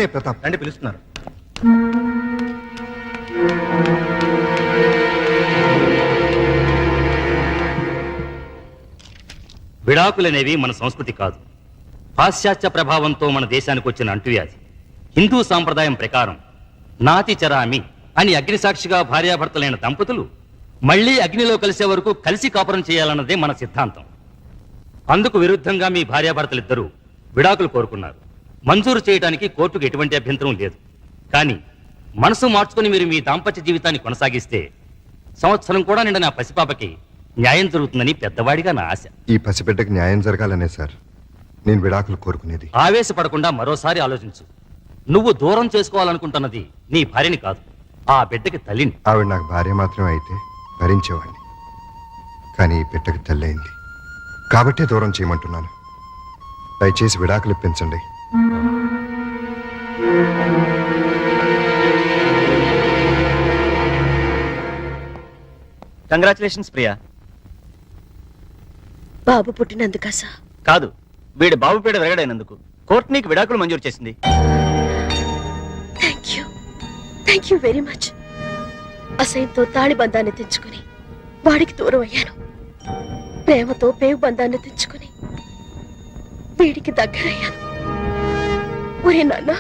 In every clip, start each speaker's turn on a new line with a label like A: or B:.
A: ఏమయ్యా ప్రతాప్?
B: రండి, పిలుస్తున్నారు. విడాకులనేవి మన సంస్కృతి కాదు, పాశ్చాత్య ప్రభావంతో మన దేశానికి వచ్చిన అంటువ్యాధి. హిందూ సాంప్రదాయం ప్రకారం నాతి చరామి అని అగ్నిసాక్షిగా భార్యాభర్తలైన దంపతులు మళ్లీ అగ్నిలో కలిసే వరకు కలిసి కాపురం చేయాలన్నదే మన సిద్ధాంతం. అందుకు విరుద్ధంగా మీ భార్యాభర్తలిద్దరూ విడాకులు కోరుకున్నారు. మంజూరు చేయడానికి కోర్టుకు ఎటువంటి అభ్యంతరం లేదు. కానీ మనసు మార్చుకుని మీరు మీ దాంపత్య జీవితాన్ని కొనసాగిస్తే సంవత్సరం కూడా నిండిన పసిపాపకి న్యాయం జరుగుతుందని పెద్దవాడిగా నా ఆశ.
A: ఈ పసిబిడ్డకి న్యాయం జరగాలనే సార్ నేను విడాకులు కోరుకునేది.
B: ఆవేశపడకుండా మరోసారి ఆలోచించు. నువ్వు దూరం చేసుకోవాలనుకుంటున్నది నీ భార్యని కాదు, ఆ బిడ్డకి తల్లిని.
A: ఆవిడ నాకు భార్య మాత్రమే అయితే భరించేవాడిని. కానీ ఈ బిడ్డకి తల్లి అయింది కాబట్టే దూరం చేయమంటున్నాను. దయచేసి విడాకులు ఇప్పించండి.
C: కంగ్రాచులేషన్స్ ప్రియా.
D: బాబు పుట్టినందుకా సార్?
C: కాదు, వీడి బాబు పీడ విరగడైనందుకు కోర్టు నీకు విడాకులు మంజూరు చేసింది.
D: Thank you very much. అసహ్యంతో తాళి బంధాన్ని తెచ్చుకుని వాడికి దూరం అయ్యాను. ప్రేమతో పేవు బంధాన్ని తెచ్చుకుని వీడికి దగ్గరయ్యాను. ఒరే నాన్న,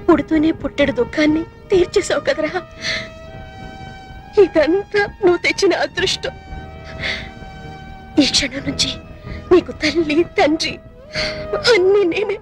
D: పుడుతూనే పుట్టెడు దుఃఖాన్ని తీర్చేసావు కదరా. ఇదంతా నువ్వు తెచ్చిన అదృష్టం. ఈ క్షణం నుంచి నీకు తల్లి తండ్రి అన్ని నేనే.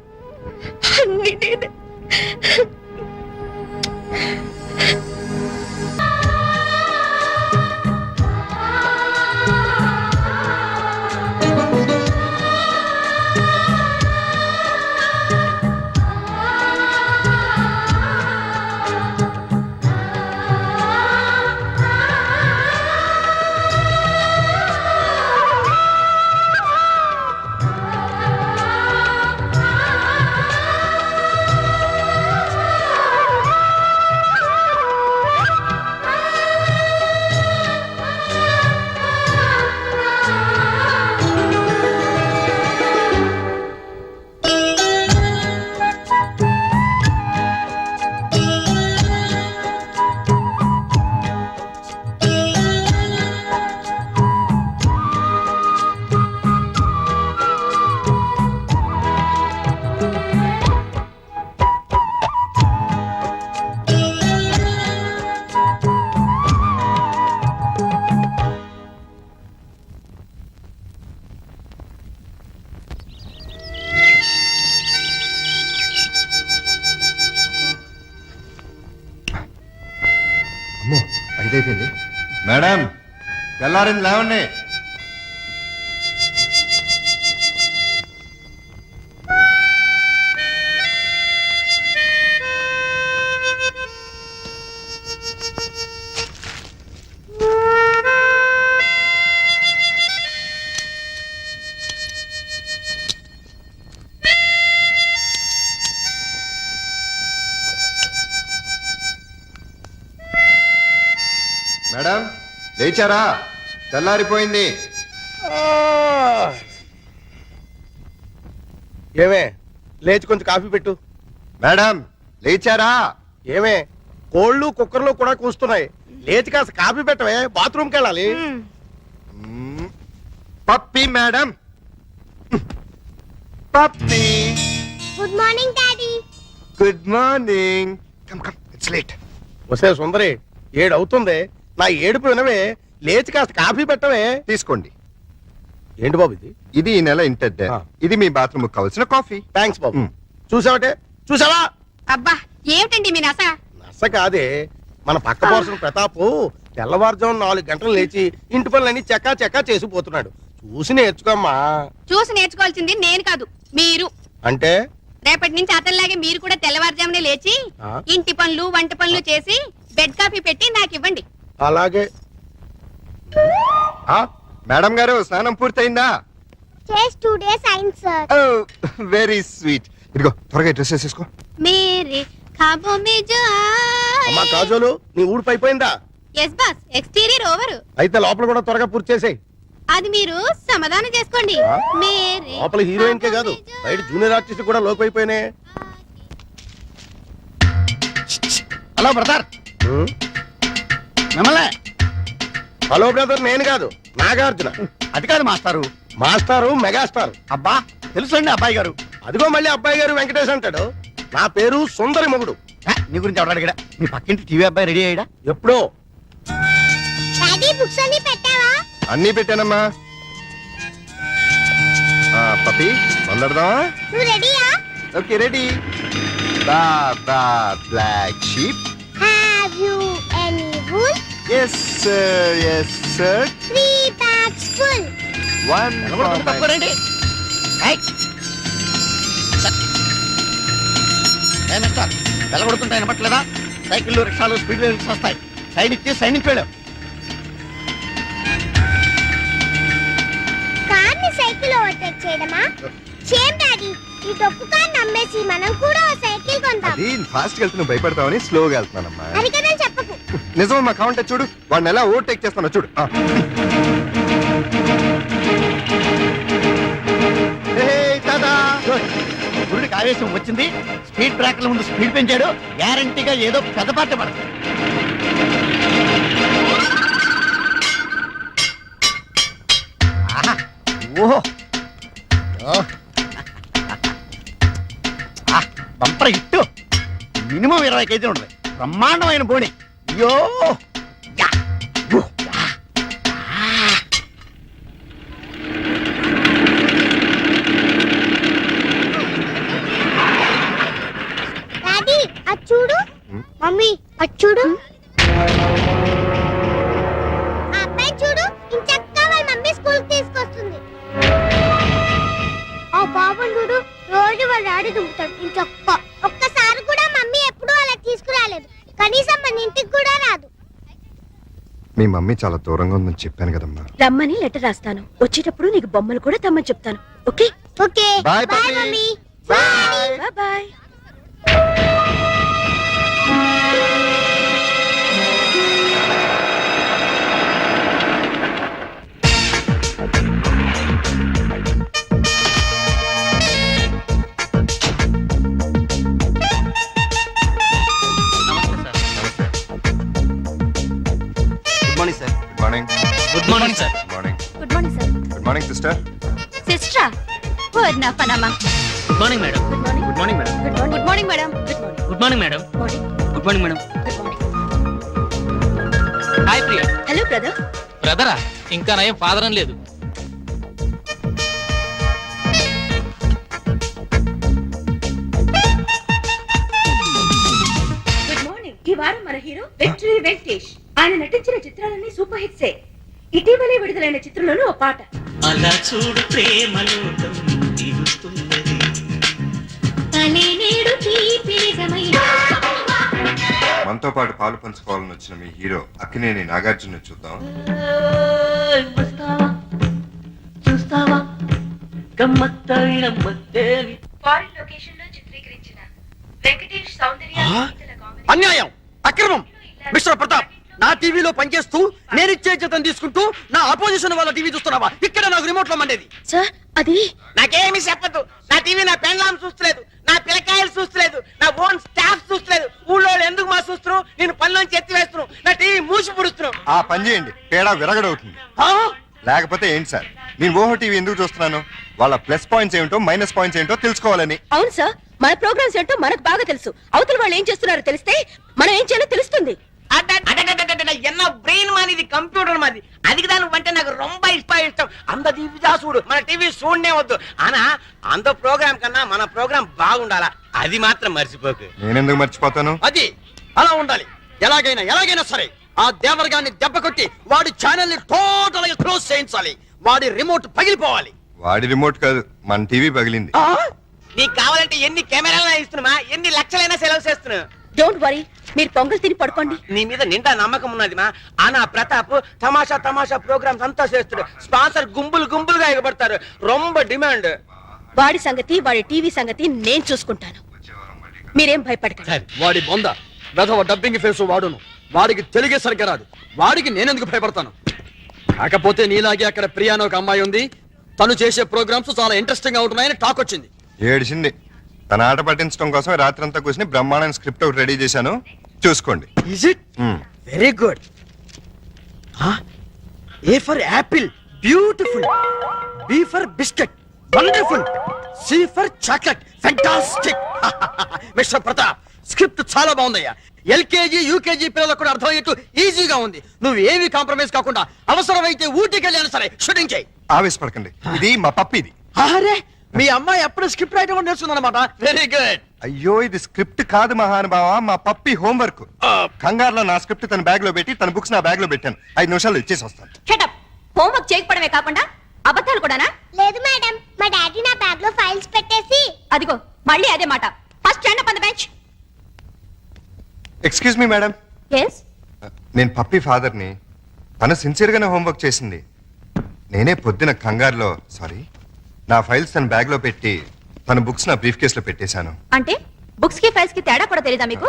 A: అయిపోయింది మేడం, తెల్లారింది లేవండి. మేడం లేచారా? తెల్లారిపోయింది.
E: ఏమే లేచి కొంచెం కాఫీ పెట్టు.
A: మేడం లేచారా?
E: ఏమే కోళ్ళు కుక్కర్లు కూడా కూస్తున్నాయి. లేచి కాస్త కాఫీ పెట్టవే, బాత్రూమ్కి వెళ్ళాలి.
A: Puppy madam, Puppy.
F: Good morning daddy.
A: Good morning. Come come, it's late.
E: వసే సుందరి, 7 అవుతుంది. నా ఏడుపు వినవే, లేచి కాస్త కాఫీ పెట్టవే.
A: తీసుకోండి.
E: ఏంటి బాబు ఇది?
A: ఇది ఈ నెల ఇంటెడ్. ఇది మీ బాత్రూమ్ కావాల్సిన కాఫీ.
E: థ్యాంక్స్ బాబు. చూసావటే? చూసావా?
F: అబ్బా ఏమిటండి మీ నస?
E: నస కాదే, మన పక్క పోర్షన్ ప్రతాపు తెల్లవారుజాము 4 గంటలు లేచి ఇంటి పనులన్నీ చెక్కా చెక్కా చేసిపోతున్నాడు. చూసి నేర్చుకోమ్మా.
F: చూసి నేర్చుకోవాల్సింది నేను కాదు, మీరు.
E: అంటే
F: రేపటి నుంచి అతనిలాగే మీరు కూడా తెల్లవారుజామునే లేచి ఇంటి పనులు వంట పనులు చేసి బెడ్ కాఫీ పెట్టి నాకు ఇవ్వండి.
E: అలాగే.
A: మేడం గారు స్నానం పూర్తయిందా?
F: చేసి 2 days అయింది సార్.
A: Very sweet. ఇదిగో త్వరగా డ్రెస్ వేసేసుకో.
F: మేరే ఖాబో మే జో
E: అమ్మా కాజోలు, నీ ఊడిపు అయిపోయిందా?
F: Yes boss, exterior over.
E: అయితే లోపల కూడా త్వరగా పూర్తి చేసేయ్.
F: అది మీరు సమాధానం చేసుకోండి. మేరే
E: లోపల హీరోయిన్ కే కాదు, బయట జూనియర్ ఆర్టిస్ట్ కూడా లోకి అయిపోయినాయి.
C: హలో బ్రదర్,
E: ఉం?
C: మిమ్మల్ని.
E: హలో బ్రదర్, నేను కాదు నాగార్జున.
C: అది కాదు మాస్టారు.
E: మాస్టారు మెగాస్టార్.
C: అబ్బా తెలుసండి అబ్బాయి గారు.
E: అదిగో మళ్ళీ అబ్బాయి గారు వెంకటేష్ అంటాడు. నా పేరు సుందరి మొగుడు.
C: నీ గురించి ఎవరు అడిగాడా? మీ పక్కింటి టీవీ అబ్బాయి రెడీ అయ్యాడా?
E: ఎప్పుడో.
F: బుక్స్ అన్ని పెట్టావా?
A: అన్నీ పెట్టానమ్మా. పప్పి మొదలెడదామా?
F: నువ్వు రెడీయా?
A: Okay ready. Black sheep.
F: Have you any wool?
A: Yes sir.
F: 3 bags full.
A: One
C: తప్పరండి. వెళ్ళగొడుతుంటే వినపట్లేదా? సైకిళ్ళు, రిక్షాలు, స్పీడ్ రిక్షా వస్తాయి. సైడ్ ఇచ్చి సైడ్ నుంచి వెళ్ళావు.
F: కార్ని సైకిల్ ఓవర్టేక్ చేయడమా? చేయం డాడీ, ఈ డొక్కు కార్ నమ్మేసి మనం కూడా ఓ సైకిల్ కొందాం.
A: అది ఫాస్ట్ వెళ్తున్నా భయపడతావని స్లోగా వెళ్తున్నానమ్మా.
F: అది కదా చెప్పకు.
A: నిజమమ్మా, కావంటే చూడు వాడిని ఎలా ఓవర్టేక్ చేస్తానో చూడు.
C: గురుడికి ఆవేశం వచ్చింది. స్పీడ్ బ్రేకర్ల ముందు స్పీడ్ పెంచాడు. గ్యారంటీగా ఏదో పెద్ద పాట పడుతుంది. ఓహో, బంపర్ హిట్టు. మినిమం 20 కేజీలు ఉంటుంది. బ్రహ్మాండమైన బోణి. అయ్యో యా, ఊ, యా.
F: డాడీ అది చూడు. మమ్మీ అది చూడు. ఆ అబ్బాయి చూడు, ఇంచక్కా వాళ్ళ మమ్మీ స్కూల్ తీసుకొస్తుంది. ఆ బాబుని చూడు, రోజు వాళ్ళ డాడీ దుంపుతాడు ఇంచక్క. ఒక్కసారి కూడా మమ్మీ ఎప్పుడూ అలా తీసుకురాలేదు. కనీసం మన ఇంటికి కూడా రాదు.
A: మీ మమ్మీ చాలా దూరంగా ఉందని చెప్పాను కదమ్మా.
D: రమ్మని లెటర్ రాస్తాను. వచ్చేటప్పుడు నీకు బొమ్మలు కూడా తెమ్మని చెప్తాను. Okay?
F: Okay
A: Bye,
F: bye
A: puppy.
F: Mummy.
A: Bye.
D: Bye.
C: Good morning sir.
A: Good morning.
C: Good morning sir.
A: Good morning.
F: Good morning sir.
A: Good morning sister.
F: సిస్టరా? ఓ నా పనమా.
C: Good morning madam.
D: Good morning.
C: Good morning madam.
F: Good morning madam.
D: Good morning.
C: Good morning madam.
D: Morning.
C: Good morning madam.
D: Good morning.
C: Hi Priya.
D: Hello brother.
G: బ్రదరా ఇంకా నయం ఫాదరం లేదు.
D: Good morning. ఈ వారం మన హీరో విక్టరీ వెంకటేష్. ఆయన నటించిన చిత్రాలన్నీ సూపర్ హిట్సే. ఇటీవలే విడుదలైన చిత్రంలోనూ ఓ పాట.
H: అలా చూడు ప్రేమలోకం దిగుతున్నది.
A: మనతో పాటు పాలు పంచుకోవాలని వచ్చిన మీ హీరో అక్కినేని నాగార్జున చూద్దాం.
H: చూస్తావా గమ్మత్తైన మత్తేవి.
D: ఫారిన్ లొకేషన్ లో చిత్రీకరించిన వెంకటేష్ సౌందర్య
C: అన్యాయం, అక్రమం. మిస్టర్ ప్రతాప్, నా టీవీలో పనిచేస్తూ నేను ఇచ్చే జీతం తీసుకుంటూ నా అపోజిషన్ వాళ్ళ టీవీ చూస్తున్నావా? ఇక్కడ నాకు రిమోట్ లో మండేది.
D: సార్ అది
E: నాకేమి చెప్పదు. నా టీవీ నా పెండ్లాం చూస్తలేదు, నా పిల్లకాయలు చూస్తలేదు, నా ఓన్ స్టాఫ్ చూస్తలేదు. ఊళ్ళో ఎందుకు మా చూస్తున్నావు? నేను పనిలోంచి ఎత్తి వేస్తున్నావు. నా టీవీ మూసి పుడుస్తున్నావు.
A: ఆ పని చేయండి, పేడ విరగడవుతుంది. లేకపోతే ఏంటి సార్, నేను ఓహో టీవీ ఎందుకు చూస్తున్నాను? వాళ్ళ ప్లస్ పాయింట్స్ ఏమిటో మైనస్ పాయింట్స్ ఏంటో తెలుసుకోవాలని.
D: అవును సార్, మన ప్రోగ్రామ్స్ ఏంటో మనకు బాగా తెలుసు. అవతల వాళ్ళు ఏం చేస్తున్నారో తెలిస్తే మనం ఏం చేయాలో తెలుస్తుంది.
E: என்ன பிரெயின் மாதிரி இது கம்ப்யூட்டர் மாதிரி. அதுக்கு தான் வந்துட்டு నాకు ரொம்ப ఇష్టం. అంత టీవీ చూడు, మన టీవీ చూడనే వద్దు. ఆనా అంత ప్రోగ్రామ్ కన్నా మన ప్రోగ్రామ్ బాగుండాలా, అది మాత్రం మర్చిపోకు.
A: నేనెందుకు మర్చిపోతాను?
C: అది అలా ఉండాలి. ఎలాగైనా సరే ఆ దేవరగాన్ని దెబ్బ కొట్టి వాడి ఛానల్ ని టోటల్ గా క్లోజ్ చేయించాలి. వాడి రిమోట్ పగిలిపోవాలి.
A: వాడి రిమోట్ కాదు, మన టీవీ పగిలింది.
E: నీకు కావాలంటే ఎన్ని కెమెరాలైనా ఇస్తున్నా, ఎన్ని లక్షలైనా సెలవు చేస్తున్నా.
D: డోంట్ వరీ, మీరు పొంగల్ తిని పడుకోండి.
E: నీ మీద నిండా నమ్మకం ఉన్నది మా. ఆనా ప్రతాప్ తమాషా ప్రోగ్రామ్స్ అంతా చేస్తాడు. స్పాన్సర్ గుంపులుగా ఎగబడతారు. రొంబ డిమాండ్.
D: వాడి సంగతి, వాడి టీవీ సంగతి నేను చూసుకుంటాను. మీరేం భయపడకండి.
C: వాడి బొంద వెధవ డబ్బింగ్ ఫేస్ వాడును. వాడికి తెలుగే సరిగ్గా రాదు. వాడికి నేనెందుకు భయపడతాను? కాకపోతే నీలాగే అక్కడ ప్రియానో ఒక అమ్మాయి ఉంది. తను చేసే ప్రోగ్రామ్స్ చాలా ఇంట్రెస్టింగ్ గా ఉంటున్నాయని టాక్ వచ్చింది.
A: ఏడిచింది. తన ఆట పట్టించడం కోసం రాత్రంతా కూర్చుని బ్రహ్మాండం స్క్రిప్ట్ ఒకటి రెడీ చేశాను. చూసుకోండి.
C: Is it very good. A for apple, beautiful. B for biscuit, wonderful. C for chocolate, fantastic. Mister Pratap, script చాలా బాగుందయ్యా. ఎల్కేజీ యూకేజీ పిల్లలకు కూడా అర్థమయ్యేట్టు ఈజీగా ఉంది. నువ్వు ఏమి కాంప్రమైజ్ కాకుండా అవసరమైతే ఊటీకి వెళ్ళాను సరే షూటింగ్ చేయి.
A: ఆవేశపడకండి, ఇది మా పప్పిది.
C: అరే, మీ అమ్మాయి అప్పుడు స్క్రిప్ట్ రైటర్ కూడా నేర్చుకుందన్నమాట. Very good.
A: అయ్యో, ఇది స్క్రిప్ట్ కాదు మహానుభావ, మా పప్పి హోంవర్క్. కంగారులో నా స్క్రిప్ట్ తన బ్యాగ్ లో పెట్టి తన బుక్స్ నా బ్యాగ్ లో పెట్టాను. 5 నిమిషాలు ఇచ్చేసి వస్తాను.
D: షటప్. హోంవర్క్ చేయకపోవడమే కాకుండా అబద్ధాలు కూడానా?
F: లేదు మేడం, మా డాడీ నా బ్యాగ్ లో ఫైల్స్ పెట్టేసి.
D: అదిగో మళ్ళీ అదే మాట. First stand up on the bench.
A: Excuse me madam,
D: yes
A: నేను పప్పి ఫాదర్ని. తను సిన్సియర్ గానే హోంవర్క్ చేసింది. నేనే పొద్దున కంగారులో నా ఫైల్స్ తన బ్యాగ్ లో పెట్టి తన బుక్స్ నా బ్రీఫ్ కేస్ లో పెట్టేశాను.
D: అంటే బుక్స్ కి ఫైల్స్ కి తేడా కూడా తెలీదా మీకు?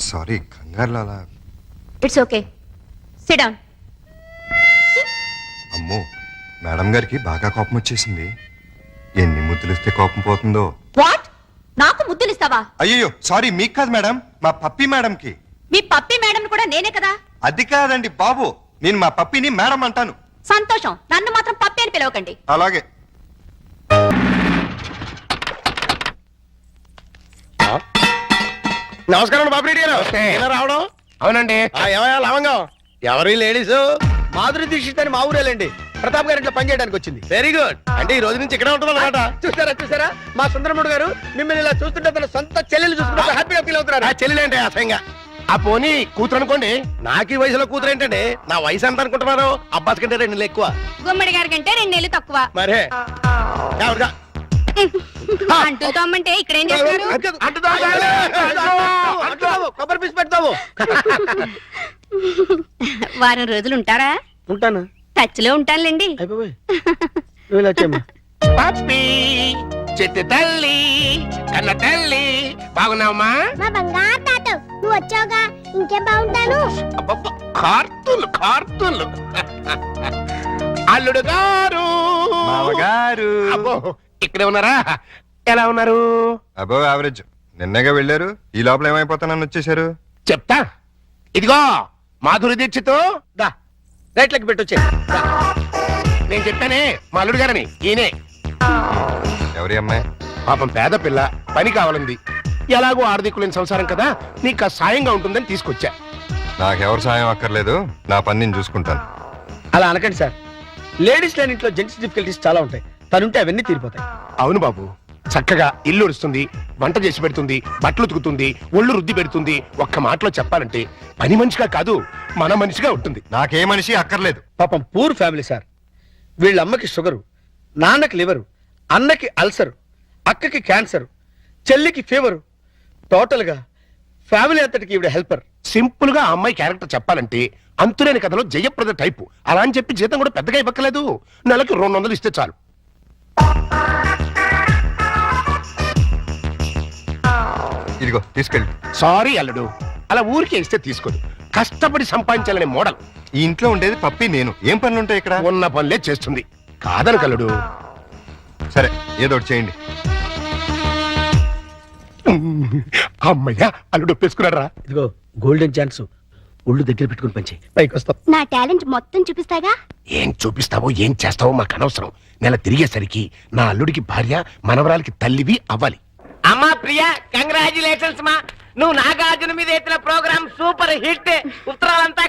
A: సారీ, కంగారులో అలా.
D: It's okay, SIT down.
A: అమ్మో, మేడం గారికి బాగా కోపం వచ్చేసింది. ఎన్ని ముద్దులిస్తే కోపం పోతుందో.
D: వాట్? నాకు ముద్దులిస్తావా?
A: అయ్యో సారీ, మీకు కాదు మేడం, మా పప్పి మేడంకి.
D: మీ పప్పి మేడం కూడా నేనే కదా.
A: అది కాదండి బాబు, నేను మా పప్పిని మేడం అంటాను.
D: సంతోషం, నన్ను మాత్రం పప్పి అని పిలవకండి.
A: అలాగే.
I: నమస్కారం బాబు గారు. రావడం?
C: అవునండి.
I: ఏమయ్యా లవంగం, ఎవరి లేడీస్?
C: మాధురి దీక్షిత్ అని మా ఊరేలండి. ప్రతాప్ గారి ఇంట్లో పని చేయడానికి వచ్చింది.
I: Very good. అంటే ఈ రోజు నుంచి ఇక్కడే ఉంటుంది అనమాట.
C: చూసారా మా సుందరముడు గారు మిమ్మల్ని ఇలా చూస్తుంటే తన సొంత చెల్లెలు చూసుకుంటే హ్యాపీగా ఫీల్ అవుతున్నారు.
I: ఆ చెల్లెలేంటి అసహ్యంగా? ఆ పోనీ కూతురు అనుకోండి. నాకు ఈ వయసులో కూతురు ఏంటండి? నా వయసు ఎంత అనుకుంటున్నారు? అబ్బాస్ కంటే 2 నెలలు ఎక్కువ.
D: గుమ్మడి గారి కంటే 2 నెలలు తక్కువ.
I: మరే ఎవరుగా?
D: అంటూ తమ్మంటే ఇక్కడ ఏం చేస్తారు?
C: కొబ్బరి పీసు పెడతావు.
D: వారం రోజులు ఉంటారా?
C: ఉంటాను,
D: టచ్ లో ఉంటానులేండి.
C: అయిపోయి నువ్వు ఇలా వచ్చేమ్మా.
I: పప్పి, చెట్టు తల్లి, కన్న తల్లి, బాగున్నావమ్మా?
F: మా బంగారు తాత, నువ్వు వచ్చావుగా, ఇంకేం బాగుంటాను.
I: కార్తులు అల్లుడు గారు,
A: మామగారు.
I: అబ్బో ఇక్కడే ఉన్నారా? ఎలా ఉన్నారు?
A: అబో యావరేజ్. నిన్నగా వెళ్ళారు, ఈ లోపల ఏమైపోతానని వచ్చేసారు.
I: చెప్తా. ఇదిగో మాధురి దీక్షితో
C: దా రైట్లకి పెట్టొచ్చే.
I: నేను చెప్పానే మా అల్లుడు గారని. ఈయనే.
A: ఎవరి అమ్మాయి?
I: పాపం పేద పిల్ల, పని కావాలంది. ఎలాగో ఆర్థికులేని సంసారం కదా, నీకు సాయంగా ఉంటుందని తీసుకొచ్చా.
A: నాకెవరు సాయం అక్కర్లేదు, నా పని నేను చూసుకుంటాను.
C: అలా అనకండి సార్. లేడీస్ లేని ఇంట్లో జెంట్స్ డిఫికల్టీస్ చాలా ఉంటాయి. తనుంటే అవన్నీ తీరిపోతాయి.
I: అవును బాబు, చక్కగా ఇల్లు ఉడుస్తుంది, వంట చేసి పెడుతుంది, బట్టలు ఉతుకుతుంది, ఒళ్ళు రుద్ది పెడుతుంది. ఒక్క మాటలో చెప్పాలంటే పని మనిషిగా కాదు, మన మనిషిగా ఉంటుంది.
A: నాకే మనిషి అక్కర్లేదు.
C: పాపం పూర్ ఫ్యామిలీ సార్. వీళ్ళ అమ్మకి షుగరు, నాన్నకి లివరు, అన్నకి అల్సర్, అక్కకి క్యాన్సర్, చెల్లికి ఫీవరు. టోటల్ గా ఫ్యామిలీ అంతటికి ఈవిడ హెల్పర్.
I: సింపుల్ గా ఆ అమ్మాయి క్యారెక్టర్ చెప్పాలంటే అంతులేని కథలో జయప్రద టైపు. అలా అని చెప్పి జీతం కూడా పెద్దగా ఇవ్వక్కలేదు. నెలకి 200 ఇస్తే చాలు.
A: ఇదిగో తీసుకెళ్ళి.
I: సారీ అల్లుడు, అలా ఊరికే ఇస్తే తీసుకోదు. కష్టపడి సంపాదించాలనే మోడల్.
A: ఈ ఇంట్లో ఉండేది పప్పి, నేను. ఏం పనులుంటాయి ఇక్కడ?
I: ఉన్న పనులే చేస్తుంది. కాదని కల్లుడు.
A: సరే, ఏదో ఒకటి చేయండి.
I: అమ్మయ్యా, అల్లుడు ఒప్పేసుకున్నారా?
C: ఇదిగో గోల్డెన్ ఛాన్స్. ఒళ్ళు దగ్గర పెట్టుకుని పంచి పైకి వస్తాం.
F: నా టాలెంట్ మొత్తం చూపిస్తాగా.
I: ఏం చూపిస్తావో ఏం చేస్తావో మాకు అనవసరం. నెల తిరిగేసరికి నా అల్లుడికి భార్య, మనవరాలకి తల్లివి అవ్వాలి.
E: అమ్మా ప్రియా, కంగ్రాచులేషన్స్ మా. నువ్వు నాగార్జున మీద ఎత్తిన ప్రోగ్రామ్ సూపర్ హిట్. ఉత్తరాలంతా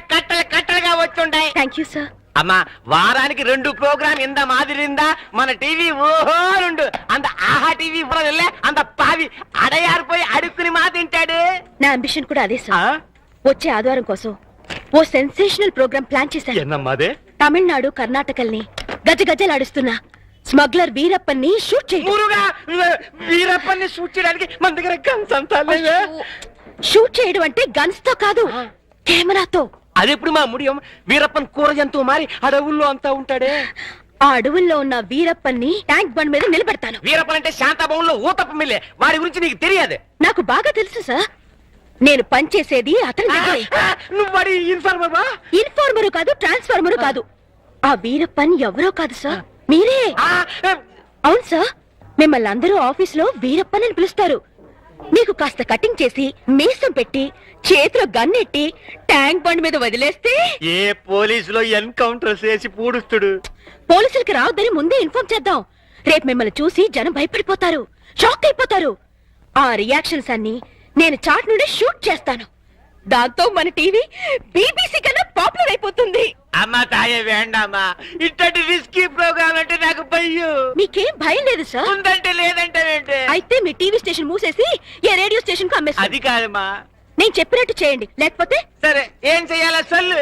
E: కట్టలుగా వచ్చుంటాయి.
D: Thank you sir.
E: అమ్మా, వారానికి 2 ప్రోగ్రామ్ ఇంత మాదిరిందా మన టీవీ? ఓహో 2 అంత ఆహా టీవీ అంత పావి అడయారిపోయి అడుక్కుని మా తింటాడు.
D: నా అంబిషన్ కూడా అదే సార్. వచ్చే ఆదివారం కోసం ఓ సెన్సేషనల్ ప్రోగ్రామ్ ప్లాన్ చేశాను. తమిళనాడు, కర్ణాటకల్ని గజగజలాడిస్తున్న స్మగ్లర్ వీరప్పన్ని షూట్
E: వీరప్పన్ని షూట్ చేయడానికి మన దగ్గర గన్స్ అంతా లేదా?
D: షూట్ చేయడం అంటే గన్స్ తో కాదు, కెమెరాతో.
E: అదెప్పుడు మా ముడియం? వీరప్పన్ కూర జంతువు మారి అడవుల్లో అంతా ఉంటాడే.
D: ఆ అడవుల్లో ఉన్న వీరప్పన్ని ట్యాంక్ బండ్ మీద నిలబెడతాను.
E: వీరప్పన్ అంటే శాంతాభవన్ లో ఊతప్ప మిల్లే. వాడి గురించి నీకు తెలియదు?
D: నాకు బాగా తెలుసు సార్. నేను పనిచేసేది అతని దగ్గరే.
E: నువ్వు వాడి ఇన్ఫార్మర్?
D: ఇన్ఫార్మరు కాదు, ట్రాన్స్ఫార్మరు కాదు. ఆ వీరప్పన్ ఎవరో కాదు సార్, మీరే. అవును సార్, మిమ్మల్ని అందరూ ఆఫీస్ లో వీరప్పన్ అని పిలుస్తారు. నీకు కాస్త కటింగ్ చేసి మీసం పెట్టి చేతిలో గన్నెట్టి ట్యాంక్ బండ్ మీద వదిలేస్తే
E: ఏ పోలీసులో ఎన్కౌంటర్ చేసి పూడుస్తుడు.
D: పోలీసులకి రావద్దని ముందే ఇన్ఫార్మ్ చేద్దాం. రేపు మిమ్మల్ని చూసి జనం భయపడిపోతారు, షాక్ అయిపోతారు. ఆ రియాక్షన్స్ అన్ని నేను చాట్ నుండి షూట్ చేస్తాను. దాంతో మన టీవీ బీబీసీ కన్నా పాపులర్ అయిపోతుంది.
E: అమ్మా తాయే వేండమ్మా, ఇట్టటి రిస్కీ ప్రోగ్రామ్ అంటే నాకు భయం.
D: మీకేం భయం లేదు సార్?
E: ఉందంటే లేదంటే ఏంటి?
D: అయితే మీ టీవీ స్టేషన్ మూసేసి ఏ రేడియో స్టేషన్ కు అమ్మేస్తాను.
E: అది కాదమ్మా.
D: నేను చెప్పినట్టు చేయండి, లేకపోతే
E: సరే ఏం చెయ్యాలా సొల్లు.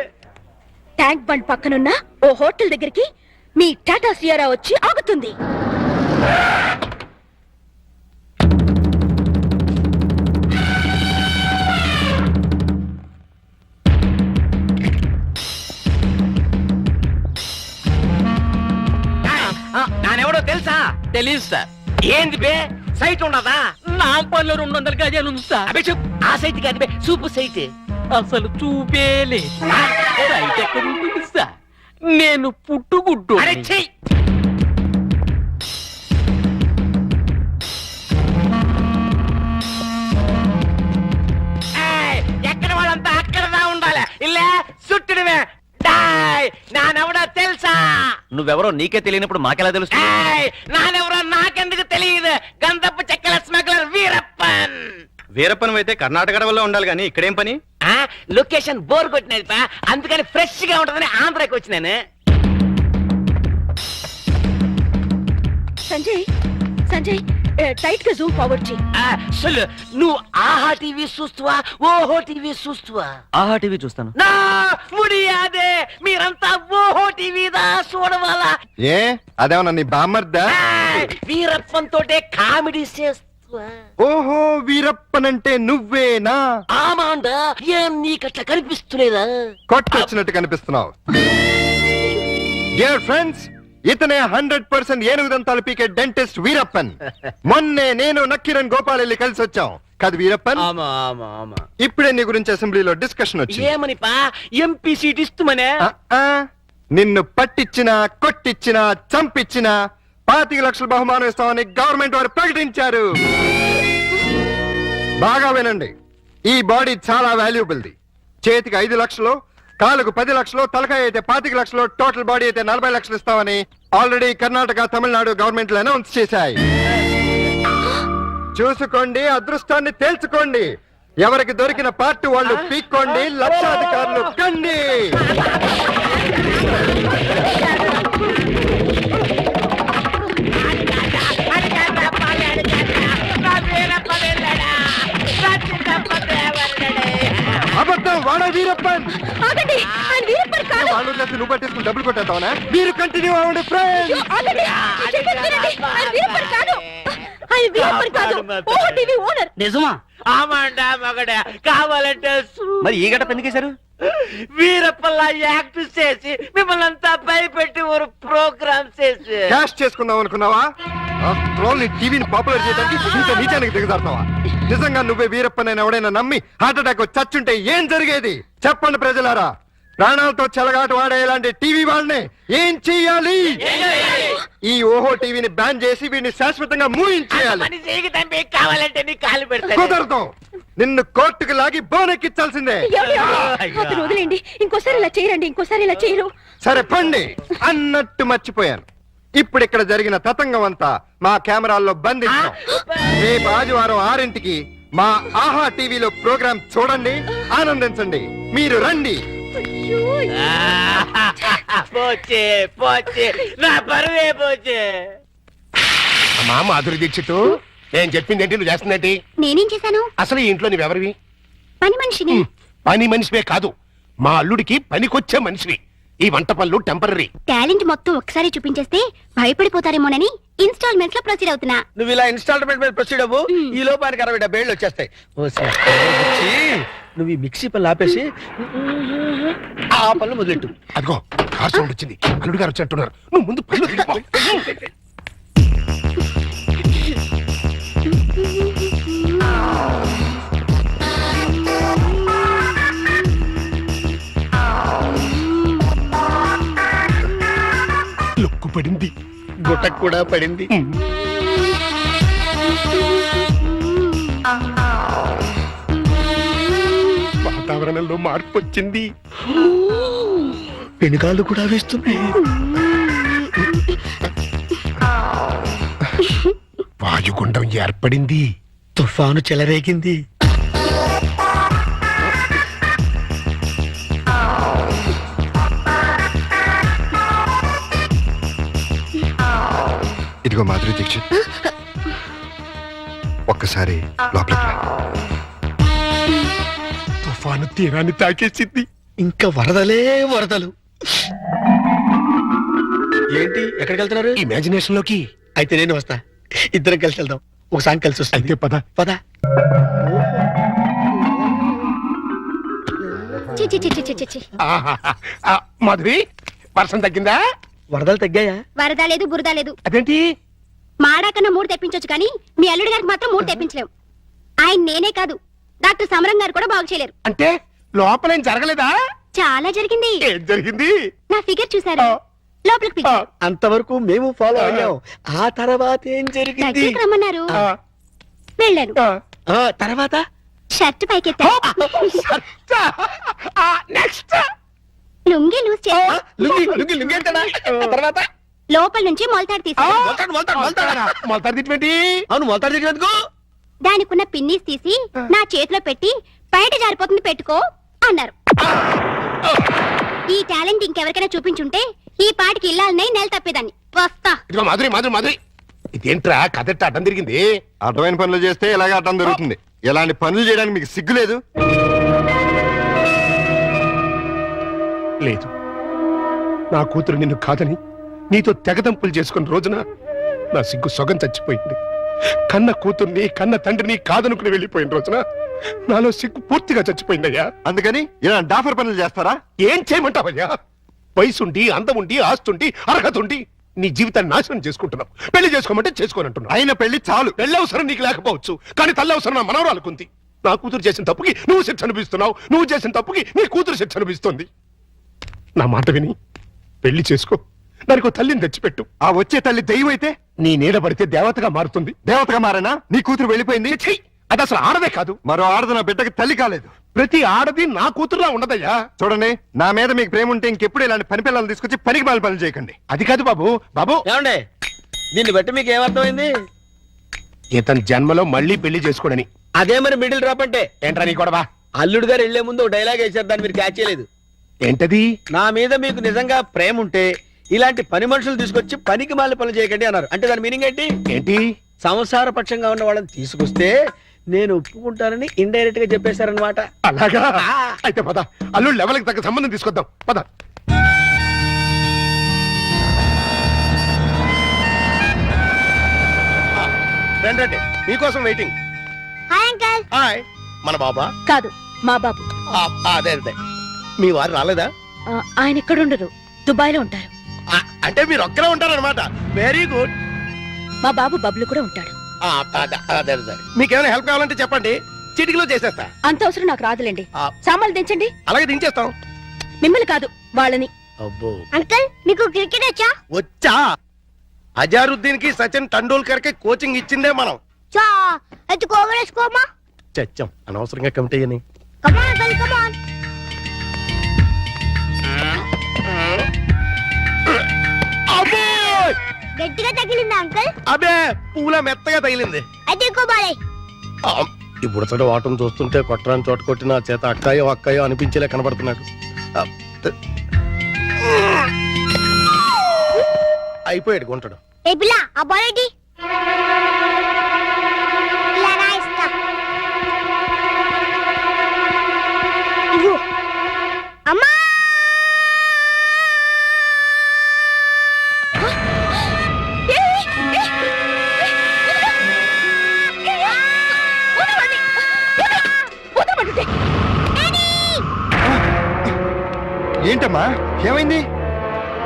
D: ట్యాంక్ బండ్ పక్కనున్న ఓ హోటల్ దగ్గరికి మీ టాటా సియారా వచ్చి ఆగుతుంది.
E: నానెవడో తెలుసా?
G: తెలీదు సార్.
E: ఏంది బే, సైట్ ఉండదా?
G: నాంపల్లిలో 200 గజాలు ఉంది సార్.
E: అబే చెప్పు, ఆ సైట్ కాదు బే, సూపు సైట్.
G: అసలు చూపేలే. రైట్ ఎక్కడ ఉంటుంది సార్? నేను పుట్టుగుడ్డు.
E: అరే చెయ్యి. ఎక్కడ వాళ్ళంతా అక్కడ ఉండాలి. ఇల్లే చుట్టడమే. నానెవడో తెలుసా?
G: నువ్వెవరో నీకే తెలియనప్పుడు మాకెలా తెలుసు?
E: నానెవరో నాకెందుకు తెలియదు. గంధపు చెక్కల స్మగ్లర్ వీరప్పన్.
A: వీరప్పన్ అయితే కర్ణాటక వల్ల ఉండాలి కానీ ఇక్కడేం పని?
E: లొకేషన్ బోర్ కొట్టినది పా, అందుకని ఫ్రెష్ గా ఉంటుందని ఆంధ్రాకి వచ్చినాను.
D: సంజయ్ సంజయ్ టైట్ గా జూమ్ ఫార్వర్డ్ చేయి.
E: సొల్లు, నువ్వు ఆహా టీవీ చూస్తువా, ఓహో టీవీ చూస్తువా?
G: ఆహా టీవీ చూస్తాను.
E: నా ముడియాదే, మీరంతా ఓహో టీవీదా చూడవాలా?
A: ఏ అదేమన్నా నీ బామ్మర్దా?
E: వీరప్పన్ తోటే కామెడీ చేస్తువా?
A: ఓహో వీరప్పన్ అంటే నువ్వేనా?
E: ఆమాండా, ఏం నీకట్లా కనిపిస్తులేదా?
A: కొట్టొచ్చినట్టు కనిపిస్తున్నావు. డియర్ ఫ్రెండ్స్, ఇతనే 100% ఏనుగు దంతాలు పీకే డెంటిస్ట్ వీరప్పన్. మొన్నే నేను నక్కిరణ్ గోపాల్ వెళ్ళి కలిసి వచ్చాం కాదు వీరప్పన్? ఇప్పుడే నీ గురించి అసెంబ్లీలో డిస్కషన్ వచ్చింది.
E: ఏమని పా, ఎంపీ సీట్ ఇస్తుమనే?
A: నిన్ను పట్టించినా కొట్టించినా చంపించినా 25 లక్షల బహుమానం ఇస్తామని గవర్నమెంట్ వారు ప్రకటించారు. బాగా వినండి, ఈ బాడీ చాలా వాల్యుబుల్ది. చేతికి 5 లక్షలు, కాలుకు 10 లక్షలు, తలకాయ అయితే 25 లక్షలు, టోటల్ బాడీ అయితే 40 లక్షలు ఇస్తామని ఆల్రెడీ కర్ణాటక, తమిళనాడు గవర్నమెంట్లు అనౌన్స్ చేశాయి. చూసుకోండి, అదృష్టాన్ని తేల్చుకోండి. ఎవరికి దొరికిన పార్ట్ వాళ్ళు పీక్కోండి, లక్షాధికారులు కండి. అబద్ధం, వాడా వీరప్పన్.
D: ఆగండి, ఆయన వీరప్పన్ కాదు.
A: వాళ్ళు నువ్వు పట్టేసుకుని డబ్బులు కొట్టేస్తావనా? మీరు కంటిన్యూ అవ్వండి ఫ్రెండ్స్.
D: ఆగండి, చెప్పేది వినండి. ఆయన వీరప్పన్ కాదు, ఆయన వీరప్పన్ కాదు, ఓహో టీవీ ఓనర్.
G: నిజమా?
E: ఆమాండా మగడా, కావాలంటే
G: మరి ఈ గడప ఎందుకేశారు?
E: వీరప్పల్లా యాక్ట్ చేసి మిమ్మల్ని అంతా భయపెట్టి ఒక ప్రోగ్రామ్ చేసి
A: క్యాష్ చేసుకుందాం అనుకున్నావా? టీవీని పాపులర్ చేయడానికి ఇంత నీచానికి దిగజారుతావా? నిజంగా నువ్వే వీరప్పనైనా ఎవడైనా నమ్మి హార్ట్ అటాక్ చచ్చుంటే ఏం జరిగేది చెప్పండి ప్రజలారా. ప్రాణాలతో చెలగాటు వాడే ఇలాంటి టీవీ వాళ్ళని ఏం చెయ్యాలి? ఈ ఓహో టీవీని బ్యాన్ చేసి వీడిని శాశ్వతంగా మూయించేయాలి.
E: కావాలంటే నీ కాలు పెడతా.
A: కుదరదు, నిన్ను కోర్టుకు లాగి బోనెక్కించాల్సిందే.
D: అతను వదిలేండి, ఇంకోసారి ఇలా చేయరండి, ఇంకోసారి ఇలా చేయరు.
A: సరే పండి. అన్నట్టు మర్చిపోయాను, ఇప్పుడు ఇక్కడ జరిగిన తతంగం అంతా మా కెమెరాల్లో బంధిస్తాం. రేపు ఆదివారం 6ంటికి మా ఆహా టీవీలో ప్రోగ్రాం చూడండి, ఆనందించండి. మీరు రండి.
E: పోచే పోచే, నా బరువే పోచే.
I: అమ్మా మాధురి దీక్షిత్, నేను చెప్పింది ఏంటి, నువ్వు చేస్తుందేంటి?
F: నేనేం చేశాను?
I: అసలు ఈ ఇంట్లో నువ్వెవరివి?
F: పని మనిషిని.
I: పని మనిషివే కాదు, మా అల్లుడికి పనికొచ్చే మనిషివి. ఈ వంట పనులు టెంపరరీ.
F: టాలెంట్ మొత్తం ఒకసారి చూపించేస్తే భయపడిపోతారేమోనని ఇన్స్టాల్మెంట్స్ లో ప్రొసీడ్ అవుతున్నా.
C: నువ్వు ఇలా ఇన్స్టాల్మెంట్ మీద ప్రొసీడ్ అవ్వు, ఈ లోపానికి 60 ఏళ్ళు వచ్చేస్తాయి. నువ్వు ఈ మిక్సీ పనులు ఆపేసి ఆ పనులు మొదలెట్టు.
I: అదిగో కార్ సౌండ్ వచ్చింది, అల్లుడు గారు వచ్చినట్టున్నారు. నువ్వు ముందు పనులు తిరిగిపో. లొక్కు పడింది, గుట్ట కూడా పడింది. వాతావరణంలో మార్పు వచ్చింది. పెనుగాళ్ళు కూడా వేస్తున్నాయి. వాయుగుండం ఏర్పడింది.
C: తుఫాను చెలరేగింది.
A: ఇదిగో మాధురి దీక్షిత్, ఒక్కసారి లోపలికి రా.
I: తుఫాను తీరాన్ని తాకేసింది.
C: ఇంకా వరదలే వరదలు. ఏంటి ఎక్కడికి వెళ్తున్నారు?
I: ఇమాజినేషన్ లోకి.
C: అయితే నేను వస్తా, ఇద్దరం కలిసి వెళ్దాం. ఒక సాంగ్ కలిసి వస్తుంది.
I: అయితే పద.
C: పద.
F: చి చి చి చి చి చి చి.
I: మాధురి, వర్షం తగ్గిందా?
C: వరదలు తగ్గాయా?
F: వరద లేదు బురద లేదు.
I: అదేంటి?
F: మాడాకన్నా 3 తెప్పించొచ్చు కానీ మీ అల్లుడి గారికి మాత్రం 3 తెప్పించలేవు. ఆయన నేనే కాదు, డాక్టర్ సమరం గారు కూడా బాగు చేయలేరు.
I: అంటే లోపలేం జరగలేదా?
F: చాలా జరిగింది.
I: ఏం జరిగింది?
F: నా ఫిగర్ చూసారు, లోపలికి పిలిచారు.
C: అంతవరకు మేము ఫాలో అయ్యాం. ఆ తర్వాత ఏం జరిగింది?
F: దగ్గరికి రమ్మన్నారు,
I: ఆ,
F: వెళ్ళాను.
I: ఆ.
C: తర్వాత
F: షర్ట్ పైకెత్తా,
I: నెక్స్ట్
F: లుంగి లూజ్ చేస్తా,
C: లుంగి లుంగి లుంగి ఏంటన్నా? తర్వాత
F: లోపల నుంచి మొలతాడు తీసి
I: మొలతాడు తిట్టి
C: అవును మొలతాడు దగ్గర
F: దానికున్న పిన్నీస్ తీసి నా చేతిలో పెట్టి బయట జారిపోతుంది పెట్టుకో అన్నారు. ఈ టాలెంట్ ఇంకెవరికైనా చూపించుంటే ఈ పాటికి ఇల్లాలనే నెల తప్పేదాన్ని. వస్తా.
I: ఇదిగో మాధురి మాధురి మాధురి, ఇదేంట్రా కథ అడ్డం తిరిగింది?
A: అడ్డమైన పనులు చేస్తే ఇలాగే అడ్డం దొరుకుతుంది. ఇలాంటి పనులు చేయడానికి మీకు సిగ్గు లేదు?
I: లేదు, నా కూతురు నిన్ను కాదని నీతో తెగదంపులు చేసుకున్న రోజున నా సిగ్గు సొగం చచ్చిపోయింది. కన్న కూతుర్ని కన్న తండ్రిని కాదనుకుని వెళ్ళిపోయిన రోజున నాలో సిగ్గు పూర్తిగా చచ్చిపోయిందయ్యా.
A: అందుకని ఇలా డాఫర్ పనులు చేస్తారా?
I: ఏం చేయమంటావయ్యా? వయసుండి అందముండి ఆస్తుండి అర్హత ఉండి నీ జీవితాన్ని నాశనం చేసుకుంటున్నావు. పెళ్లి చేసుకోమంటే చేసుకోనంటున్నావు.
A: అయిన పెళ్లి చాలు.
I: పెళ్లి అవసరం నీకు లేకపోవచ్చు, కానీ తల్లి అవసరం నా మనవరాలుకుంది. నా కూతురు చేసిన తప్పుకి నువ్వు శిక్ష అనిపిస్తున్నావు, నువ్వు చేసిన తప్పుకి నీ కూతురు శిక్ష అనిపిస్తుంది. నా మాట విని పెళ్లి చేసుకో, దానికి తల్లిని తెచ్చిపెట్టు.
A: ఆ వచ్చే తల్లి దెయ్యం అయితే
I: నీ నీడ పడితే దేవతగా మారుతుంది.
A: దేవతగా మారేనా? నీ కూతురు వెళ్ళిపోయింది.
I: ఛీ! అది అసలు ఆడదే కాదు.
A: మరో ఆడది నా బిడ్డకి తల్లి కాలేదు.
I: ప్రతి ఆడది నా కూతురులా ఉండదయ్యా.
A: చూడండి, నా మీద మీకు ప్రేమ ఉంటే ఇంకెప్పుడు ఇలాంటి పని పిల్లలు తీసుకొచ్చి పనికి మాలి పనులు చేయకండి.
I: అది కాదు బాబు. బాబు,
C: ఏమండే దీన్ని బట్టి మీకు ఏమర్థమైంది?
I: ఇతని జన్మలో మళ్ళీ పెళ్లి చేసుకోడని.
C: అదే మరి మిడిల్ డ్రాప్ అంటే
I: ఏంట్రా నీ గొడవ?
C: అల్లుడు గారు వెళ్లే ముందు ఒక డైలాగ్ వేసారు, దాన్ని మీరు క్యాచ్ చేయలేదు.
I: ఏంటది?
C: నా మీద మీకు నిజంగా ప్రేమ ఉంటే ఇలాంటి పని మనుషులు తీసుకొచ్చి పనికి మాలి పనులు చేయకండి అన్నారు. అంటే దాని మీనింగ్ ఏంటి?
I: ఏంటి?
C: సంసార పక్షంగా ఉన్న వాళ్ళని తీసుకొస్తే నేను ఒప్పుకుంటానని ఇండైరెక్ట్ గా చెప్పేశారనమాట.
I: అలాగా? అయితే పద, అల్లుడు లెవెల్కి తగ్గ సంబంధం తీసుకొద్దాం. పద. రండి, మీకోసం వెయిటింగ్.
F: Hi uncle.
I: హాయ్. మన బాబా?
D: కాదు, మా బాబు.
I: అదే అదే. మీ వారు రాలేదా?
D: ఆయన ఎక్కడుండరు, దుబాయ్ లో ఉంటారు.
I: అంటే మీరు ఒక్కరే ఉంటారన్నమాట. Very good.
D: మా బాబు బబ్లు కూడా ఉంటాడు.
I: అదే అదే. మీకేమైనా హెల్ప్ కావాలంటే చెప్పండి, చిటికలో చేసేస్తా.
D: అంత అవసరం నాకు రాదులేండి. సామాన్లు దించండి.
I: అలాగే దించేస్తాం.
D: మిమ్మల్ని కాదు, వాళ్ళని.
I: అబ్బో,
F: అంకల్ మీకు క్రికెట్ వచ్చా?
I: వచ్చా? అజారుద్దీన్ కి సచిన్ టెండూల్కర్ కి కోచింగ్ ఇచ్చిందే మనం.
F: చా అయితే కోగరేసుకోమా.
I: చచ్చం, అనవసరంగా కమిటీ అని.
F: కమాన్ అంకల్ కమాన్. గట్టిగా తగిలిందా అంకల్?
I: అబే, పూల మెత్తగా తగిలింది.
F: అయితే కోబాలే.
I: ఇప్పుడు అసలు వాటం చూస్తుంటే కొట్టరాని చోట కొట్టిన చేత అక్కాయో అక్కాయో అనిపించేలా కనబడుతున్నాడు. అయిపోయాడు గుంటడు.
F: ఏ పిల్ల ఆ బాల్ ఏంటి? ఇలా రాయిస్తా. ఇగో అమ్మా.
A: ఏంటమ్మా, ఏమైంది?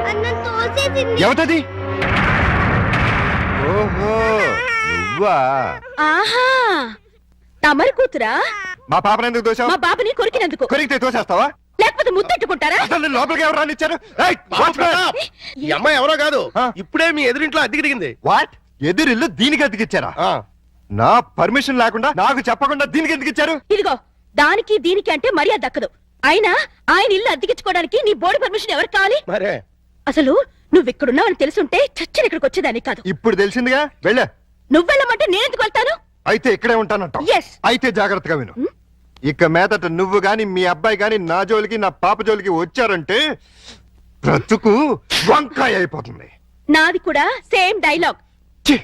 F: అన్నం తోసేసింది.
A: ఎవతది? ఓహో, నువ్వా?
D: ఆహా, తమరి కూతురా?
A: మా పాపను ఎందుకు దోశావు?
D: మా బాబుని కొరికినందుకు.
A: కొరికితే తోసేస్తావా?
D: లేకపోతే ముద్దెట్టుకుంటారా?
A: అసలు నేను లోపలికి ఎవరు రానిచ్చారు?
I: ఈ అమ్మాయి ఎవరో కాదు,
A: ఆ?
I: ఇప్పుడే మీ ఎదురింట్లో అద్దెకి దిగింది.
A: వాట్? ఎదురిల్లు దీనికి అతికిచ్చారా? నా పర్మిషన్ లేకుండా నాకు చెప్పకుండా దీనికి ఎందుకు ఇచ్చారు?
D: ఇదిగో దానికి దీనికి అంటే మర్యాద దక్కదు. అయినా ఆయన ఇల్లు అద్దెకించుకోవడానికి నీ బోర్డు పర్మిషన్ ఎవరికి కావాలి?
I: మరే
D: అసలు నువ్వు ఇక్కడున్నావని తెలుసుంటే చచ్చిన ఇక్కడికి వచ్చేదాన్ని కాదు.
A: ఇప్పుడు తెలిసిందిగా వెళ్ళ.
D: నువ్వు వెళ్ళమంటే నేనెందుకు వెళ్తాను?
A: అయితే ఇక్కడే ఉంటానంట.
D: Yes.
A: అయితే జాగ్రత్తగా విను. ఇక మీదట నువ్వు గాని మీ అబ్బాయి గాని నా జోలికి నా పాప జోలికి వచ్చారంటే బ్రతుకు వంకాయ అయిపోతుంది.
D: నాది కూడా సేమ్ డైలాగ్.
A: ఛీ!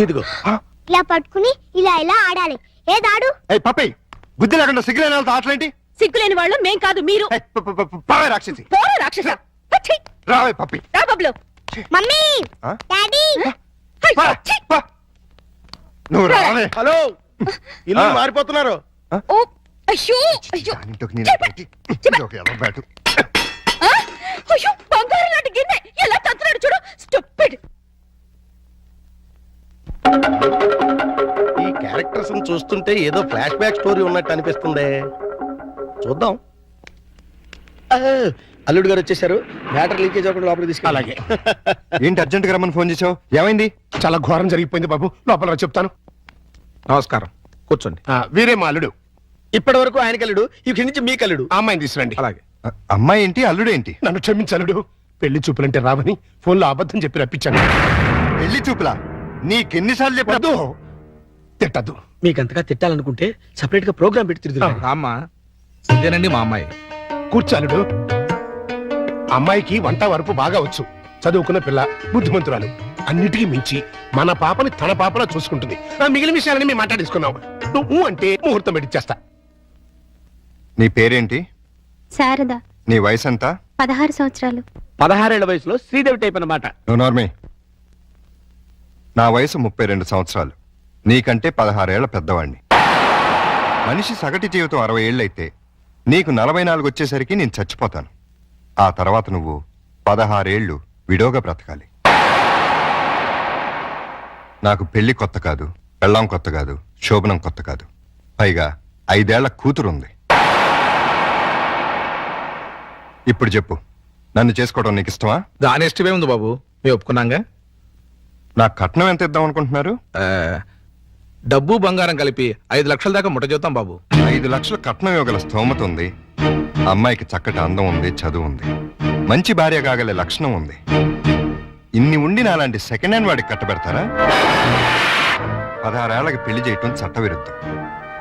I: ఇదిగో
F: ఇలా పట్టుకుని ఇలా ఇలా ఆడాలి. ఏదాడు?
A: ఏయ్ పప్పి, బుద్ధి లేకుండా సిగ్గులేని వాళ్ళతో ఆటలేంటి?
D: సిగ్గులేని వాళ్ళు మేం కాదు, మీరు.
A: ఏయ్, పావే రాక్షసి.
D: పోరా రాక్షస. ఛీ!
A: రావే పప్పి.
D: రా బబ్లు.
F: మమ్మీ,
A: ఆ?
F: డాడీ,
D: హై,
A: పా,
D: ఛీ!
A: పా. నువ్వు రావే.
I: హలో ఇల్లు
A: ఆ.
I: మారిపోతున్నారు.
D: ఓ, అయ్యో, అయ్యో.
A: దానింటోకి నేను పెట్టి, ఇదొక ఎర్ర బ్యాటు.
D: ఆ? అయ్యో, బంగారం లాంటి గిన్నె ఎలా తంతున్నాడు చూడు. స్టూపిడ్.
I: ఈ క్యారెక్టర్స్ చూస్తుంటే ఏదో ఫ్లాష్ బ్యాక్ స్టోరీ ఉన్నట్టు అనిపిస్తుంది. చూద్దాం. అల్లుడు గారు వచ్చేసారు. మ్యాటర్ లీకేజ్ అవ్వకుండా లోపలికి తీసుకెళ్ళి. అలాగే.
A: ఏంటి అర్జెంట్ గా రమ్మని ఫోన్ చేసావు? ఏమైంది?
I: చాలా ఘోరం జరిగిపోయింది బాబు. లోపల రా చెప్తాను. నమస్కారం, కూర్చోండి. వీరే మా అల్లుడు.
C: ఇప్పటి వరకు ఆయన కల్లుడు, ఇక్కడి నుంచి మీ కల్లుడు.
I: ఆ అమ్మాయిని తీసురండి. అలాగే.
A: అమ్మాయి ఏంటి, అల్లుడేంటి?
I: నన్ను క్షమించలుడు. పెళ్లి చూపులంటే రావని ఫోన్లో అబద్ధం చెప్పి రప్పించాను.
A: పెళ్లి చూపులా? నీకెన్నిసార్లు చెప్పదు?
I: తిట్టద్దు.
C: మీకంతగా తిట్టాలనుకుంటే సెపరేట్ గా ప్రోగ్రామ్ పెట్టి తిరుగుతారు.
J: రామ్మా, ఇదేనండి మా అమ్మాయి.
I: కూర్చాలుడు. అమ్మాయికి వంట వరపు బాగా వచ్చు. చదువుకున్న పిల్ల, బుద్ధిమంతురాలు. అన్నిటికీ మించి మన పాపని తన పాపలా చూసుకుంటుంది. మిగిలిన విషయాలని మేము మాట్లాడేసుకున్నాం. నువ్వు అంటే ముహూర్తం పెట్టిచ్చేస్తా.
A: నీ పేరేంటి?
F: శారద,
A: నీ వయసు ఎంత?
F: 16 సంవత్సరాలు.
G: 16 ఏళ్ల వయసులో శ్రీదేవి టైప్ అన్నమాట.
A: నువ్వు నార్మే. నా వయసు 32 సంవత్సరాలు. నీకంటే 16 ఏళ్ల పెద్దవాణ్ణి. మనిషి సగటు జీవితం 60 ఏళ్ళైతే నీకు 44 వచ్చేసరికి నేను చచ్చిపోతాను. ఆ తర్వాత నువ్వు 16 ఏళ్ళు విడోగా బ్రతకాలి. నాకు పెళ్లి కొత్త కాదు, పెళ్ళాం కొత్త కాదు, శోభనం కొత్త కాదు. పైగా 5 ఏళ్ల కూతురుంది. ఇప్పుడు చెప్పు, నన్ను చేసుకోవడం నీకు ఇష్టమా?
J: దాని ఇష్టమే ఉంది బాబు, మేము ఒప్పుకున్నాగా.
A: నా కట్నం ఎంత ఇద్దాం అనుకుంటున్నారు?
J: డబ్బు బంగారం కలిపి 5 లక్షల దాకా ముట్ట చూద్దాం బాబు.
A: 5 లక్షలు కట్నం ఇవ్వగల స్తోమత ఉంది. అమ్మాయికి చక్కటి అందం ఉంది, చదువు ఉంది, మంచి భార్య కాగలే లక్షణం ఉంది. ఇన్ని ఉండి నాలాంటి సెకండ్ హ్యాండ్ వాడికి కట్టబెడతారా? 16 ఏళ్లకి పెళ్లి చేయటం చట్టవిరుద్ధం.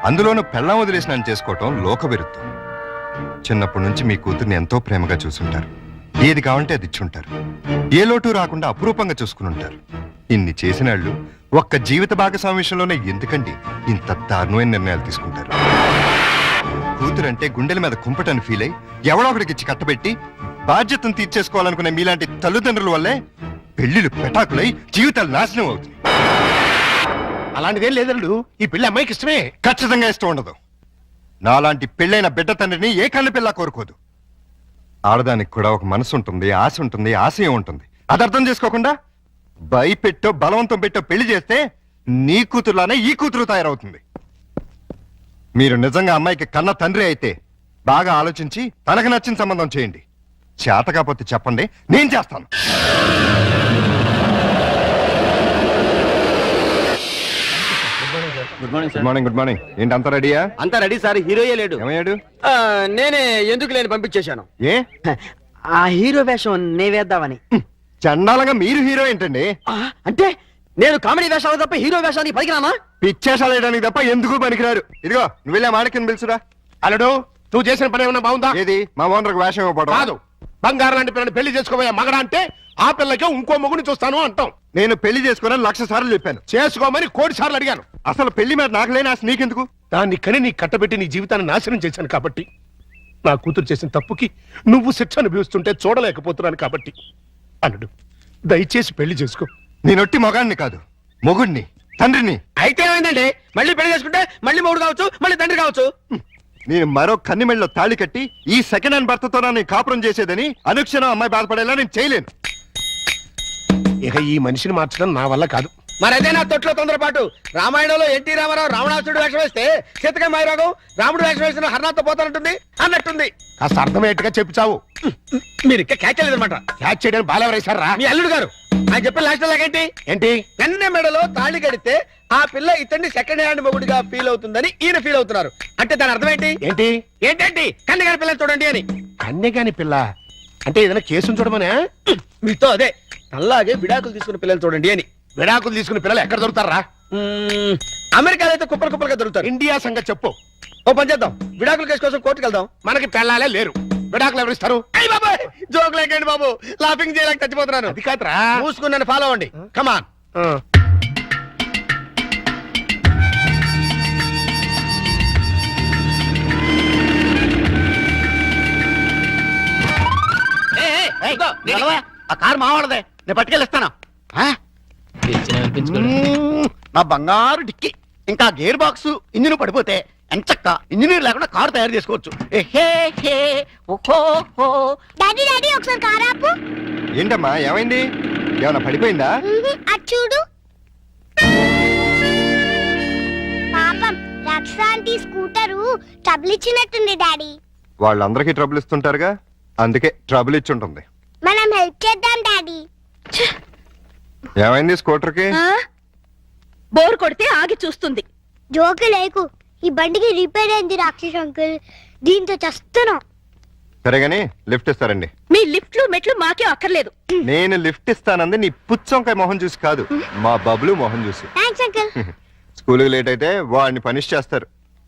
A: అందులోనూ పెళ్ళాం వదిలేసి నన్ను చేసుకోవటం లోక విరుద్ధం. చిన్నప్పటి నుంచి మీ కూతుర్ని ఎంతో ప్రేమగా చూసుంటారు. ఏది కావాలంటే అది ఇచ్చుంటారు. ఏ లోటు రాకుండా అపురూపంగా చూసుకుని ఉంటారు. ఇన్ని చేసిన వాళ్ళు ఒక్క జీవిత భాగస్వామి విషయంలోనే ఎందుకండి ఇంత దారుణమైన నిర్ణయాలు తీసుకుంటారు? కూతురంటే గుండెల మీద కుంపటని ఫీల్ అయి ఎవడో ఒకడికి ఇచ్చి కట్టబెట్టి బాధ్యతను తీర్చేసుకోవాలనుకునే మీలాంటి తల్లిదండ్రుల వల్లే పెళ్లిళ్ళు పెటాకులై జీవితాలు నాశనం అవుతుంది.
I: అలాంటిదేం లేదల్లుడు. ఈ పెళ్లి అమ్మాయికి ఇష్టమే.
A: ఖచ్చితంగా ఇష్టం ఉండదు. నాలాంటి పెళ్ళైన బిడ్డ తండ్రిని ఏ కన్ను పిల్ల కోరుకోదు. ఆడదానికి కూడా ఒక మనసు ఉంటుంది, ఆశ ఉంటుంది, ఆశయం ఉంటుంది. అది అర్థం చేసుకోకుండా భయపెట్టో బలవంతం పెట్టో పెళ్లి చేస్తే నీ కూతురులానే ఈ కూతురు తయారవుతుంది. మీరు నిజంగా అమ్మాయికి కన్న తండ్రి అయితే బాగా ఆలోచించి తనకు నచ్చిన సంబంధం చేయండి. చేత కాకపోతే చెప్పండి, నేను చేస్తాను.
G: Good morning
A: good morning. Good morning. ఏంటి అంతా రెడీయా?
G: అంతా రెడీ సార్. హీరోయే లేడు.
A: ఏమయ్యాడు?
C: నేనే ఎందుకు లేని పంపించేశాను.
A: ఏ
E: ఆ హీరో వేషం నే వేద్దామని.
A: చండాలంగా మీరు హీరో ఏంటండి?
C: అంటే నేను కామెడీ వేషాలు తప్ప హీరో వేషానికి పలికిరానా?
A: పిచ్చేషాలు వేయడానికి తప్ప ఎందుకు పనికిరారు. ఇదిగో నువ్వు వెళ్ళా మాడకిని పిలుచురా.
I: అల్లుడు, నువ్వు చేసిన పని ఏమన్నా బాగుందా?
A: ఏది మా ఓనర్కి వేషం ఇవ్వబడదు.
I: కాదు, బంగారం లాంటి పిల్లని పెళ్లి చేసుకోబోయే మగడా అంటే ఆ పిల్లకే ఇంకో మొగుని చూస్తాను అంటాం.
A: నేను పెళ్లి చేసుకోనని 1,00,000 సార్లు చెప్పాను.
I: చేసుకోమని 1,00,00,000 సార్లు అడిగాను.
A: అసలు పెళ్లి మీద నాకు లేని ఆశ నీకెందుకు?
I: దాన్ని కని నీ కట్టబెట్టి నీ జీవితాన్ని నాశనం చేశాను కాబట్టి, నా కూతురు చేసిన తప్పుకి నువ్వు శిక్ష అనుభవిస్తుంటే చూడలేకపోతున్నాను కాబట్టి. అల్లుడు, దయచేసి పెళ్లి చేసుకో.
A: నేనొట్టి మగాడిని కాదు, మొగుడిని, తండ్రిని.
C: అయితే ఏమైందండి? మళ్ళీ పెళ్లి చేసుకుంటే మళ్ళీ మూడు కావచ్చు, మళ్ళీ తండ్రి కావచ్చు.
A: నేను మరో కన్నిమెళ్ళలో తాళి కట్టి ఈ సెకండ్ హ్యాండ్ భర్తతో నేను కాపురం చేసేదని అనుక్షణం అమ్మాయి బాధపడేలా నేను చేయలేను.
I: ఇక ఈ మనిషిని మార్చడం నా వల్ల కాదు.
C: మరి అదే నా తొట్లో తొందరపాటు. రామాయణంలో ఎన్టీ రామారావు రావణాసుడు వేషం వేస్తే సీతక మాయరాగం రాముడు వేషం వేసిన హర్నాథ్ పోతానంటుంది అన్నట్టుంది.
I: కాస్త అర్థమయ్యేట్టుగా చెప్పు చావు.
C: మీరు ఇంకా క్యాచ్ చేయలేదన్నమాట.
I: క్యాచ్ చేయడానికి బాలెవరేశారా?
C: మీ అల్లుడు గారు ఆయన చెప్పిన లాస్ట్ లాగేంటి
I: ఏంటి?
C: కన్నె మెడలో తాళి కడితే ఆ పిల్ల ఇతన్ని సెకండ్ హ్యాండ్ మొగుడిగా ఫీల్ అవుతుందని ఈయన ఫీల్ అవుతున్నారు. అంటే దాని అర్థం ఏంటి?
I: ఏంటి?
C: ఏంటండి కన్నె గారి పిల్లని చూడండి అని.
I: కన్యగాని పిల్ల అంటే ఏదైనా కేసును చూడమనే?
C: మీతో అదే అలాగే విడాకులు తీసుకున్న పిల్లలు చూడండి అని.
I: విడాకులు తీసుకునే పిల్లలు ఎక్కడ దొరుకుతారా?
C: అమెరికాలో అయితే కుప్పలు కుప్పలుగా దొరుకుతారు.
I: ఇండియా సంగతి చెప్పు.
C: ఓ పని చేద్దాం, విడాకుల కేసు కోసం కోర్టుకు వెళ్దాం.
I: మనకి పెళ్ళాలే లేరు, విడాకులు ఎవరిస్తారు?
C: అయ్య బాబాయ్, జోక్ లేకండి బాబు, లాఫింగ్ చేయలేక చచ్చిపోతున్నాను.
I: అది కాదురా.
C: మూసుకుని నన్ను ఫాలో అవ్వండి. కమాన్.
G: ఆ కారు మావాడదే, నేను పట్టుకెళ్ళిస్తాను.
C: నా బంగారు డిక్కి ఇంకా గేర్ బాక్స్ ఇంజిన్ పడిపోతే ఎంచక్క ఇంజనీర్ లేకుండా కారు తయారు చేసుకోవచ్చు.
F: డాడీ డాడీ ఒకసారి కారు ఆపు.
A: ఏంటమ్మా ఏమైంది? ఏమన్నా పడిపోయిందా?
F: అది చూడు. పాపం రక్షాంటి స్కూటరు ట్రబుల్ ఇచ్చినట్టుంది డాడీ.
A: వాళ్ళందరికీ ట్రబుల్ ఇస్తుంటారుగా, అందుకే ట్రబుల్ ఇచ్చి ఉంటుంది.
F: మనం హెల్ప్ చేద్దాం డాడీ.
A: ఏమైంది స్కూటర్కి?
D: బోర్ కొడితే ఆగి చూస్తుంది.
F: జోకు లేకు, ఈ బండికి రిపేర్ అయింది రాక్షస్ అంకుల్, దీంతో చస్తున్నాం.
A: సరే గాని లిఫ్ట్ ఇస్తారండి.
D: మీ లిఫ్ట్లు మెట్లు మాకే అక్కర్లేదు.
A: నేను లిఫ్ట్ ఇస్తానంది నీ పుచ్చొంకాయ మొహం చూసి కాదు, మా బబ్లు మొహం చూసి.
F: Thanks uncle.
A: స్కూల్కి లేట్ అయితే వాడిని పనిష్ చేస్తారు.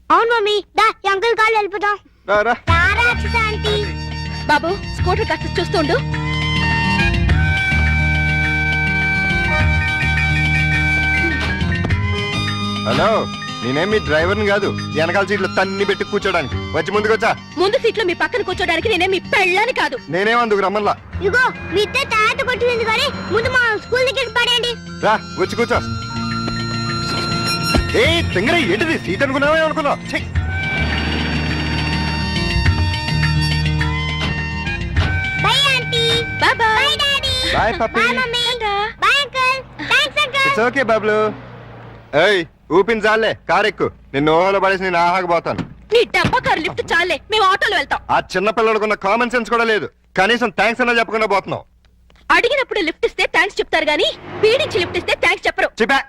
F: అవును మమ్మీ, దా ఈ అంకుల్ కాళ్ళు వెళ్ళిపోతాం.
A: రారా.
F: రాక్షస్ ఆంటీ.
D: బాబు స్కూటర్ కాస్త చూస్తుండు.
A: హలో, నేనేం మీ డ్రైవర్ని కాదు, వెనకాల సీట్లు తన్ని పెట్టి కూర్చోడానికి. వచ్చి ముందుకొచ్చా.
D: ముందు సీట్లో మీ పక్కన కూర్చోడానికి నేనే మీ పెళ్ళాని కాదు.
A: నేనేం అందుకు రమ్మల్లా.
F: ఇగో మీ ఇద్దరు తర్వాత కొట్టింది కానీ ముందు మా స్కూల్ దగ్గర పడండి.
A: రా వచ్చి కూర్చో. ఏ తింగర ఏంటిది, సీట్ అనుకున్నావే అనుకున్నావు.
F: Bye aunty.
D: Bye bye.
F: Bye daddy.
A: Bye పప్పి.
F: Bye mummy. Bye uncle. Thanks uncle.
A: It's okay Bablu. ఏయ్ ఊపిన చాలే, కార్ ఎక్కు. నిన్ను ఓహోలో పడేసి నేను ఆహాకు పోతాను.
D: నీ డబ్బా కారు లిఫ్ట్ చాలే, మేము ఆటోలో వెళ్తాం.
A: ఆ చిన్న పిల్లలకున్న కామన్ సెన్స్ కూడా లేదు, కనీసం థ్యాంక్స్ అన్నా చెప్పకుండా పోతున్నావు.
D: అడిగినప్పుడు లిఫ్ట్ ఇస్తే థ్యాంక్స్ చెప్తారు గానీ పీడించి లిఫ్ట్ ఇస్తే థ్యాంక్స్ చెప్పరు.
A: చెప్పా.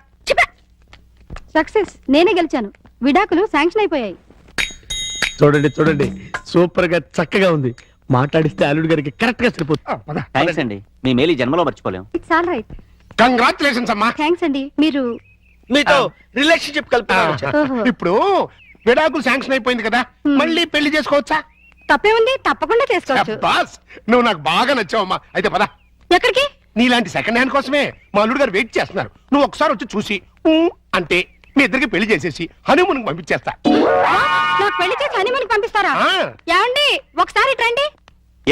K: సక్సెస్, నేనే గెలిచాను. విడాకులు శాంక్షన్ అయిపోయాయి.
G: చూడండి చూడండి, సూపర్ గా చక్కగా ఉంది. మాట్లాడిస్తే అల్లుడు గారికి కరెక్ట్ గా సరిపోతుంది.
H: థ్యాంక్స్ అండి, మీ మేలు ఈ జన్మలో మర్చిపోలేం.
K: It's all right.
I: కంగ్రాచులేషన్స్ అమ్మా.
K: థ్యాంక్స్ అండి. మీరు
C: మీతో రిలేషన్షిప్ కలుపుతున్నాను.
K: ఓహో.
I: ఇప్పుడు విడాకులు శాంక్షన్ అయిపోయింది కదా, మళ్ళీ పెళ్లి చేసుకోవచ్చా?
K: తప్పేముంది, తప్పకుండా చేసుకోవచ్చు.
I: బాస్, నువ్వు నాకు బాగా నచ్చావమ్మా. అయితే పద.
K: ఎక్కడికి?
I: నీలాంటి సెకండ్ హ్యాండ్ కోసమే మా అల్లుడు గారు వెయిట్ చేస్తున్నారు. నువ్వు ఒకసారి వచ్చి చూసి అంటే మీ ఇద్దరికి పెళ్లి చేసేసి హనీమూన్ పంపించేస్తా.
K: నాకు పెళ్లి చేసి హనీమూన్ పంపిస్తారా?
I: ఆ.
K: ఏమండి ఒకసారి రండి.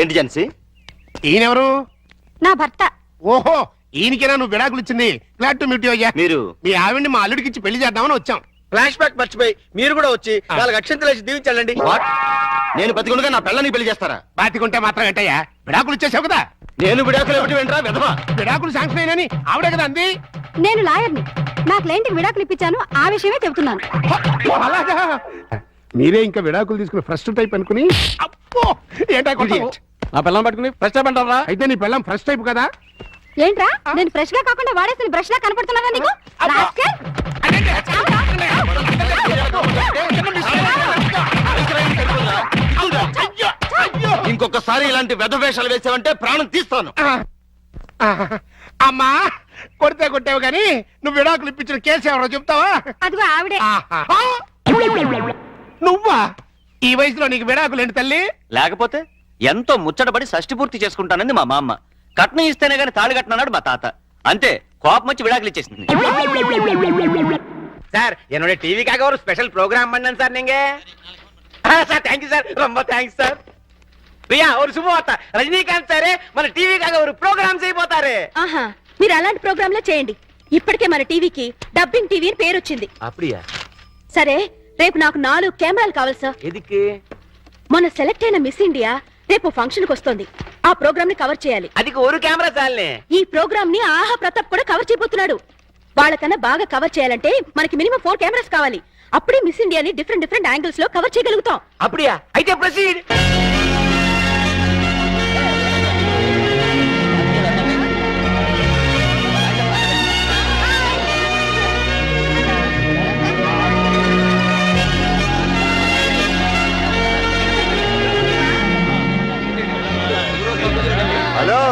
H: ఏంటి జెన్సీ?
I: ఈయనెవరు?
K: నా భర్త.
I: ఓహో, ఈయనకేనా నువ్వు విడాకులు ఇచ్చింది? గ్లాడ్ టు మీట్ యు అయ్యా.
H: మీరు
I: మీ ఆవిడ్ని మా అల్లుడికి ఇచ్చి పెళ్లి చేద్దామని వచ్చాం.
C: ఫ్లాష్ బ్యాక్ మర్చిపోయి మీరు కూడా వచ్చి 4 అక్షంతలు వేసి దీవించాలండి.
H: నేను బతికుండగా నా పిల్లని పెళ్లి చేస్తారా?
I: బాతికుంటే మాత్రం ఏంటయ్యా, విడాకులు ఇచ్చేసావు కదా.
H: నేను విడాకులు ఎప్పుడు వెంటరా విధవా?
I: విడాకులు శాంక్షన్ అయినని ఆవిడే కదా అంది.
K: నేను లాయర్ని. నా క్లయింట్కి విడాకులు ఇప్పించాను, ఆ విషయమే చెబుతున్నాను.
I: అలాగా? మీరే ఇంకా విడాకులు తీసుకుని ఫస్ట్ టైప్ అనుకుని అప్పో ఏంటా కొట్టావు?
G: నా పిల్లని పట్టుకుని ఫస్ట్ టైం అంటారా?
I: అయితే నీ పిల్లం ఫస్ట్ టైప్ కదా.
K: ఏంట్రా, నేను ఫ్రెష్ గా కాకుండా వాడేసిన బ్రష్ లా కనపడుతున్నారా నీకు? రాస్కెల్.
H: ఇంకొకసారి ఇలాంటి వెధ వేషాలు వేసావంటే ప్రాణం తీస్తాను.
I: అమ్మా, కొడితే కొట్టావు గాని నువ్వు విడాకులు ఇప్పించిన కేసు ఎవరో చెప్తావా?
K: అదిగో ఆవిడే.
I: ఆహా. నువ్వా? ఈ వయసులో నీకు విడాకులు ఏంటి తల్లి?
H: లేకపోతే ఎంతో ముచ్చటపడి షష్టి పూర్తి చేసుకుంటానంది మా మామ. కట్నం ఇస్తేనే గాని తాళి కట్టనన్నాడు మా తాత. అంతే, కోపం వచ్చి విడాకులు ఇచ్చేసింది.
E: சார் என்னோட டிவிக்காக ஒரு ஸ்பெஷல் ப்ரோக்ராம் பண்ணேன் சார் நீங்க. சார் தேங்க்யூ சார், ரொம்ப தேங்க்ஸ் சார். பிரியா ஒரு శుభవార్త, రజనీకాంత్ సారే మన టీవీకాగా ఒక ప్రోగ్రామ్ చేయబోతారు.
D: ఆహా, మీరు అలాంటి ప్రోగ్రాంలే చేయండి. ఇప్పటికే మన టీవీకి డబ్బింగ్ టీవీ అని పేరు వచ్చింది.
E: அப்படியா?
D: సరే, రేపు నాకు 4 కెమెరాలు కావాలి సార్.
E: ఎదికి?
D: మొన్న సెలెక్ట్ అయిన మిస్ ఇండియా రేపు ఫంక్షన్ కి వస్తుంది. ఆ ప్రోగ్రామ్ ని కవర్ చేయాలి.
E: అదికి ఒక కెమెరా చాలే.
D: ఈ ప్రోగ్రామ్ ని ఆహా ప్రతాప్ కూడా కవర్ చేయబోతున్నాడు. వాళ్ళకన్నా బాగా కవర్ చేయాలంటే మనకి మినిమం 4 కెమెరాస్ కావాలి. అప్పుడే మిస్ ఇండియాని డిఫరెంట్ యాంగిల్స్ లో కవర్ చేయగలుగుతాం.
E: அப்படியா? అయితే ప్రొసీడ్.
A: హలో,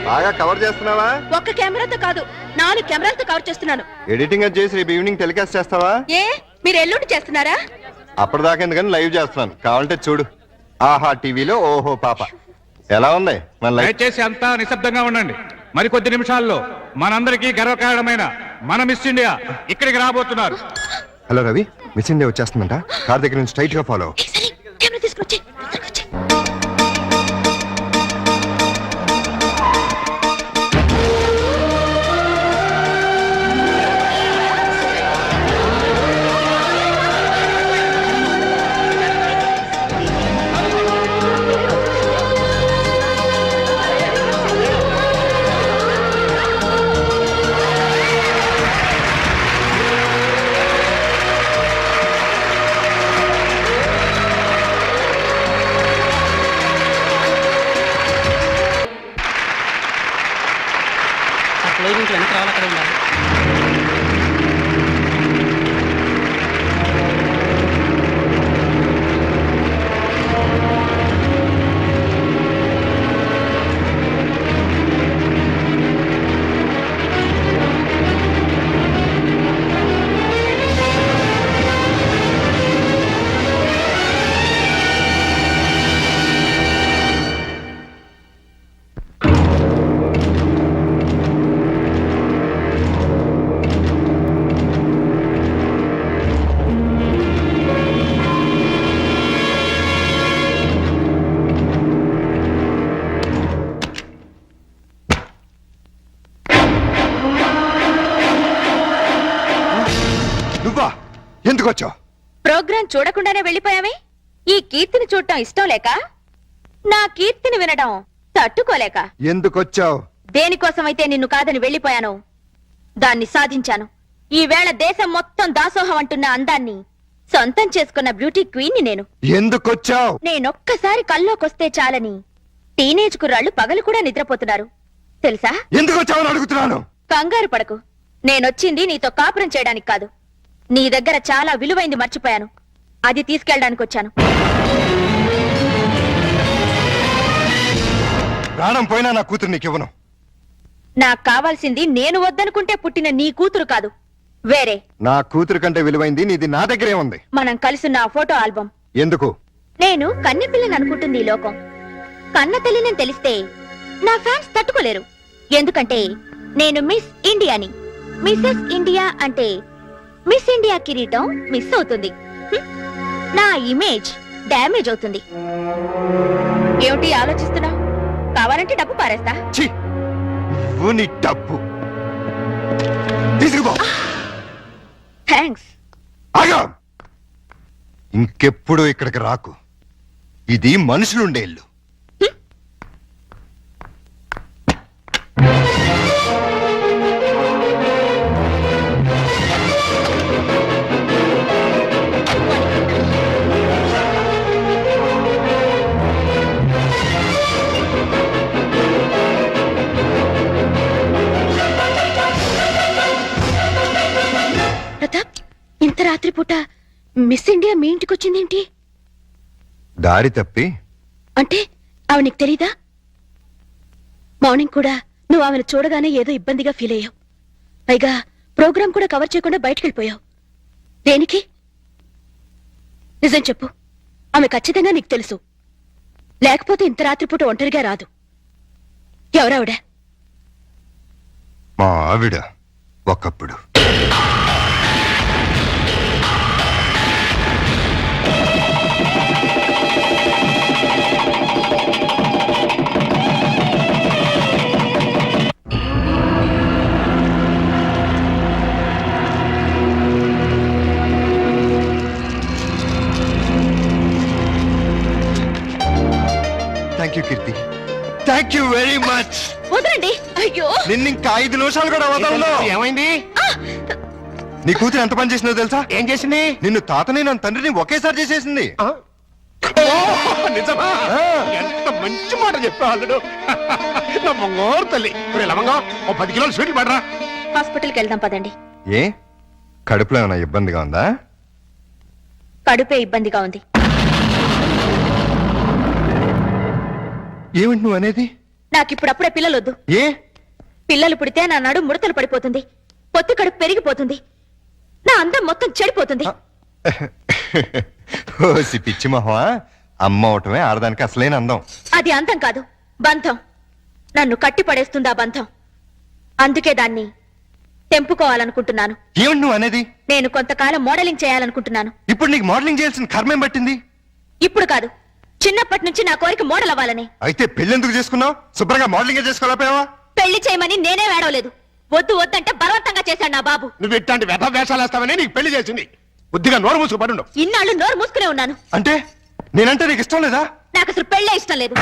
A: బాగా కవర్ చేస్తున్నావా?
D: ఒక్క కెమెరాతో కాదు 4 కెమెరాలతో కవర్ చేస్తున్నాను.
A: ఎడిటింగ్ అది చేసి రేపు ఈవినింగ్ టెలికాస్ట్ చేస్తావా?
D: ఏ మీరు ఎల్లుండి చేస్తున్నారా?
A: అప్పటిదాకా ఎందుకని లైవ్ చేస్తున్నాను, కావాలంటే చూడు. ఆహా టీవీలో ఓహో పాప. ఎలా ఉంది మన లైవ్?
L: దయచేసి అంతా నిశ్శబ్దంగా ఉండండి. మరికొద్ది నిమిషాల్లో మనందరికీ గర్వకారణమైన మన మిస్ ఇండియా ఇక్కడికి రాబోతున్నారు.
A: హలో రవి, మిస్ ఇండియా వచ్చేస్తుందంట. కార్ దగ్గర నుంచి స్ట్రైట్ గా ఫాలో.
D: కెమెరా తీసుకొచ్చి
A: నువ్వా? ఎందుకు వచ్చావు?
D: ప్రోగ్రాం చూడకుండానే వెళ్ళిపోయామే. ఈ కీర్తిని చూడటం ఇష్టం లేక, నా కీర్తిని వినడం తట్టుకోలేక.
A: ఎందుకు వచ్చావు?
D: దేనికోసమైతే నిన్ను కాదని వెళ్ళిపోయాను, దాన్ని సాధించాను. ఈవేళ దేశం మొత్తం దాసోహం అంటున్న అందాన్ని సొంతం చేసుకున్న బ్యూటీ క్వీన్ ని నేను.
A: ఎందుకు వచ్చావు?
D: నేనొక్కసారి కల్లోకొస్తే చాలని టీనేజ్ కుర్రాళ్ళు పగలు కూడా నిద్రపోతున్నారు తెలుసా?
A: ఎందుకు వచ్చావని అడుగుతున్నాను.
D: కంగారు పడకు, నేనొచ్చింది నీతో కాపురం చేయడానికి కాదు. నీ దగ్గర చాలా విలువైంది మర్చిపోయాను, అది తీసుకెళ్ళడానికి వచ్చాను.
A: ప్రాణం పోయినా నా కూతురు నీకివ్వను.
D: నాకు కావాల్సింది నేను వద్దనుకుంటే పుట్టిన నీ కూతురు కాదు, వేరే.
A: నా కూతురు కంటే విలువైంది నీది నా దగ్గరే ఉంది.
D: మనం కలిసిన ఆ ఫోటో ఆల్బమ్.
A: ఎందుకు?
D: నేను కన్నెపిల్లని అనుకుంటుంది ఈ లోకం. కన్న తల్లిని తెలిస్తే నా ఫ్యాన్స్ తట్టుకోలేరు. ఎందుకంటే నేను మిస్ ఇండియాని. మిస్సెస్ ఇండియా అంటే మిస్ ఇండియా కిరీటం మిస్ అవుతుంది, నా ఇమేజ్ డ్యామేజ్ అవుతుంది. ఏమిటి ఆలోచిస్తున్నావు? కావాలంటే డబ్బు పారేస్తా.
A: ఛీ, నువ్వు నీ డబ్బు తీసుకుపో.
D: థ్యాంక్స్.
A: ఆగా, ఇంకెప్పుడు ఇక్కడికి రాకు. ఇది మనుషులుండే ఇల్లు.
D: ప్రతాప్, ఇంత రాత్రిపూట మిస్ ఇండియా మీ ఇంటికి వచ్చిందేంటి?
A: దారి తప్పి
D: అంటే ఆమె నీకు తెలీదా? మార్నింగ్ కూడా నువ్వు ఆమెను చూడగానే ఏదో ఇబ్బందిగా ఫీల్ అయ్యావు. పైగా ప్రోగ్రాం కూడా కవర్ చేయకుండా బయటికి వెళ్ళిపోయావు. దేనికి? నిజం చెప్పు, ఆమె ఖచ్చితంగా నీకు తెలుసు. లేకపోతే ఇంత రాత్రిపూట ఒంటరిగా రాదు. ఎవరావిడ?
A: మా ఆవిడ ఒకప్పుడు. Thank you Keerthi, thank you very much.
D: వదలండి. అయ్యో,
A: నిన్ను ఇంకా 5 నిమిషాలు కూడా వదలను.
I: ఏమైంది?
A: నీ కూతురు ఎంత పని చేసిందో తెలుసా?
I: ఏం చేసింది?
A: నిన్ను తాతని నన్ను తండ్రిని ఒకేసారి చేసేసింది.
I: నిజమా? ఎంత మంచి మాట చెప్పావు అల్లుడు. నా బంగారు తల్లి. లవంగా ఓ 10 కిలోలు స్వీట్లు పడరా.
D: హాస్పిటల్కి వెళ్దాం పదండి.
A: ఏ కడుపులో ఏమైనా ఇబ్బందిగా ఉందా?
D: కడుపే ఇబ్బందిగా ఉంది.
A: ఏమిటి నువ్వు అనేది?
D: నాకిప్పుడప్పుడే పిల్లలొద్దు.
A: ఏ
D: పిల్లలు పుడితే నా నడు ముడతలు పడిపోతుంది, పొత్తి కడుపు పెరిగిపోతుంది, నా అందం మొత్తం చెడిపోతుంది.
A: ఓసి పిచ్చి మొహమా, అమ్మ అవటమే ఆడదానికి అసలైన అందం.
D: అది అందం కాదు, బంధం. నన్ను కట్టి పడేస్తుంది ఆ బంధం. అందుకే దాన్ని తెంపుకోవాలనుకుంటున్నాను.
A: ఏమిటి నువ్వు అనేది?
D: నేను కొంతకాలం మోడలింగ్ చేయాలనుకుంటున్నాను.
A: ఇప్పుడు నీకు మోడలింగ్ చేయాల్సిన కర్మేం పట్టింది?
D: ఇప్పుడు కాదు, చిన్నప్పటి నుంచి నా కోరిక మోడల్ అవ్వాలని.
A: అయితే పెళ్ళెందుకు చేసుకున్నావు? శుభ్రంగా మోడలింగ్ చేసుకోలేకపోయావా?
D: పెళ్లి చేయమని నేనే వేడవలేదు, వద్దు వద్దంటే బలవంతంగా చేశాడు నా బాబు.
I: నువ్వు ఇట్లాంటి వ్యధ వేషాలు వేస్తావని నీకు పెళ్లి చేసింది. బుద్ధిగా నోరు మూసుకు పడుండు.
D: ఇన్నాళ్ళు నోరు మూసుకునే ఉన్నాను.
A: అంటే నేనంటే నీకు ఇష్టం లేదా?
D: నాకు అసలు పెళ్ళే ఇష్టం లేదు.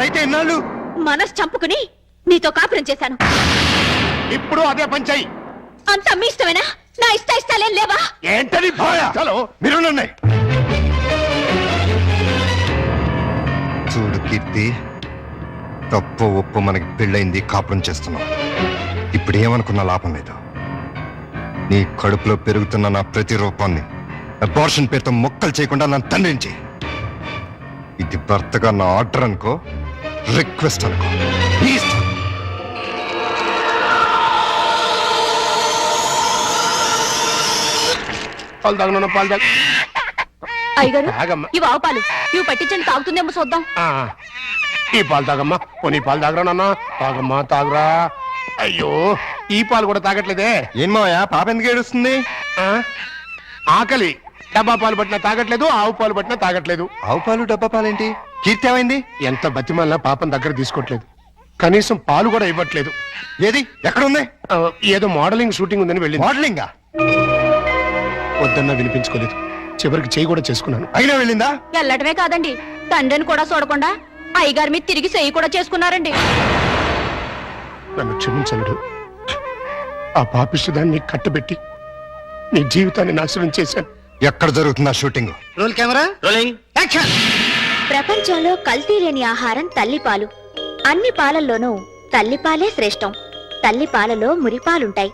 A: అయితే ఇన్నాళ్ళు
D: మనసు చంపుకుని నీతో కాపురం చేశాను.
I: ఇప్పుడు అదే పంచాయి.
D: అంతా మీ ఇష్టమేనా? నా ఇష్టాలేం లేవా?
I: ఏంటది భయ? చలో
A: మీరున్నాయి. చూడు కీర్తి, తప్పు ఒప్పు మనకి పెళ్ళైంది, కాపురం చేస్తున్నాం. ఇప్పుడు ఏమనుకున్న లాభం లేదు. నీ కడుపులో పెరుగుతున్న నా ప్రతి రూపాన్ని అబార్షన్ పేరుతో మొక్కలు చేయకుండా నన్ను తండ్రించి. ఇది భర్తగా నా ఆర్డర్ అనుకో, రిక్వెస్ట్ అనుకో. ప్లీజ్.
I: పాలు తాగను, పాలు తాగ.
D: అయ్యగారు,
I: తాగమ్మా.
D: ఇవి ఆవు పాలు, ఇవి పట్టించండి, తాగుతుందేమో చూద్దాం.
I: ఈ పాలు తాగమ్మా. పోనీ పాలు తాగరా నాన్న. తాగమ్మా, తాగరా. అయ్యో, ఈ పాలు కూడా తాగట్లేదే.
A: ఏం మావయ్య, పాప ఎందుకు ఏడుస్తుంది?
I: ఆకలి. డబ్బా పాలు పట్టినా తాగట్లేదు, ఆవు పాలు పట్టినా తాగట్లేదు.
A: ఆవు పాలు డబ్బా పాలేంటి? కీర్తి ఏమైంది?
I: ఎంత బతిమాలినా పాపం దగ్గర తీసుకోవట్లేదు. కనీసం పాలు కూడా ఇవ్వట్లేదు.
A: ఏది ఎక్కడుంది?
I: ఏదో మోడలింగ్ షూటింగ్ ఉందని వెళ్ళింది.
A: మోడలింగా?
I: వద్దన్నా వినిపించుకోలేదు. చివరికి చేయి కూడా చేసుకున్నాను.
A: అయినా వెళ్ళిందా?
D: వెళ్ళటమే కాదండి, తండ్రిని కూడా చూడకుండా అయ్యగారి మీద తిరిగి చెయ్యి కూడా చేసుకున్నారండి.
I: నన్ను క్షమించలుడు. ఆ పాపిష్టిదాన్ని కట్టబెట్టి నీ జీవితాన్ని నాశనం చేశాను.
A: ఎక్కడ జరుగుతుందా shooting?
E: Roll camera,
H: rolling,
E: action.
D: ప్రపంచంలో కల్తీ లేని ఆహారం తల్లిపాలు. అన్ని పాలల్లోనూ తల్లిపాలే శ్రేష్టం. తల్లిపాలలో మురిపాలుంటాయి.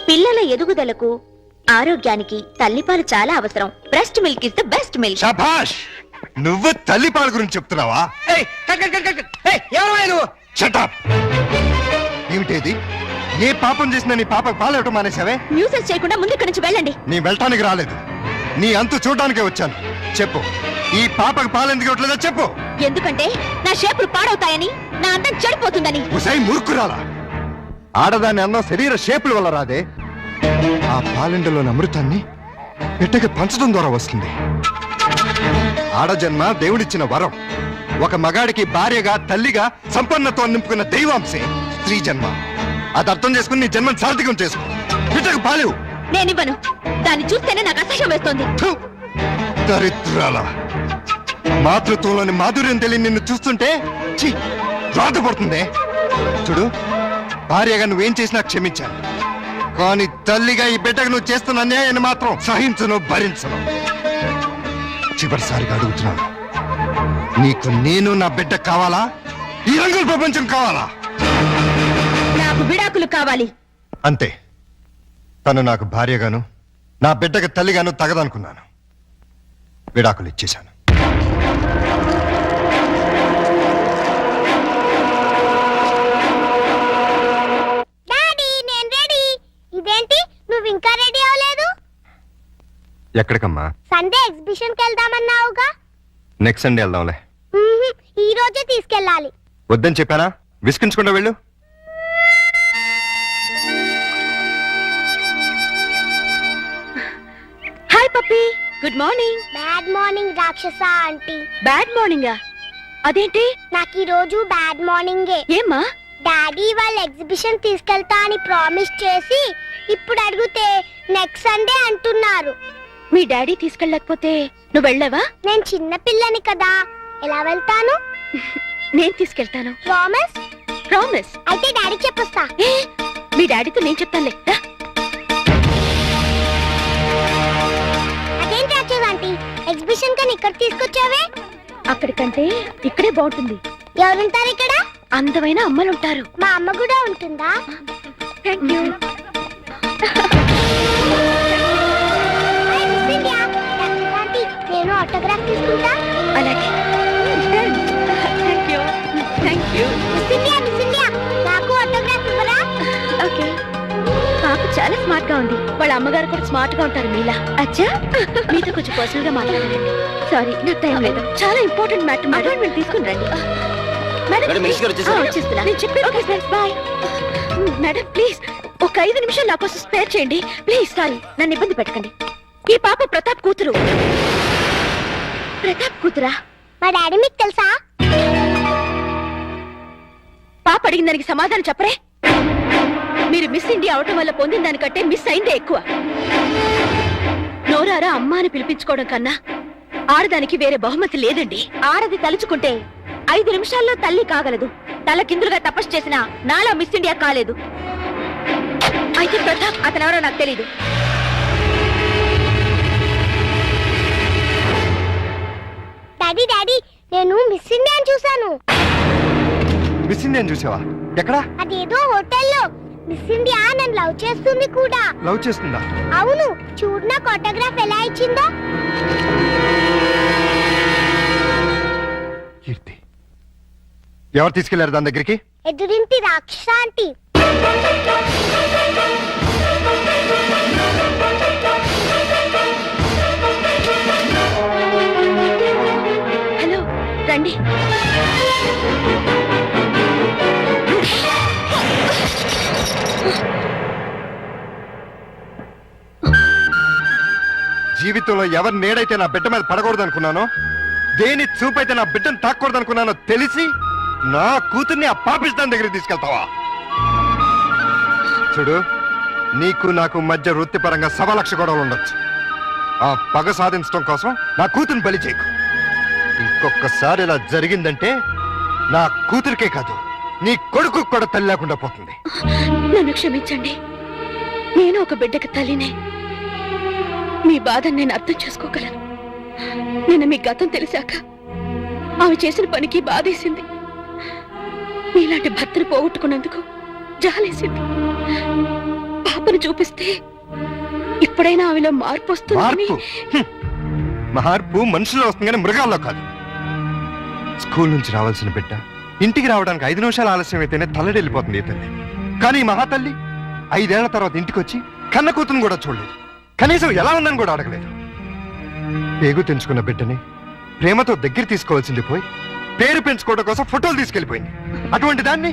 D: పిల్లల ఎదుగుదలకు, ఆరోగ్యానికి తల్లిపాలు చాలా అవసరం. Breast milk is the best milk.
A: శభాష్! నువ్వు తల్లి పాల గురించి చెప్తున్నావా?
E: ఎవరు నువ్వు?
A: Shut up! ఏమిటేది? ఏ పాపం చేసినా నీ పాపకు పాలు ఇవ్వటం మానేసావే?
D: న్యూసెన్స్ చేయకుండా ముందు ఇక్కడి నుంచి వెళ్ళండి.
A: నీ వెళ్ళటానికి రాలేదు, నీ అంతు చూడడానికే వచ్చాను. చెప్పు, ఈ పాపకు పాలు ఎందుకు ఇవ్వట్లేదో చెప్పు.
D: ఎందుకంటే నా షేపులు పాడవుతాయని, నా అందం చెడిపోతుందని.
A: ఉసై మూర్ఖురాలా! ఆడదాని అందం శరీర షేపుల వల్ల రాదే. ఆ పాలెండలోని అమృతాన్ని బిడ్డకి పంచడం ద్వారా వస్తుంది. ఆడజన్మ దేవుడిచ్చిన వరం. ఒక మగాడికి భార్యగా, తల్లిగా సంపన్నతో నింపుకున్న దైవాంశే స్త్రీ జన్మ. అది అర్థం చేసుకుని నీ జన్మను సార్థకం చేసుకో. బిడ్డకు పాలు
D: నేనివ్వను. దాన్ని చూస్తేనే నాకు అసహ్యం వేస్తోంది.
A: దరిద్రాల! మాతృత్వంలోని మాధుర్యం తెలియని నిన్ను చూస్తుంటే రాధపడుతుందే. చూడు, భార్యగా నువ్వేం చేసినా క్షమించాను, కానీ తల్లిగా ఈ బిడ్డకు నువ్వు చేస్తున్న అన్యాయాన్ని మాత్రం సహించను, భరించను. చివరిసారిగా అడుగుతున్నాను, నీకు నేను నా బిడ్డ కావాలా? ఈ రంగుల ప్రపంచం కావాలా?
D: నాకు విడాకులు కావాలి.
A: అంతే. తను నాకు భార్యగాను, నా బిడ్డకు తల్లిగాను తగదనుకున్నాను. విడాకులు ఇచ్చేశాను.
F: డాడీ, నేను రెడీ. ఇదేంటి నువ్వు ఇంకా రెడీ అవ్వలేదు?
A: ఎక్కడికమ్మా?
F: సండే ఎగ్జిబిషన్ కి వెళ్దామన్నావుగా.
A: నెక్స్ట్ సండే వెళ్దాంలే.
F: ఈ రోజే తీసుకెళ్ళాలి.
A: వద్దని చెప్పానా? విసిగించకుండా వెళ్ళు.
D: Hi puppy, good morning.
F: Bad morning రాక్షస ఆంటీ.
D: బ్యాడ్ మార్నింగా? అదేంటి?
F: నాకు ఈ రోజు బ్యాడ్ మార్నింగే.
D: ఏమ్మా?
F: డాడీ వాళ్ళ ఎగ్జిబిషన్ తీసుకెళ్తా అని ప్రామిస్ చేసి ఇప్పుడు అడిగితే నెక్స్ట్ సండే అంటున్నారు.
D: మీ డాడీ తీసుకెళ్ళకపోతే నువ్వు వెళ్ళావా?
F: నేను చిన్న పిల్లని కదా, ఎలా వెళ్తాను?
D: నేను తీసుకెళ్తాను.
F: ప్రామిస్?
D: ప్రామిస్.
F: అయితే డాడీ చెప్పొస్తా.
D: మీ డాడీతో నేను చెప్తానులే. రా.
F: ఎగ్జిబిషన్ కని ఇక్కడ తీసుకొచ్చావే?
D: అక్కడికంటే ఇక్కడే బాగుంటుంది.
F: ఎవరుంటారు ఇక్కడ?
D: అందమైన అమ్మలుంటారు.
F: మా అమ్మ కూడా ఉంటుందా?
D: Thank you.
F: నేను ఆటోగ్రాఫ్ తీసుకుంటా.
D: అలాగే. Thank you. Thank you.
F: Miss India, నాకు ఆటోగ్రాఫ్ ఇవ్వరా?
D: ఓకే. పాప చాలా స్మార్ట్ గా ఉంది. వాళ్ళ అమ్మగారు కూడా స్మార్ట్ గా ఉంటారు మీలా. అచ్చా, మీతో కొంచెం పర్సనల్ గా మాట్లాడాలండి. సారీ, నాకు టైం లేదు. చాలా ఇంపార్టెంట్ మ్యాటర్ మేడం. మీరు తీసుకుని రండి.
H: మేడం, మినిస్టర్ గారు వచ్చేసారు.
D: వచ్చేస్తున్నా. నేను చెప్పేది okay friends, bye. Madam please ఒక 5 నిమిషాలు నా కోసం స్పేర్ చేయండి ప్లీజ్. సారీ, నన్ను ఇబ్బంది పెట్టకండి. ఈ పాప ప్రతాప్ కూతురు. ప్రతాప్ కూతురా?
F: మా డాడీ మీకు తెలుసా?
D: పాప అడిగిన దానికి సమాధానం చెప్పరే. మీరు మిస్ ఇండియా అవటం వల్ల పొందిన దానికంటే మిస్ అయిందే ఎక్కువ. నోరారా అమ్మ అని పిలిపించుకోవడం కన్నా ఆడదానికి వేరే బహుమతి లేదండి. ఆడది తలుచుకుంటే 5 నిమిషాల్లో తల్లి కాగలదు. తల కిందులుగా తపస్సు చేసినా నాలా మిస్ ఇండియా కాలేదు. అయితే ప్రతాప్ అతనెవరో నాకు తెలీదు.
F: డాడీ డాడీ, నేను మిస్ ఇండియాని చూసాను.
A: మిస్ ఇండియన్ చూసావా? ఎక్కడా?
F: అదేదో హోటల్లో. మిస్ ఇండియా నన్ను లవ్ చేస్తుంది కూడా.
A: లవ్ చేస్తుందా?
F: అవును, చూడు నాకు ఆటోగ్రాఫ్ ఎలా ఇచ్చిందో.
A: కీర్తి ఎవరు తీసుకెళ్లారు దాని దగ్గరికి?
F: ఎదురింటి రాక్షస ఆంటీ.
D: హలో, రండి.
A: జీవితంలో ఎవరి నేడైతే నా బిడ్డ మీద పడకూడదు అనుకున్నానో, దేని చూపైతే నా బిడ్డను తాకూడదు అనుకున్నానో తెలిసి నా కూతుర్ని ఆ పాపిస్తాన్ దగ్గరికి తీసుకెళ్తావా? చూడు, నీకు నాకు మధ్య వృత్తిపరంగా 1,00,000 గొడవలు ఉండొచ్చు. ఆ పగ సాధించడం కోసం నా కూతుర్ని బలి చేయకు. ఇంకొకసారి ఇలా జరిగిందంటే నా కూతురికే కాదు, నీ కొడుకు కూడా తల్లి లేకుండా పోతుంది.
D: నన్ను క్షమించండి. నేను ఒక బిడ్డకి తల్లినే. మీ బాధను నేను అర్థం చేసుకోగలను. నిన్న మీ గతం తెలిసాక ఆమె చేసిన పనికి బాధేసింది. మీలాంటి భర్తను పోగొట్టుకున్నందుకు జాలేసింది. పాపను చూపిస్తే ఇప్పుడైనా ఆమెలో మార్పు వస్తుంది.
A: మార్పు మనుషుల్లో వస్తుంది కానీ మృగాల్లో కాదు. స్కూల్ నుంచి రావాల్సిన బిడ్డ ఇంటికి రావడానికి 5 నిమిషాలు ఆలస్యం అయితేనే తల్లడిల్లిపోతుంది ఈ తల్లి. కానీ ఈ మహాతల్లి 5 ఏళ్ల తర్వాత ఇంటికి వచ్చి కన్న కూతురుని కూడా చూడలేదు. కనీసం ఎలా ఉందని కూడా అడగలేదు. పేగు తెంచుకున్న బిడ్డని ప్రేమతో దగ్గర తీసుకోవాల్సింది పోయి పేరు పెంచుకోవడం కోసం ఫోటోలు తీసుకెళ్లిపోయింది. అటువంటి దాన్ని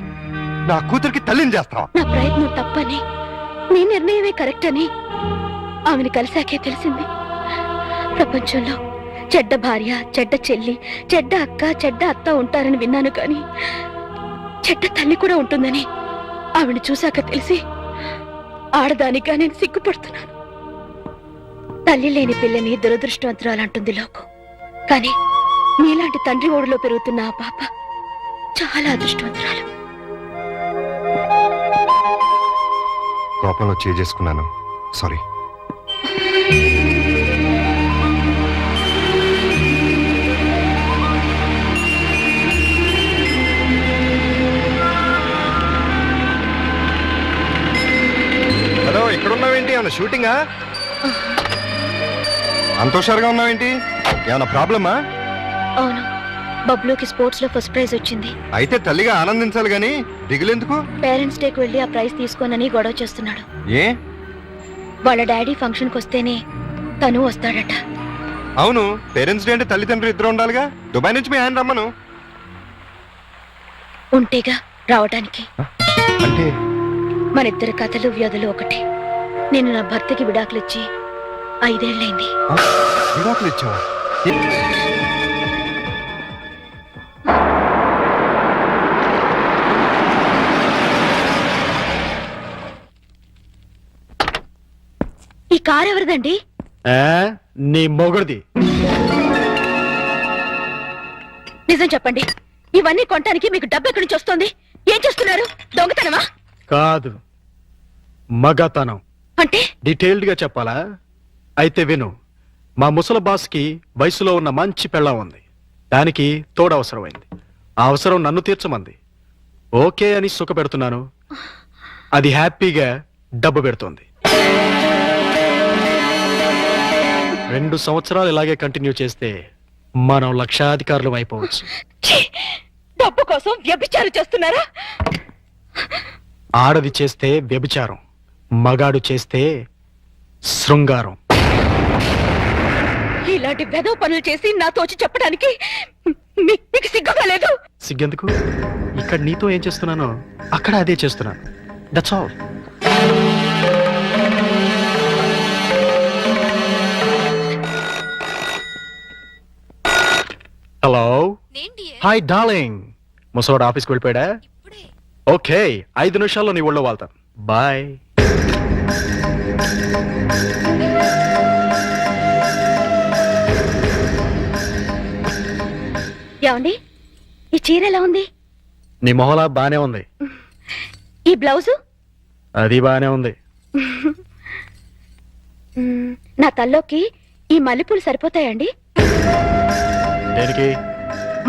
A: నా కూతురికి తల్లిని చేస్తావా?
D: నా ప్రయత్నం తప్పని, మీ నిర్ణయమే కరెక్ట్ అని ఆమెను కలిసాకే తెలిసింది. ప్రపంచంలో చెడ్డ భార్య, చెడ్డ చెల్లి, చెడ్డ అక్క, చెడ్డ అత్త ఉంటారని విన్నాను, కానీ చెడ్డ తల్లి కూడా ఉంటుందని ఆమెను చూశాక తెలిసి ఆడదానిగా నేను సిగ్గుపడుతున్నాను. తల్లి లేని పిల్లని దురదృష్టవంతురాలంటుంది లోకం. కానీ మీలాంటి తండ్రి ఓడిలో పెరుగుతున్న ఆ పాప చాలా అదృష్టవంతురాలు.
A: కోపంలో చేసుకున్నాను, సారీ. హలో, ఎక్కడున్నావేంటి? ఏమన్నా షూటింగా? అంత హుషారుగా ఉన్నావేంటి? ఏమన్నా ప్రాబ్లమా?
D: అవును, బబ్లూకి స్పోర్ట్స్ లో ఫస్ట్ ప్రైజ్ వచ్చింది.
A: అయితే తల్లిగా ఆనందించాలి గాని దిగులెందుకు?
D: పేరెంట్స్ డేకి వెళ్ళి ఆ ప్రైజ్ తీసుకోనని గొడవ చేస్తున్నాడు.
A: ఏ?
D: వాళ్ళ డాడీ ఫంక్షన్ కి వస్తేనే తను వస్తాడట.
A: అవును, పేరెంట్స్ డే అంటే తల్లిదండ్రులు ఇద్దరు ఉండాలిగా. దుబాయ్ నుంచి మీ ఆయన రమ్మను.
D: ఉంటేగా రావడానికి.
A: అంటే
D: మన ఇద్దరి కథలు వ్యాధులు ఒకటే. నేను నా భర్తకి విడాకులిచ్చి 5 ఏళ్ళైంది.
A: విడాకులు ఇచ్చావా?
D: ఈ కార్ ఎవరిదండి?
G: నీ మొగుడిది.
D: నిజం చెప్పండి, ఇవన్నీ కొనడానికి మీకు డబ్బు ఎక్కడి నుంచి వస్తుంది? ఏం చేస్తున్నారు? దొంగతనమా?
G: కాదు, మగతనం.
D: అంటే
G: డీటెయిల్డ్ గా చెప్పాలా? అయితే విను. మా ముసలి బాస్కి వయసులో ఉన్న మంచి పెళ్ళం ఉంది. దానికి తోడు అవసరమైంది. ఆ అవసరం నన్ను తీర్చమంది. ఓకే అని సుఖ పెడుతున్నాను. అది హ్యాపీగా డబ్బు పెడుతోంది. 2 సంవత్సరాలు ఇలాగే కంటిన్యూ చేస్తే మనం లక్షాధికారులు అయిపోవచ్చు.
D: ఛీ! డబ్బు కోసం వ్యభిచారం చేస్తున్నారా?
G: ఆడది చేస్తే వ్యభిచారం, మగాడు చేస్తే శృంగారం.
D: ఇలాంటి వెధవ పనులు చేసి నాతో వచ్చి చెప్పడానికి మీకు సిగ్గుగా లేదు?
G: సిగ్గెందుకు? ఇక్కడ నీతో ఏం చేస్తున్నానో అక్కడ అదే చేస్తున్నాను. That's all. Hello, hi darling. ముసవాడు ఆఫీస్కి వెళ్ళిపోయాడా? ఓకే, 5 నిమిషాల్లో నీ ఒళ్ళో వాళ్తాను. బాయ్.
D: ఏమండి, ఈ చీర ఎలా ఉంది?
G: నీ మొహలా బానే ఉంది.
D: ఈ బ్లౌజు?
G: అది బానే ఉంది.
D: నా తల్లోకి ఈ మల్లెపూలు సరిపోతాయండి?
G: దేనికి?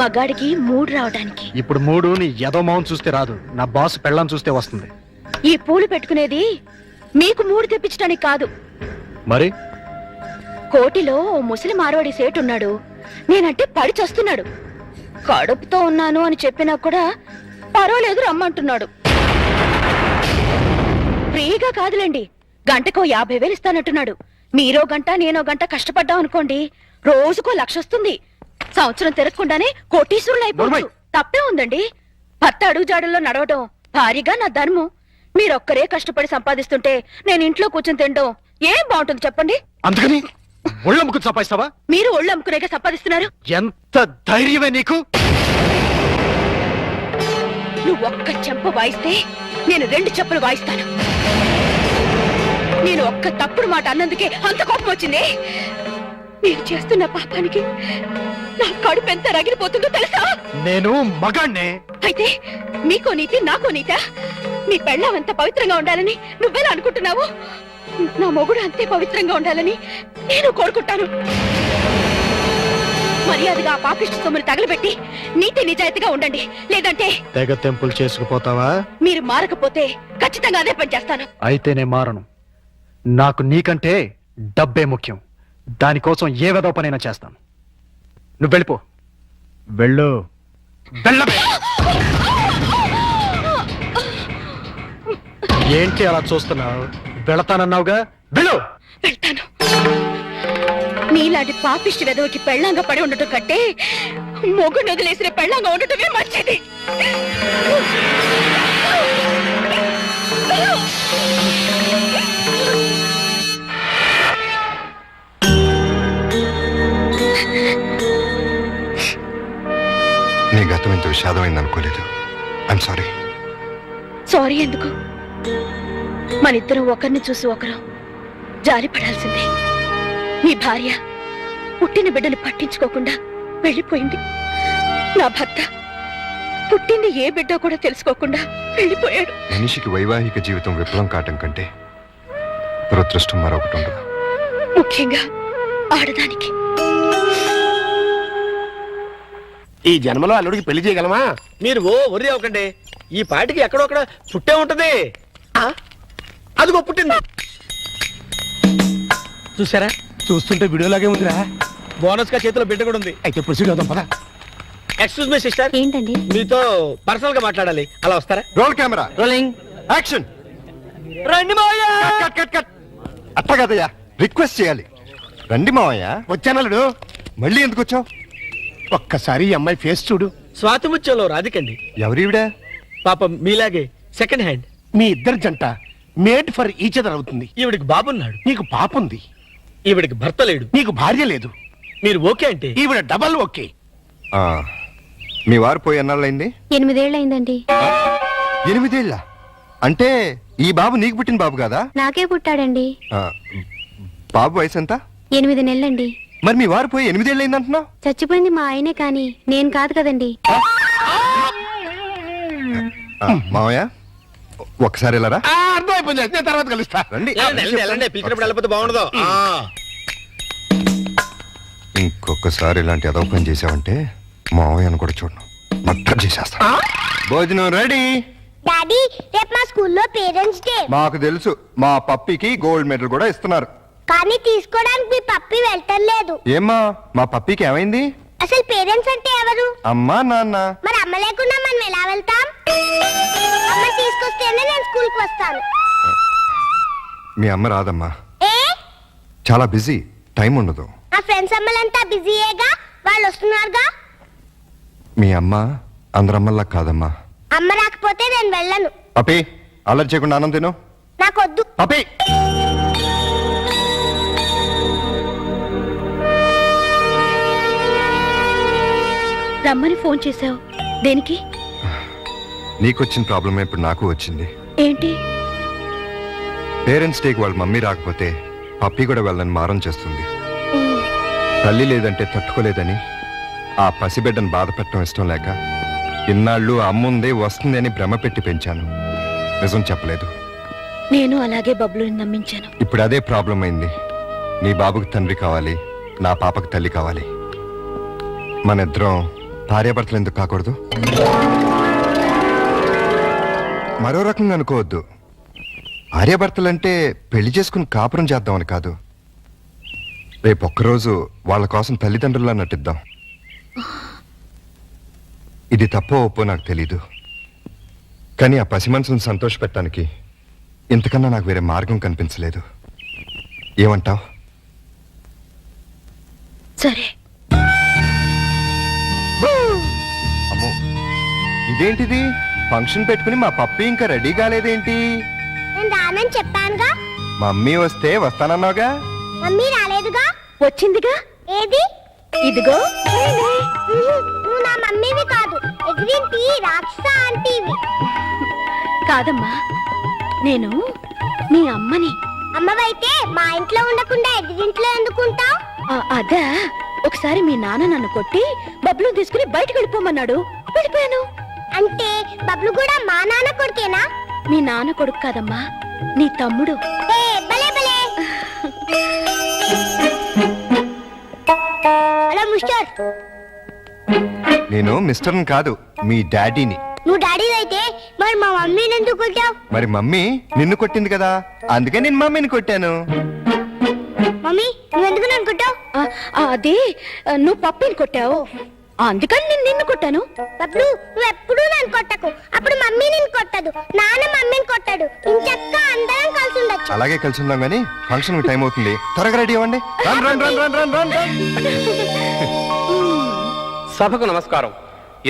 D: మగాడికి మూడు రావడానికి.
G: ఇప్పుడు 3 నీ ఎదో మౌన్ చూస్తే రాదు, నా బాస్ పెళ్ళం చూస్తే వస్తుంది.
D: ఈ పూలు పెట్టుకునేది మీకు 3 తెప్పించడానికి కాదు.
G: మరి
D: కోటిలో ఓ ముసలి మార్వాడి సేటు ఉన్నాడు. నేనంటే పడి చస్తున్నాడు. కడుపుతో ఉన్నాను అని చెప్పినా కూడా పర్వాలేదు రమ్మంటున్నాడు. ఫ్రీగా కాదులేండి, గంటకో 50,000 ఇస్తానంటున్నాడు. మీరో గంట నేనో గంట కష్టపడ్డాం అనుకోండి, రోజుకో 1,00,000 వస్తుంది. సంవత్సరం తిరగకుండానే కోటీశ్వరులు అయిపోవచ్చు. తప్పే ఉందండి. భర్త అడుగుజాడల్లో నడవడం భారీగా నా ధర్మం. మీరొక్కరే కష్టపడి సంపాదిస్తుంటే నేను ఇంట్లో కూర్చొని తినడం ఏం బాగుంటుంది చెప్పండి?
G: అందుకని ఒళ్ళమ్ముకు సంపాదిస్తావా?
D: మీరు ఒళ్ళు అమ్ముకునేగా సంపాదిస్తున్నారు.
G: ఎంత ధైర్యమే నీకు?
D: నువ్వు ఒక్క చెంప వాయిస్తే నేను 2 చెంపలు వాయిస్తాను. నేను ఒక్క తప్పుడు మాట అన్నందుకే అంత కోపం వచ్చింది. నేను చేస్తున్న పాపానికి నా కడుపు ఎంత రగిలిపోతుందో తెలుసా?
G: నేను మగాణ్ణే.
D: అయితే మీకో నీతి నాకో నీతా? నీ పెళ్ళాం అంత పవిత్రంగా ఉండాలని నువ్వెలా అనుకుంటున్నావు? నా మొగుడు అంతే పవిత్రంగా ఉండాలని నేను కోరుకుంటాను. మర్యాదగా ఆ పాపిష్టి సొమ్ముని తగలబెట్టి నీతి నిజాయితీగా ఉండండి. లేదంటే
G: తెగ తెంపులు చేసుకుపోతావా?
D: మీరు మారకపోతే ఖచ్చితంగా అదే పని చేస్తాను.
G: అయితే నేను మారను. నాకు నీకంటే డబ్బే ముఖ్యం. దానికోసం ఏ వెధవ పనైనా చేస్తాను. నువ్వు వెళ్ళిపో. వెళ్ళు. వెళ్ళవే. ఏంటి అలా చూస్తున్నావు? వెళతానన్నావుగా, వెళ్ళు.
D: వెళ్తాను. నీలాంటి పాపిష్టి వెదవకి పెళ్ళంగా పడి ఉండటం కంటే మొగుడు వదిలేసిన పెళ్ళంగా ఉండటమే మంచిది.
A: నీ గతం ఇంత విషాదమైంది అనుకోలేదు. I'm sorry.
D: సారీ ఎందుకు? మనిద్దరం ఒకరిని చూసి ఒకరు జారి పడాల్సిందే. నీ భార్య పుట్టిన బిడ్డను పట్టించుకోకుండా వెళ్ళిపోయింది. నా భర్త పుట్టింది ఏ బిడ్డ కూడా తెలుసుకోకుండా వెళ్ళిపోయాడు.
A: మనిషికి వైవాహిక జీవితం విప్లవం కావటం కంటే దురదృష్టం మరొకటి ఉండదు.
D: ముఖ్యంగా ఆడదానికి.
I: ఈ జన్మలో అల్లుడికి పెళ్లి చేయగలమా?
C: మీరు వర్రీ అవ్వకండి. ఈ పాటికి ఎక్కడొక్కడ పుట్టే ఉంటది. అదిగో పుట్టింది. చూసారా?
I: చూస్తుంటే వీడియోలాగే ఉందిరా.
C: బోనస్ గా చేతిలో బిడ్డ కూడా ఉంది.
I: అయితే ప్రొసీడ్ అవుదాం పద.
C: ఎక్స్క్యూజ్ మీ సిస్టర్,
F: ఏంటండి?
C: మీతో పర్సనల్ గా మాట్లాడాలి. అలా వస్తారా?
A: Roll camera
C: rolling
A: action.
C: రండి మావయ్య.
A: Cut cut cut. అట్లా కదయ్యా, రిక్వెస్ట్ చేయాలి. రండి మావయ్య.
I: వచ్చానల్లుడు.
A: మళ్ళీ ఎందుకు వచ్చావు?
I: ఒక్కసారి ఈ అమ్మాయి ఫేస్ చూడు.
C: స్వాతి ముత్యంలో రాధికండి.
A: ఎవరివిడా?
C: పాపం మీలాగే సెకండ్ హ్యాండ్.
I: మీ ఇద్దరి జంట మేడ్ ఫర్ ఈచ్ అదర్ అవుతుంది.
C: ఈవిడికి బాబున్నాడు.
I: నీకు పాప ఉంది.
C: ఈవిడికి భర్త లేడు.
I: నీకు భార్య లేదు.
C: మీరు ఓకే అంటే
I: ఈవిడ డబల్ ఓకే.
A: మీ వారు పోయి ఎన్నాళ్ళైంది?
F: 8 ఏళ్ళైందండి.
A: 8 ఏళ్ళ? అంటే ఈ బాబు నీకు పుట్టిన బాబు కాదా?
F: నాకే పుట్టాడండి.
A: బాబు వయసు ఎంత?
F: 8 నెలలండి.
A: మరి మీ వారు పోయి 8 ఏళ్ళైంది అంటున్నావు?
F: చచ్చిపోయింది మా ఆయనే కానీ నేను కాదు కదండి.
A: మావయ్య ఒకసారి వెళ్ళరా.
I: అర్థమైపోయింది. నేను తర్వాత కలుస్తా.
A: రండి.
C: పిలిచినప్పుడు వెళ్ళిపోతే బాగుండదు.
A: ఇంకొకసారి ఇలాంటి అదవ పని చేసావంటే మావయ్యను కూడా చూడను మొత్తం చేసేస్తా. భోజనం రెడీ.
F: డాడీ రేపు మా స్కూల్లో పేరెంట్స్ డే.
A: మాకు తెలుసు, మా పప్పికి గోల్డ్ మెడల్ కూడా ఇస్తున్నారు.
F: కానీ తీసుకోవడానికి మీ పప్పి వెళ్ళటలేదు.
A: ఏమ్మా మా పప్పికి ఏమైంది?
F: అసలు పేరెంట్స్ అంటే ఎవరు?
A: అమ్మా నాన్న.
F: మరి అమ్మ లేకుండా మనం ఎలా వెళ్తాం? అమ్మ తీసుకొస్తేనే నేను స్కూల్కి వస్తాను.
A: మీ అమ్మ రాదమ్మా,
F: ఏ?
A: చాలా బిజీ, టైం ఉండదు.
F: ఆ ఫ్రెండ్స్ అమ్మలంతా బిజీయేగా, వాళ్ళు వస్తున్నారుగా.
A: మీ అమ్మ అందరమ్మల్లా కాదమ్మా.
F: అమ్మ రాకపోతే నేను వెళ్ళను.
A: పప్పి అల్లరి చేయకుండా అన్నం తిను.
F: నాకొద్దు.
A: పప్పి
D: రమ్మని ఫోన్ చేశావు దేనికి?
A: నీకొచ్చిన ప్రాబ్లమే ఇప్పుడు నాకు వచ్చింది.
D: ఏంటి?
A: పేరెంట్స్ డేకి వాళ్ళ మమ్మీ రాకపోతే పప్పి కూడా వెళ్ళని మారం చేస్తుంది. తల్లి లేదంటే తట్టుకోలేదని ఆ పసిబిడ్డను బాధ పెట్టడం ఇష్టం లేక ఇన్నాళ్ళు అమ్ముందే వస్తుంది అని భ్రమ పెట్టి పెంచాను. నిజం చెప్పలేదు.
D: నేను అలాగే బబ్లుని నమ్మించాను.
A: ఇప్పుడు అదే ప్రాబ్లం అయింది. నీ బాబుకి తండ్రి కావాలి, నా పాపకి తల్లి కావాలి. మన ఇద్దరం భార్యాభర్తలు ఎందుకు కాకూడదు? మరో రకంగా అనుకోవద్దు. భార్యాభర్తలంటే పెళ్లి చేసుకుని కాపురం చేద్దామని కాదు. రేపు ఒక్కరోజు వాళ్ళ కోసం తల్లిదండ్రుల్లా నటిద్దాం. ఇది తప్పో ఒప్పో నాకు తెలీదు, కానీ ఆ పసి మనసును సంతోషపెట్టడానికి ఇంతకన్నా నాకు వేరే మార్గం కనిపించలేదు. ఏమంటావ్?
D: సరే.
A: అమ్మో, ఇదేంటిది? ఫంక్షన్ పెట్టుకుని మా పప్పి ఇంకా రెడీ కాలేదేంటి?
F: నేను రానని చెప్పానుగా.
A: మమ్మీ వస్తే వస్తానన్నావుగా.
F: మమ్మీ రాలేదుగా.
D: వచ్చిందిగా.
F: ఏది?
D: ఇదిగో.
F: నువ్వు నా మమ్మీవి కాదు, ఎగ్జింటి రాక్షస ఆంటీవి.
D: కాదమ్మా, నేను మీ అమ్మని.
F: అమ్మవైతే మా ఇంట్లో ఉండకుండా ఎగ్జింట్లో ఎందుకుంటావు?
D: అదా, ఒకసారి మీ నాన్న నన్ను కొట్టి బబ్లు తీసుకుని బయటకు వెళ్ళిపోమన్నాడు, వెళ్ళిపోయాను.
F: అంటే బబ్లు కూడా మా నాన్న కొడుకేనా?
D: మీ నాన్న కొడుకు కాదమ్మా, నీ తమ్ముడు.
F: భలే భలే. Hello mister.
A: నేను మిస్టర్ని కాదు, మీ డాడీని.
F: నువ్వు డాడీ అయితే మరి మా మమ్మీని ఎందుకు కొట్టావు?
A: మరి మమ్మీ నిన్ను కొట్టింది కదా, అందుకే నేను మమ్మీని కొట్టాను.
F: మమ్మీ నువ్వెందుకు నన్ను కొట్టావు?
D: అదే నువ్వు పప్పిని కొట్టావు, అందుకని నేను నిన్ను కొట్టాను.
F: బబ్లు నువ్వు ఎప్పుడూ నన్ను కొట్టకు, అప్పుడు మమ్మీ నిన్ను కొట్టదు, నాన్న మమ్మీని కొట్టాడు. ఇంచక్క అందరం కలిసి ఉండొచ్చు.
A: అలాగే కలిసి ఉందాం గానీ ఫంక్షన్ టైం అవుతుంది, త్వరగా రెడీ అవ్వండి. Run run run run run run run.
M: సభకు నమస్కారం.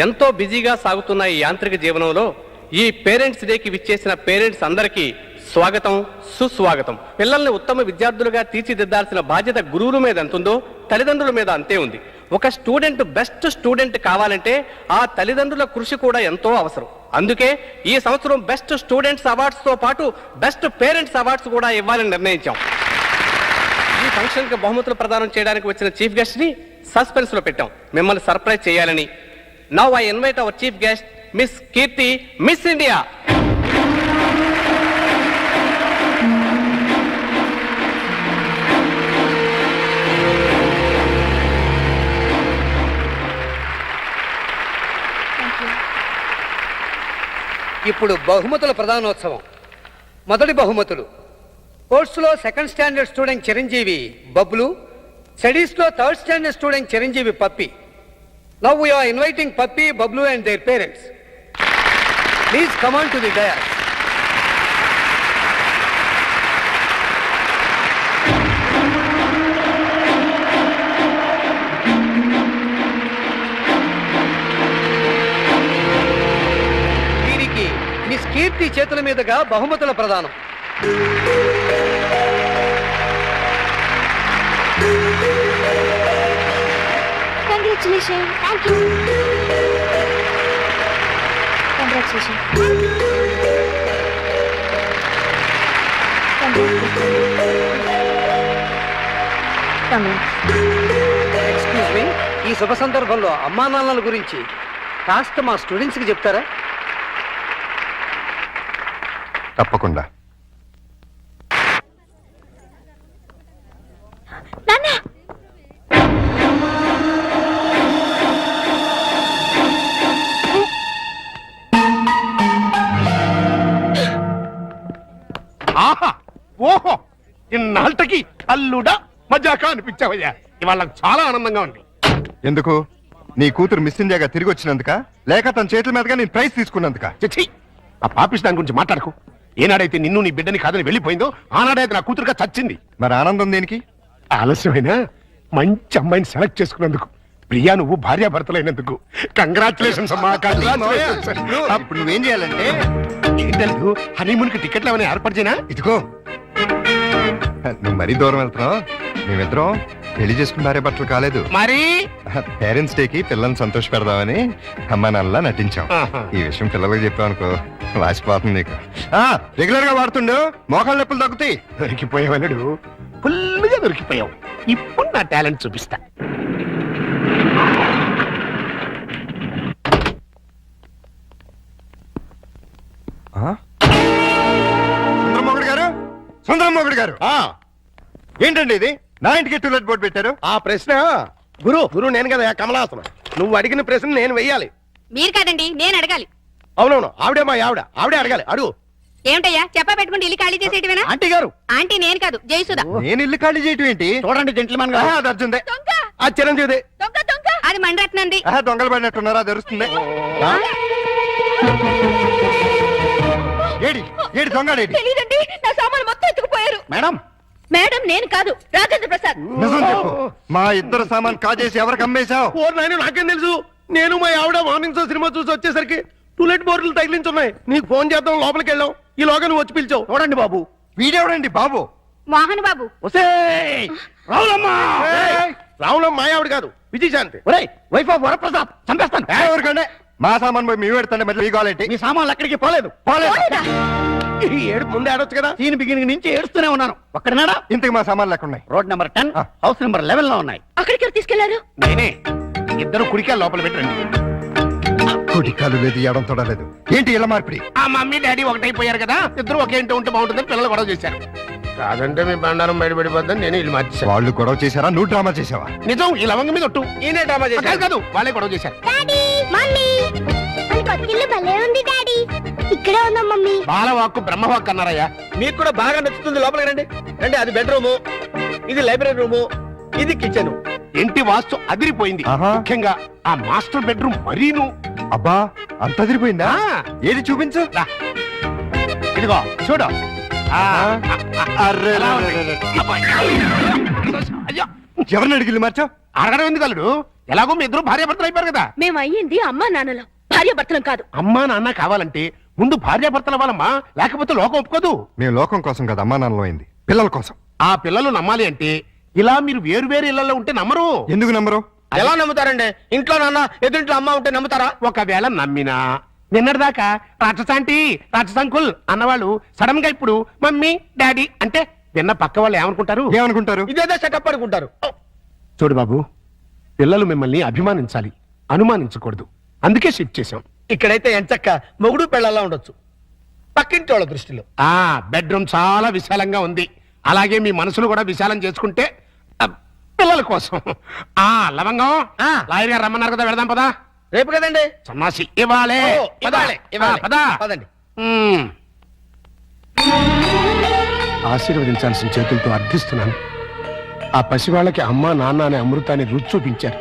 M: ఎంతో బిజీగా సాగుతున్న ఈ యాంత్రిక జీవనంలో ఈ పేరెంట్స్ డేకి విచ్చేసిన పేరెంట్స్ అందరికీ స్వాగతం, సుస్వాగతం. పిల్లల్ని ఉత్తమ విద్యార్థులుగా తీర్చిదిద్దాల్సిన బాధ్యత గురువుల మీద ఎంతుందో తల్లిదండ్రుల మీద అంతే ఉంది. ఒక స్టూడెంట్ బెస్ట్ స్టూడెంట్ కావాలంటే ఆ తల్లిదండ్రుల కృషి కూడా ఎంతో అవసరం. అందుకే ఈ సంవత్సరం బెస్ట్ స్టూడెంట్స్ అవార్డ్స్ తో పాటు బెస్ట్ పేరెంట్స్ అవార్డ్స్ కూడా ఇవ్వాలని నిర్ణయించాం. ఈ ఫంక్షన్ కి బహుమతులు ప్రదానం చేయడానికి వచ్చిన చీఫ్ గెస్ట్ ని సస్పెన్స్ లో పెట్టాం, మిమ్మల్ని సర్ప్రైజ్ చేయాలని. Now I invite our chief guest miss Keerthi, miss India.
N: ఇప్పుడు బహుమతుల ప్రధానోత్సవం. మొదటి బహుమతులు: స్పోర్ట్స్లో సెకండ్ స్టాండర్డ్ స్టూడెంట్ చిరంజీవి బబ్లు, స్టడీస్లో థర్డ్ స్టాండర్డ్ స్టూడెంట్ చిరంజీవి Puppy. Now we are inviting Pappi, Bablu and their parents. Please come on to the dais. వీరికి మిస్ కీర్తి చేతుల మీదుగా బహుమతుల ప్రదానం.
F: Congratulations. Thank you. Congratulations.
N: Excuse me, ఈ శుభ సందర్భంలో అమ్మా నాన్నల గురించి కాస్త మా స్టూడెంట్స్ కి చెప్తారా?
A: తప్పకుండా.
D: నాన్న
I: ఓహో ఇన్నాళ్ళకి అల్లుడా మజాకా అనిపించావయ్యా. ఇవాళ నాకు చాలా ఆనందంగా ఉంది.
A: ఎందుకు నీ కూతురు మిస్ ఇండియాగా తిరిగి వచ్చినందుక లేక తన చేతుల మీదుగా నేను ప్రైజ్ తీసుకున్నందుక?
I: చచ్చి ఆ పాపిస్ దాని గురించి మాట్లాడకు. ఏనాడైతే నిన్ను నీ బిడ్డని కాదని వెళ్ళిపోయిందో ఆనాడైతే నా కూతురుగా చచ్చింది.
A: మరి ఆనందం దేనికి?
I: ఆలస్యమైన మంచి అమ్మాయిని సెలెక్ట్ చేసుకున్నందుకు. ప్రియా నువ్వు భార్యాభర్తలైనందుకు కంగ్రాచులేషన్స్ అమ్మా.
A: ఇప్పుడు నువ్వేం చేయాలంటే
I: ఏంటల్లు హనీమూన్ కి టికెట్లు ఏమైనా ఏర్పాటు చేయనా?
A: ఇదిగో నువ్వు మరీ దూరం వెళ్తున్నావు. మేమిద్దరం పెళ్లి చేసుకున్న భార్య భర్తలు కాలేదు.
I: మరి
A: పేరెంట్స్ డేకి పిల్లల్ని సంతోష పెడదామని అమ్మా నాన్నలా నటించాం. ఈ విషయం పిల్లలకు చెప్పామనుకో వాసిపోతుంది నీకు. రెగ్యులర్ గా వాడుతుండు మోకాళ్ళ నొప్పులు తగ్గుతాయి.
I: దొరికిపోయావు, ఫుల్గా దొరికిపోయావు. ఇప్పుడు నా టాలెంట్ చూపిస్తా.
A: సుందరమోగుడు గారు, సుందరమోగుడు గారు, ఏంటండి ఇది? నా ఇంటికి టూలెట్ బోర్డు పెట్టారు.
I: ఆ ప్రశ్న గురు నేను కదా కమలాసనం. నువ్వు అడిగిన ప్రశ్న నేను వెయ్యాలి.
K: మీరు కాదండి, నేను అడగాలి.
I: అవునవును, ఆవిడే మా ఆవిడే అడగాలి. అడుగు.
K: ఏమిటయ్యా చెప్పా పెట్టుకుంటే ఇల్లు ఖాళీ చేసేటివేనా?
I: ఆంటీ గారు.
K: ఆంటీ నేను కాదు, జయసుధ.
A: నేను ఇల్లు ఖాళీ చేయటం ఏంటి?
I: చూడండి జెంట్లమన్ గారు. అది అర్జుందే. ఆ చిరంజీవి.
K: అది మండరత్నంది.
A: దొంగలు పడినట్టున్నారా? తెలుస్తుంది. ఏడి ఏడి దొంగడేడి?
D: తెలీదండి, నా సామాను మొత్తం ఎత్తుకుపోయారు.
A: మేడం
D: మేడం నేను కాదు, రాజేంద్ర ప్రసాద్.
A: నిజం చెప్పు. మా ఇద్దరు సామాన్ కాజేసి ఎవరికి అమ్మేశావు?
I: నాకేం తెలుసు. నేను మా ఆవిడ మార్నింగ్ షో సినిమా చూసి వచ్చేసరికి టూలెట్ బోర్డులు తగిలించున్నాయి. నీకు ఫోన్ చేద్దాం లోపలికి వెళ్ళాం. ఈ లోగా నువ్వు వచ్చి పిలిచావు. చూడండి బాబు.
A: వీడెవడండి బాబు?
K: మోహన్ బాబు.
I: రావులమ్మ మా ఆవిడ కాదు, విజయశాంతి. Wife of Varaprasad. చంపేస్తాను.
A: ఎవరికంటే మా సామాన్ పోయి మీ పెడతాండి. మళ్ళీ మీ కాలేంటి?
I: మీ సామాన్లు ఎక్కడికి పోలేదు. ఏడు ముందే ఆడొచ్చు కదా. సీన్ బిగినింగ్ నుంచి ఏడుస్తూనే ఉన్నాను. ఒక్కడనాడా?
A: ఇంతకు మా సామాన్లు ఎక్కడ ఉన్నాయి?
I: రోడ్ నెంబర్ 10 హౌస్ నెంబర్ 11 లో ఉన్నాయి.
D: అక్కడికి ఎవరు తీసుకెళ్లారు?
I: నేనే. ఇద్దరు కుడికాయ లోపల పెట్టండి.
A: కుడికాలు లేదు, ఎడం తొడలేదు. ఏంటి ఇలా మార్పిడి?
I: ఆ మమ్మీ డాడీ ఒకటైపోయారు కదా, ఇద్దరు ఒకే ఇంటి ఉంటే బాగుంటుందని పిల్లలు గొడవ చేశారు. కాదంటే మీ బండారం బయటపడిపోద్దని నేను ఇల్లు మార్చేశాను.
A: వాళ్ళు గొడవ చేశారా? నువ్వు డ్రామా చేసావా?
I: నిజం. ఈ లవంగ మీద ఒట్టు. ఈయనే డ్రామా చేశారు. కాదు వాళ్ళే గొడవ చేశారు.
F: ఇక్కడే ఉందా మమ్మీ?
I: బాలవాక్కు బ్రహ్మవాక్కు అన్నారయ్యా. మీకు కూడా బాగా నచ్చుతుంది. లోపలికి రండి. రండి. అది బెడ్రూము, ఇది లైబ్రరీ రూము, ఇది కిచెన్. ఇంటి వాస్తు అదిరిపోయింది. ముఖ్యంగా ఆ మాస్టర్ బెడ్రూమ్ మరీను.
A: అబ్బా అంత అదిరిపోయిందా? ఏది చూపించు.
I: ఇదిగో చూడు.
A: ఎవరిని అడిగి మార్చావు?
I: అడగడం ఎందుకు అల్లుడు? ఎలాగో మీ ఇద్దరు భార్యాభర్తలు అయిపోయారు కదా.
D: మేము అయ్యింది అమ్మా నాన్నలం, భార్యాభర్తలం కాదు.
I: అమ్మా నాన్న కావాలంటే ముందు భార్యాభర్తలు అవ్వాలమ్మా, లేకపోతే లోకం ఒప్పుకోదు.
A: మేము లోకం కోసం కదా అమ్మా నాన్నలో అయింది, పిల్లల కోసం.
I: ఆ పిల్లలు నమ్మాలి అంటే ఇలా మీరు వేరు వేరు ఇళ్లలో ఉంటే నమ్మరు.
A: ఎందుకు నమ్మరు?
I: ఎలా నమ్ముతారండి? ఇంట్లో నాన్న ఎదుంట్లో అమ్మ ఉంటే నమ్ముతారా? ఒకవేళ నమ్మినా నిన్నటిదాకా రాక్షసాంటి రాక్షసంకుల్ అన్నవాళ్ళు సడన్ గా ఇప్పుడు మమ్మీ డాడీ అంటే విన్న పక్క వాళ్ళు ఏమనుకుంటారు? ఇదేదో సెటప్ అనుకుంటారు. చూడు బాబు, పిల్లలు మిమ్మల్ని అభిమానించాలి, అనుమానించకూడదు. అందుకే షిఫ్ట్ చేశాం. ఇక్కడైతే ఎంచక్క మొగుడు పిల్లల్లా ఉండొచ్చు. పక్కింటి వాళ్ళ దృష్టిలో బెడ్రూమ్ చాలా విశాలంగా ఉంది. అలాగే మీ మనసులు కూడా విశాలం చేసుకుంటే పిల్లల కోసం. లవంగం లాయర్ గారు రమ్మన్నారు కదా, వెళదాం పదా. రేపు కదండి సన్నాసి. ఇవ్వాలే పదండి. ఆశీర్వదించాల్సిన చేతులతో అర్థిస్తున్నాను. ఆ పసివాళ్ళకి అమ్మా నాన్న అనే అమృతాన్ని రుచి చూపించారు.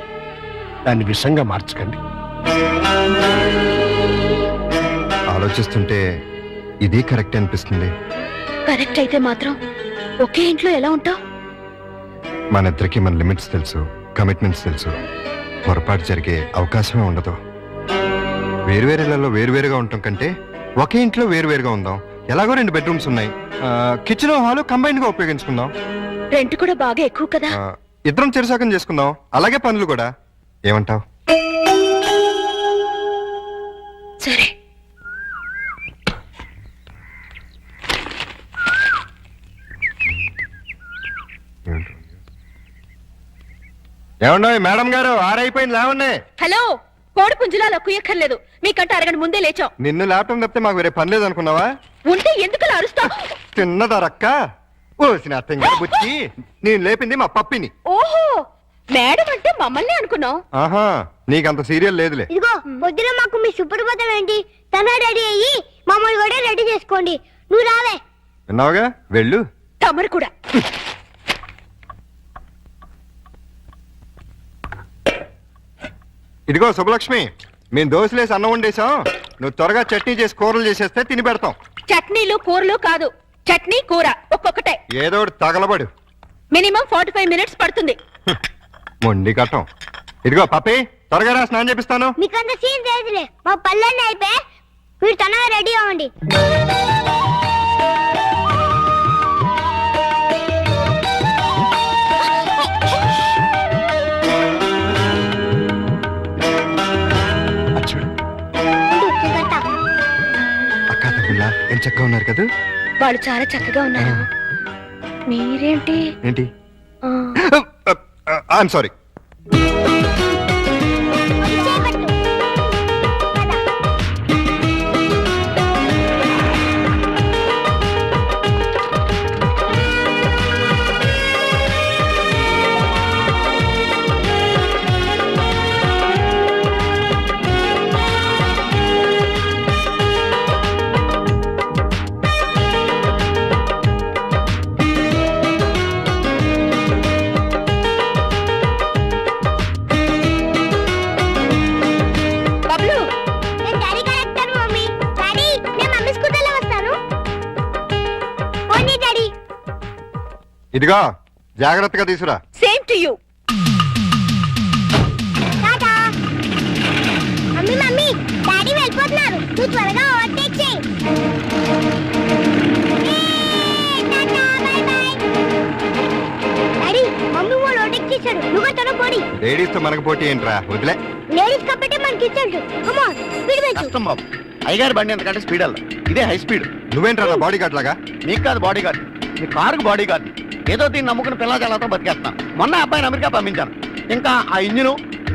I: దాన్ని విషంగా మార్చకండి.
A: ఆలోచిస్తుంటే ఇది కరెక్ట్ అనిపిస్తుంది.
D: కరెక్ట్ అయితే మాత్రం ఒకే ఇంట్లో ఎలా ఉంటావు?
A: మన ఇద్దరికి మన లిమిట్స్ తెలుసు, కమిట్మెంట్స్ తెలుసు. పొరపాటు జరిగే అవకాశమే ఉండదు. వేరువేరేలలో వేరువేరుగా ఉండటం కంటే ఒకే ఇంట్లో వేరువేరుగా ఉందాం. ఎలాగో 2 బెడ్రూమ్స్ ఉన్నాయి. కిచెన్ హాల్ కంబైన్డ్ గా ఉపయోగించుకుందాం.
D: రెంట్ కూడా బాగా ఎక్కువ కదా.
A: ఇద్దరం చెరుసాకం చేసుకుందాం. అలాగే పనులు కూడా. ఏమంటావ్?
D: సరే.
A: ఏమన్నా మేడం గారు, ఆరైపోయింది లేవండి.
D: హలో, కోడి పుంజులా కుయ్యక్కర్లేదు. మీకంటే అరగంట ముందే లేచాం.
A: నిన్ను ల్యాప్టాప్ తప్పితే మాకు వేరే పని లేదు అనుకున్నావా?
D: ఉంటే ఎందుకు అరుస్తావు?
A: తిన్నదా రక్క? ఓసిన అర్థంగా బుచ్చి, నేను లేపింది మా పప్పిని.
D: ఓహో, మేడం అంటే మమ్మల్ని అనుకున్నావు.
A: ఆహా, నీకంత సీరియల్ లేదులే.
F: ఇదిగో పొద్దున మాకు మీ సుప్రభాతం ఏంటి? తన రెడీ అయ్యి మమ్మల్ని కూడా రెడీ చేసుకోండి. నువ్వు రావే.
A: విన్నావుగా, వెళ్ళు.
D: తమరు కూడా.
A: ఇదిగో శుభలక్ష్మి, మేము దోశలేసి అన్నం వండేసాం. నువ్వు త్వరగా చట్నీ చేసి కూరలు చేసేస్తే తిని పెడతాం.
D: చట్నీలు కూరలు కాదు, చట్నీ కూర ఒక్కొక్కటే.
A: ఏదో ఒకటి తగలబడు.
D: మినిమం 45 మినిట్స్ పడుతుంది.
A: మొండి కట్టం. ఇదిగో పప్పి, త్వరగా రా, స్నానం చేపిస్తాను.
F: మీకు అంత సీన్ తెలియదులే, మా పల్లెన్ని అయిపోయి మీరు తనగా రెడీ అవ్వండి.
A: అక్క తమ్ముళ్ళ ఎంత చక్కగా ఉన్నారు కదా.
D: వాళ్ళు చాలా చక్కగా ఉన్నారు. మీరేంటి?
A: ఏంటి? I'm sorry. ఇదిగో జాగ్రత్తగా తీసురా.
D: Same to you.
F: Mummy mummy daddy వెళ్ళిపోతున్నారు, నువ్వు త్వరగా ఓవర్టేక్ చేయి. డాడీ మమ్మీ వాళ్ళు ఓవర్టేక్ చేశారు, నువ్వు త్వరగా పోడి.
A: లేడీస్ తో మనకు పోటీ ఏంట్రా, వదిలే.
F: లేడీస్ కాబట్టి మనకి ఇచ్చాడు. కమ్ ఆన్ స్పీడ్ పెంచు.
H: కష్టం బాబు, అయ్యగారి బండి ఎంతకంటే స్పీడ్ అల్ల, ఇదే హై స్పీడ్.
A: నువ్వేంట్రా బాడీ గార్డ్ లాగా?
H: నీకు కాదు బాడీ గార్డ్, నీ కారుకు బాడీ గార్డ్. ఏదో దీన్ని నమ్ముకుని పిల్లజాలతో బతికేస్తున్నాను. మొన్న అబ్బాయిని అమెరికా పంపించాను. ఇంకా ఆ ఇంజిన్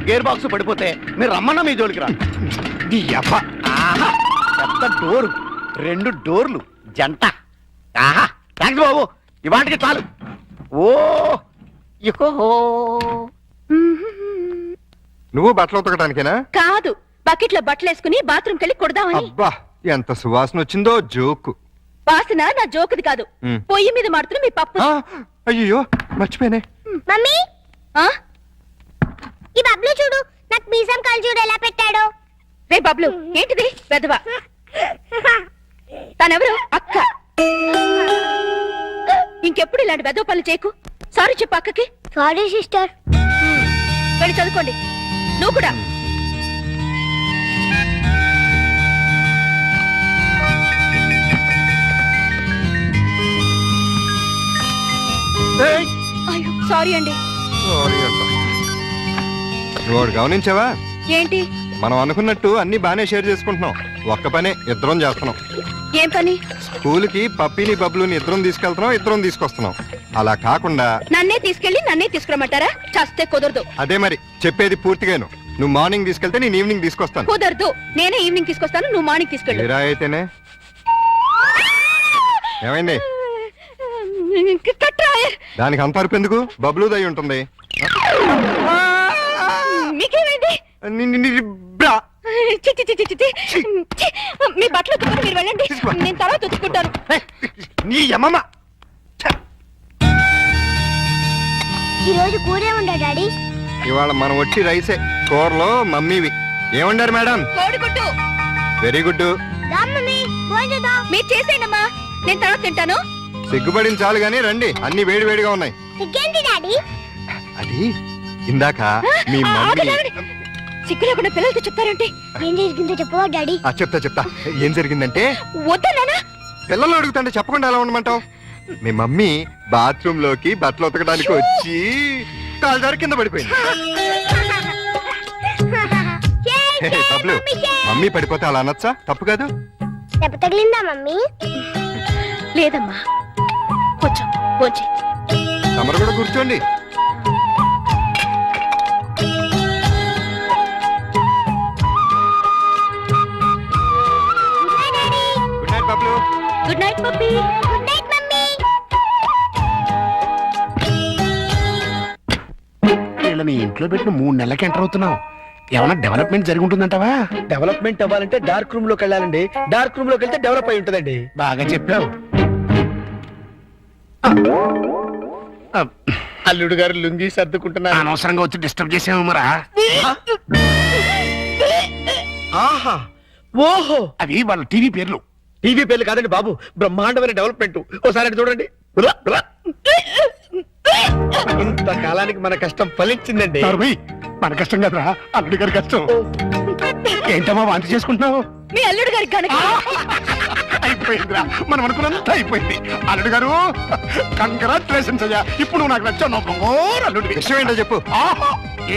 H: గేర్ బాక్స్ పడిపోతే మీరు రమ్మన్నా మీ జోలికి రా. ఆహా, పెద్ద డోరు, 2 డోర్లు జంట. ఆహా, థ్యాంక్స్ బాబు, ఇవాటికి చాలు. ఓ ఇకో
A: నువ్వు బట్టలు ఉతకడానికేనా?
D: కాదు, బకెట్ లో బట్టలు వేసుకుని బాత్రూమ్ కెళ్ళి కొడదామని.
A: అబ్బా ఎంత సువాసన వచ్చిందో. జోకు
D: వాసన నా జోకుది కాదు, పొయ్యి మీద మాడుతున్న మీ పప్పు.
A: అయ్యో మర్చిపోయానే.
F: మమ్మీ ఈ బబ్లు చూడు, నాకు మీసం కాలు చూడు ఎలా పెట్టాడో.
D: రే బబ్లు, ఏంటిది పెద్దవా? తనెవరు? అక్క. ఇంకెప్పుడు ఇలాంటి వెదవ పనులు చేయకు. సారీ చెప్పు అక్కకి.
F: Sorry sister.
D: వెళ్ళి చదువుకోండి. నువ్వు కూడా. అయ్యో సారీ అండి.
A: నువ్వు గమనించావా
D: ఏంటి?
A: మనం అనుకున్నట్టు అన్ని బానే షేర్ చేసుకుంటున్నాం. ఒక్క పనే ఇద్దరం చేస్తున్నాం.
D: ఏం పని?
A: స్కూల్ కి పప్పిని బబ్లుని ఇద్దరం తీసుకెళ్తున్నాం, ఇద్దరం తీసుకొస్తున్నాం. అలా కాకుండా
D: నన్నే తీసుకెళ్లి నన్నే తీసుకురమ్మంటారా? చస్తే కుదరదు.
A: అదే మరి చెప్పేది పూర్తిగాను. నువ్వు మార్నింగ్ తీసుకెళ్తే నేను ఈవినింగ్ తీసుకొస్తాను.
D: కుదరదు, నేనే ఈవినింగ్ తీసుకొస్తాను, నువ్వు మార్నింగ్ తీసుకెళ్ళు.
A: మీరా అయితేనే. ఏమైంది? దానికి అంత అరుపు ఎందుకు? బబ్లు దయ్యి ఉంటుంది.
D: మీకేమైంది? మీ బట్టలు ఉతుకుని మీరు వెళ్ళండి, నేను తర్వాత ఉతుక్కుంటాను.
A: నీ అమ్మమ్మ.
F: ఈ రోజు కూరే ఉండా డాడీ.
A: ఇవాళ మనం వచ్చి రైసే. కూరలో మమ్మీవి. ఏమండారు మేడం?
D: కోడిగుడ్డు.
A: Very good.
D: మీరు చేసేయండమ్మా, నేను తర్వాత తింటాను.
A: సిగ్గుపడిన చాలు గానీ రండి, అన్ని వేడి వేడిగా ఉన్నాయి. అది ఇందాక మీ మమ్మీ.
D: సిగ్గు లేకుండా పిల్లలతో చెప్తారంటే.
F: ఏం జరిగిందో చెప్పవా డాడీ?
A: చెప్తా. ఏం జరిగిందంటే,
D: వద్దనా?
A: పిల్లలు అడుగుతుంటే చెప్పకుండా ఎలా ఉండమంటావు? మీ మమ్మీ బాత్రూమ్ లోకి బట్టలు ఉతకడానికి వచ్చి కాలు జారి కింద పడిపోయింది. బబ్లు, మమ్మీ పడిపోతే అలా అనొచ్చా? తప్పు కాదు.
F: దెబ్బ తగిలిందా మమ్మీ?
D: లేదమ్మా, కొంచెం వచ్చి
A: తమరు కూడా కూర్చోండి. Good night Bablu.
D: Good night puppy.
F: Good night mummy.
I: వీళ్ళని ఇంట్లో పెట్టిన 3 నెలలకి ఎంటర్ అవుతున్నావు. ఏమైనా డెవలప్మెంట్ జరిగి ఉంటుందంటావా?
C: డెవలప్మెంట్ అవ్వాలంటే డార్క్ రూమ్ లోకి వెళ్ళాలండి. డార్క్ రూమ్ లోకి వెళ్తే డెవలప్ అయి ఉంటుందండి.
I: బాగా చెప్పావు.
H: అల్లుడు గారు లుంగి సర్దుకుంటున్నారు.
I: అనవసరంగా వచ్చి డిస్టర్బ్ చేసాము మరా.
C: ఆహా ఓహో
I: అవి వాళ్ళ టీవీ పేర్లు.
C: టీవీ పేర్లు కాదండి బాబు, బ్రహ్మాండమైన డెవలప్మెంట్. ఒకసారి అటు చూడండి. ఇంతకాలానికి మన కష్టం ఫలించిందండి.
I: మన కష్టం కదరా, అల్లుడి గారి కష్టం. ఏంటమ్మా వాంతి చేసుకుంటున్నావు?
D: మీ అల్లుడు గారికి కనుక
I: అయిపోయిందిరా, మనం అనుకున్నంత అయిపోయింది. అల్లుడు గారు కంగ్రాచులేషన్స్ అయ్యా. ఇప్పుడు నువ్వు నాకు నచ్చావు. అల్లుడి
A: విషయం ఏంటో చెప్పు.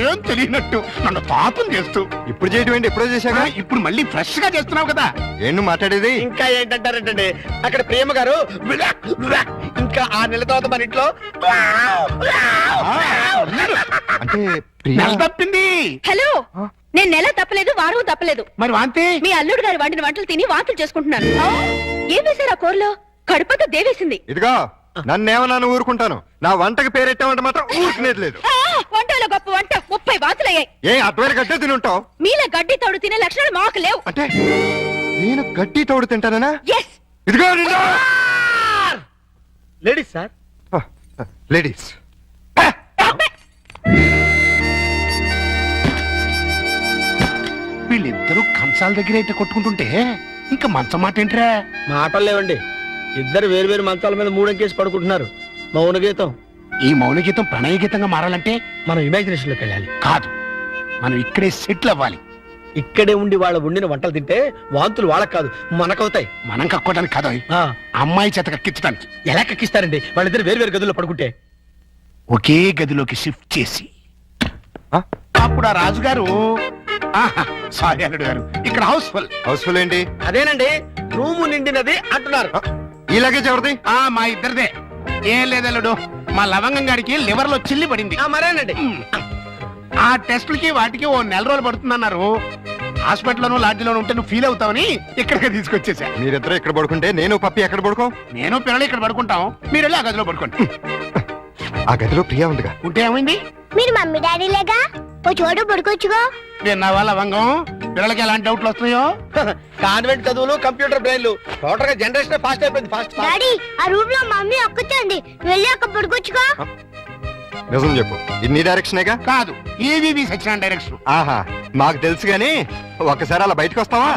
I: ఏం తెలియనట్టు నన్ను పాపం చేస్తూ
A: ఇప్పుడు చేయటం ఏంటి? ఎప్పుడో చేశాగా.
I: ఇప్పుడు మళ్ళీ ఫ్రెష్ గా చేస్తున్నావు కదా.
A: ఏం నువ్వు మాట్లాడేది?
C: ఇంకా ఏంటంటారంటండి, అక్కడ ప్రేమ గారు ఇంకా 6 నెలల తర్వాత మన ఇంట్లో
A: అంటే
I: నెల తప్పింది.
D: హలో, నేను నెల తప్పలేదు, వారం తప్పలేదు.
I: మరి వాంతి?
D: మీ అల్లుడు గారు వండిన వంటలు తిని వాంతులు చేసుకుంటున్నాను. ఏం వేశారు ఆ కూరలో? కడుపంతా దేవేసింది.
A: ఇదిగో నన్నేమన్నా ఊరుకుంటాను, నా వంటకి పేరెట్టామంటే మాత్రం ఊరుకునేది లేదు.
D: వంటలో గొప్ప వంట 30 వాతులయ్యాయి.
A: ఏ అద్వైన గడ్డే తినుంటావు?
D: మీలా గడ్డి తోడు తినే లక్షణాలు మాకు లేవు.
A: అంటే నేను గడ్డి తోడు తింటానా?
D: ఎస్.
A: ఇదిగో
C: లేడీస్ సార్,
A: లేడీస్.
I: వీళ్ళిద్దరూ కంచాల దగ్గర అయితే కొట్టుకుంటుంటే ఇంకా మంచం మాట ఏంట్రా?
C: మాటలు లేవండి. ఇద్దరు వేరు మంచాల మీద 3 అంకేసి పడుకుంటున్నారు. మౌన గీతం.
I: ఈ మౌన గీతం ప్రణయ గీతంగా మారాలంటే
C: మనం ఇమాజినేషన్ లోకి వెళ్ళాలి.
I: కాదు, మనం ఇక్కడే సెటిల్ అవ్వాలి.
C: ఇక్కడే ఉండి వాళ్ళ వండిన వంటలు తింటే వాంతులు వాళ్ళకి కాదు మనకవుతాయి.
I: మనం కక్కోవడానికి కాదు, అమ్మాయి చేత కక్కించడానికి.
C: ఎలా కక్కిస్తారండి? వాళ్ళిద్దరు వేరు గదుల్లో పడుకుంటే?
I: ఒకే గదిలోకి షిఫ్ట్ చేసి అప్పుడు ఆ రాజుగారు, సారీ అల్లుడు గారు, ఇక్కడ హౌస్ఫుల్
A: ఏంటి?
C: అదేనండి, రూము నిండినది అంటున్నారు.
A: ఈ లగేజ్ ఎవరిది?
I: మా ఇద్దరిదే. ఏం లేదల్లుడు, మా లవంగం గారికి లివర్ లో చిల్లి పడింది.
C: మరేనండి,
I: ఆ టెస్టులకి వాటికి 1 నెల రోజులు పడుతుందన్నారు. హాస్పిటల్లోనూ లాడ్జిలోనూ ఉంటే నువ్వు ఫీల్ అవుతావని ఇక్కడికి తీసుకొచ్చేసా.
A: మీరిద్దరు ఇక్కడ పడుకుంటే నేను పప్పి ఎక్కడ పడుకో?
I: నేను పిల్లలు ఇక్కడ పడుకుంటాం, మీరు వెళ్ళి ఆ గదిలో పడుకోండి.
A: ఆ గదిలో ప్రియా ఉందిగా.
I: ఉంటే ఏమైంది?
F: మీరు మమ్మీ డాడీ లేగా ఓ చోటు పడుకోవచ్చుగా.
I: విన్నావా లవంగం, పిల్లలకి ఎలాంటి డౌట్లు వస్తున్నాయో?
C: కాన్వెంట్ చదువులు, కంప్యూటర్ బ్రెయిన్లు, టోటల్ గా జనరేషన్ ఫాస్ట్ అయిపోయింది. ఫాస్ట్.
F: డాడీ, ఆ రూమ్ లో మమ్మీ ఒక్కతుంది, వెళ్ళి అక్కడ పడుకోవచ్చుగా.
A: నిజం చెప్పు, ఇన్ని డైరెక్షనేగా?
I: కాదు, ఏవివి సత్యనారాయణ డైరెక్షన్.
A: ఆహా, మాకు తెలుసు గాని ఒక్కసారి అలా బయటకు వస్తావా?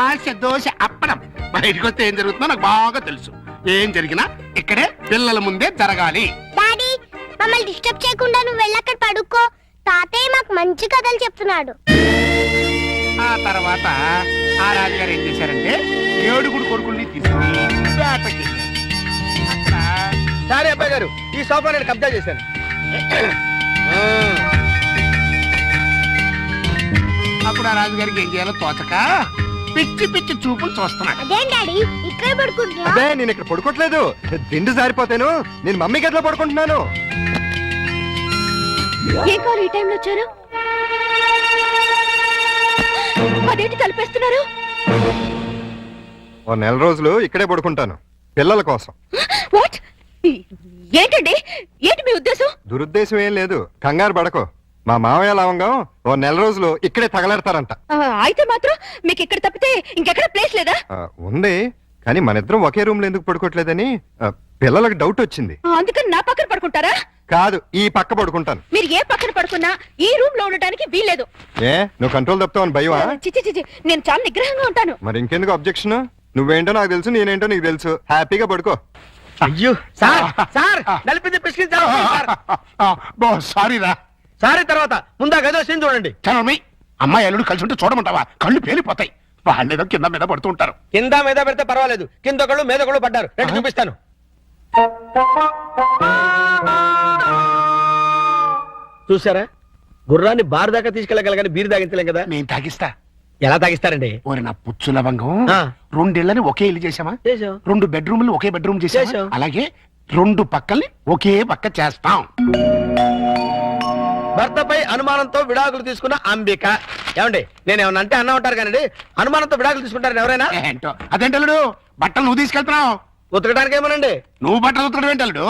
I: ఆశ దోశ అప్పడం. బయటకు వస్తే ఏం జరుగుతుందో నాకు బాగా తెలుసు. ఏం జరిగినా ఇక్కడే పిల్లల ముందే జరగాలి.
F: డాడీ, మమ్మల్ని డిస్టర్బ్ చేయకుండా నువ్వు వెళ్ళి అక్కడ పడుకో. తాతయ్య మాకు మంచి కథలు చెప్తున్నాడు.
I: ఆ తర్వాత ఆ రాజుగారు ఏం చేశారంటే 7 కొడుకుల్ని తీసుకుని వేటకి వెళ్ళారు.
C: సరే అబ్బాయి గారు, ఈ సోఫా నేను కబ్జా చేశాను.
I: అప్పుడు ఆ రాజుగారికి ఏం చేయాలో తోచక పిచ్చి పిచ్చి చూపులు చూస్తున్నాడు.
F: అదేం డాడీ, ఇక్కడే పడుకుంటున్నా?
A: అదే నేను ఇక్కడ పడుకోవట్లేదు, దిండు జారిపోతాను. నేను మమ్మీ గదిలో పడుకుంటున్నాను.
D: ఏం కావాలి ఈ టైంలో వచ్చారు? అదేంటి తలపేస్తున్నారు?
A: 1 నెల రోజులు ఇక్కడే పడుకుంటాను పిల్లల కోసం.
D: వాట్? ఏంటండి, ఏంటి మీ ఉద్దేశం?
A: దురుద్దేశం ఏం లేదు, కంగారు పడకో. మా మావయ్య లవంగం 1 నెల రోజులు ఇక్కడే తగలెడతారంట.
D: అయితే మాత్రం మీకు ఇక్కడ తప్పితే ఇంకెక్కడ ప్లేస్ లేదా?
A: ఉంది, కానీ మన ఇద్దరం ఒకే రూమ్ లో ఎందుకు పడుకోవట్లేదని పిల్లలకు డౌట్ వచ్చింది.
D: అందుకని నా పక్కన పడుకుంటారా?
A: కాదు, ఈ పక్క పడుకుంటాను.
D: మీరు ఏ పక్కన పడుకున్నా ఈ రూమ్ లో ఉండటానికి వీల్లేదు.
A: ఏ నువ్వు కంట్రోల్ తప్పుతావని భయమా?
D: చిచి, నేను చాలా నిగ్రహంగా ఉంటాను.
A: మరి ఇంకెందుకు అబ్జెక్షన్? నువ్వేంటో నాకు తెలుసు, నేనేంటో నీకు తెలుసు. హ్యాపీగా పడుకో.
C: అయ్యో సార్, సార్ నలిపింది
I: సారీ రా.
C: సారీ తర్వాత ముందా గదో సీన్ చూడండి.
I: చనమి, అమ్మాయి అల్లుడు కలిసి ఉంటే చూడమంటావా? కళ్ళు పేలిపోతాయి. వాళ్ళేదో కింద మీద పడుతూ ఉంటారు.
C: కింద మీద పెడితే పర్వాలేదు, కింద ఒకళ్ళు మీద ఒకళ్ళు పడ్డారు. రండి చూపిస్తాను. చూసారా, గుర్రాన్ని బార్ దాకా తీసుకెళ్ళగలగాని బీరు తాగించలేం కదా.
I: నేను తాగిస్తా.
C: ఎలా తాగిస్తారండి?
I: ఓరి నా పుచ్చు లవంగం, 2 ఇళ్ళని ఒకే ఇల్లు చేసామా? 2 బెడ్రూమ్లు ఒకే బెడ్రూమ్ చేసాం. అలాగే 2 పక్కల్ని ఒకే పక్క చేస్తాం.
C: భర్తపై అనుమానంతో విడాకులు తీసుకున్న అంబిక. ఏమండి, నేనేమన్నా అంటే అన్నా ఉంటారు కానీ అనుమానంతో విడాకులు తీసుకుంటారు ఎవరైనా?
I: ఏంటో అదేంటలుడు, బట్టలు నువ్వు తీసుకెళ్తున్నావు.
C: ఉతకడానికి ఏమోనండి.
I: నువ్వు బట్టలు ఉతకడం ఏంటలుడు?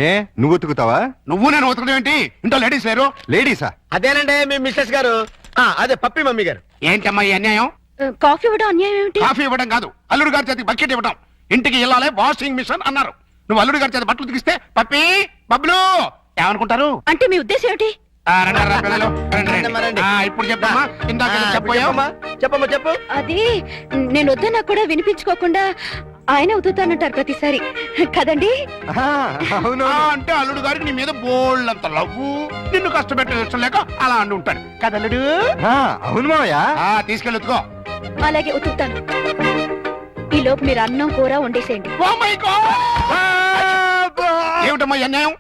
A: ఏ నువ్వు ఉతుకుతావా?
I: నువ్వు నేను ఉతకడం ఏంటి? ఇంట్లో లేడీస్ లేరు?
A: లేడీసా?
C: అదేనండి మీ మిస్సెస్ గారు, అదే పప్పి మమ్మీ గారు.
I: ఏంటమ్మా ఈ అన్యాయం?
D: కాఫీ ఇవ్వడం అన్యాయం ఏమిటి?
I: కాఫీ ఇవ్వడం కాదు, అల్లుడు గారి చేతికి బకెట్ ఇవ్వడం. ఇంటికి వెళ్ళాలి వాషింగ్ మిషన్ అన్నారు. నువ్వు అల్లుడు గారి చేత బట్టలు ఉతికిస్తే పప్పి బబ్లు ఏమనుకుంటారు?
D: అంటే మీ ఉద్దేశం ఏమిటి?
I: రండి, రా పిల్లలు, రండి, రండి. ఇప్పుడు చెప్పమ్మా, ఇందాక చెప్పమ్మా.
H: చెప్పమ్మా చెప్పు.
D: అది నేను వద్దన్నా కూడా వినిపించుకోకుండా ఆయన అవుతానంటారు ప్రతిసారి కదండి.
A: అవును.
I: అంటే అల్లుడు గారికి నీ మీద బోళ్ళంత లవ్వు, నిన్ను కష్టపెట్టే ఇష్టం లేక అలా అంటూ ఉంటాడు కదల్లుడు.
A: అవును మావయ్య.
I: తీసుకెళ్ళి ఉతుకో.
D: అలాగే ఉతుకుతాను. ఈ లోపు మీరు అన్నం కూర వండేసేయండి.
I: ఏమిటమ్మా ఈ అన్యాయం?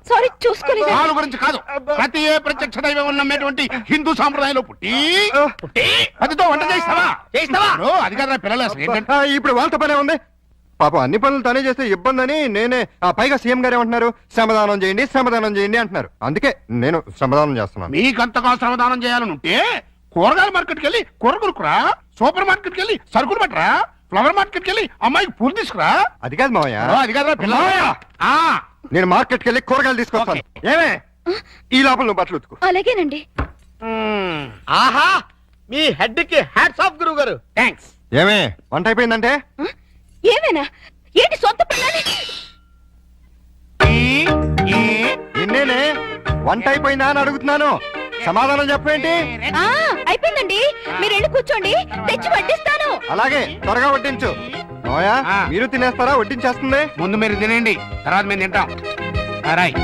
D: సారీ చూసుకోలేదు.
I: వాళ్ళ గురించి కాదు, ప్రతి ఏ ప్రత్యక్ష దైవం ఉన్నటువంటి హిందూ సాంప్రదాయంలో పుట్టి అదితో వంట చేస్తావా? అది కదా పిల్లలు అసలు ఏంటంటే
A: ఇప్పుడు వాళ్ళతో పనే ఉంది. పాపం అన్ని పనులు తనే చేస్తే ఇబ్బంది అని నేనే, పైగా సీఎం గారు ఏమంటున్నారు, శ్రమదానం చేయండి శ్రమదానం చేయండి అంటున్నారు. అందుకే నేను శ్రమదానం చేస్తున్నాను.
I: మీకంతగా శ్రమదానం చేయాలని ఉంటే కూరగాయల మార్కెట్కి వెళ్ళి కూర కొనుక్కురా, సూపర్ మార్కెట్కి వెళ్ళి సరుకులు పట్టరా, ఫ్లవర్ మార్కెట్కి వెళ్ళి అమ్మాయికి పూలు తీసుకురా.
A: అది కాదు మావయ్య.
I: అది కాదురా పిల్లలు.
A: నేను మార్కెట్కి వెళ్ళి కూరగాయలు తీసుకొస్తాను. ఏమే ఈ లోపల నువ్వు బట్టలు ఉతుకు.
D: అలాగేనండి.
H: ఆహా, మీ హెడ్ కి హ్యాట్స్ ఆఫ్ గురువు గారు. థ్యాంక్స్.
A: ఏమే వంట అయిపోయిందంటే?
D: ఏమైనా ఏంటి సొంత పనులని?
A: నిన్నేనే వంట అయిపోయిందా అని అడుగుతున్నాను, సమాధానం చెప్పేంటి?
D: అయిపోయిందండి, మీరు వెళ్ళి కూర్చోండి, తెచ్చి వడ్డిస్తాను.
A: అలాగే త్వరగా వడ్డించు. మావయ్య మీరు తినేస్తారా? వడ్డించేస్తుంది.
I: ముందు మీరు తినండి, తర్వాత మేము తింటాం. రాయ్.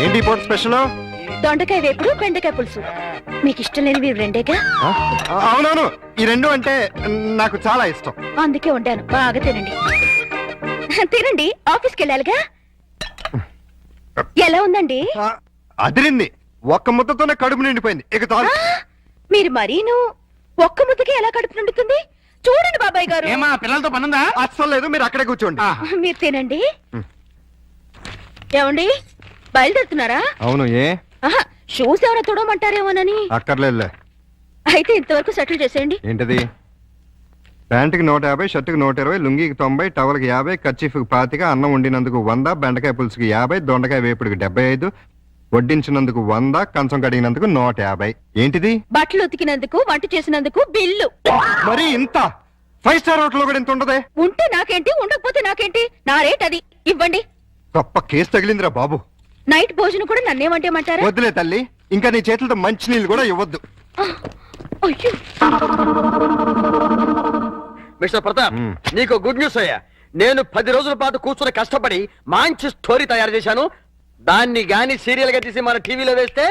A: ఏంటి ఇప్పుడు స్పెషల్?
D: దొండకాయ వేపుడు, బెండకాయ పులుసు. మీకు ఇష్టం లేనివి రెండేగా?
A: అవునవును, ఈ రెండు అంటే నాకు చాలా ఇష్టం.
D: అందుకే వండాను, బాగా తినండి. తినండి, ఆఫీస్కి వెళ్ళాలిగా. ఎలా ఉందండి?
A: అదిరింది. ఒక్క ముద్దతోనే కడుపు నిండిపోయింది. ఇక చాలు.
D: మీరు మరీను ఒక్క ముద్దకి ఎలా కడుపు నిండుతుంది? చూడండి బాబాయ్ గారు.
I: ఏమా పిల్లలతో పనుందా?
A: అస్సలు లేదు, మీరు అక్కడే కూర్చోండి.
D: మీరు తినండి. ఏమండి బయలుదేరుతున్నారా?
A: అవును. ఏ
D: షూస్ ఎవరో తొడమంటారేమోనని.
A: అక్కర్లేదులే.
D: అయితే ఇంతవరకు సెటిల్ చేసేయండి.
A: ఏంటది? ప్యాంటుకి 150, షర్టుకి 120, లుంగికి 90, టవల్కి 50, కర్చీఫ్కి 25, అన్నం వండినందుకు 100, బెండకాయ పులుసుకి 50, దొండకాయ వేపుడికి 75, వడ్డించినందుకు 100, కంచం కడిగినందుకు 150. ఏంటిది?
D: బట్టలు ఉతికినందుకు, వంట చేసినందుకు బిల్లు.
A: మరి ఇంత 5 స్టార్ హోటల్ కూడా ఇంత ఉండదే?
D: ఉంటే నాకేంటి, ఉండకపోతే నాకేంటి, నా రేట్ అది. ఇవ్వండి.
A: గొప్ప కేసు తగిలిందిరా బాబు.
D: నైట్ భోజనం కూడా నన్నేమంటేమంటారా?
A: వద్దులే తల్లి, ఇంకా నీ చేతులతో మంచి నీళ్ళు కూడా ఇవ్వద్దు.
D: అయ్యో.
C: మిస్టర్ ప్రతాప్, నీకు గుడ్ న్యూస్ అయ్యా. నేను 10 రోజుల పాటు కూర్చుని కష్టపడి మంచి స్టోరీ తయారు చేశాను. దాన్ని గాని సీరియల్ గా తీసి మన టీవీలో వేస్తే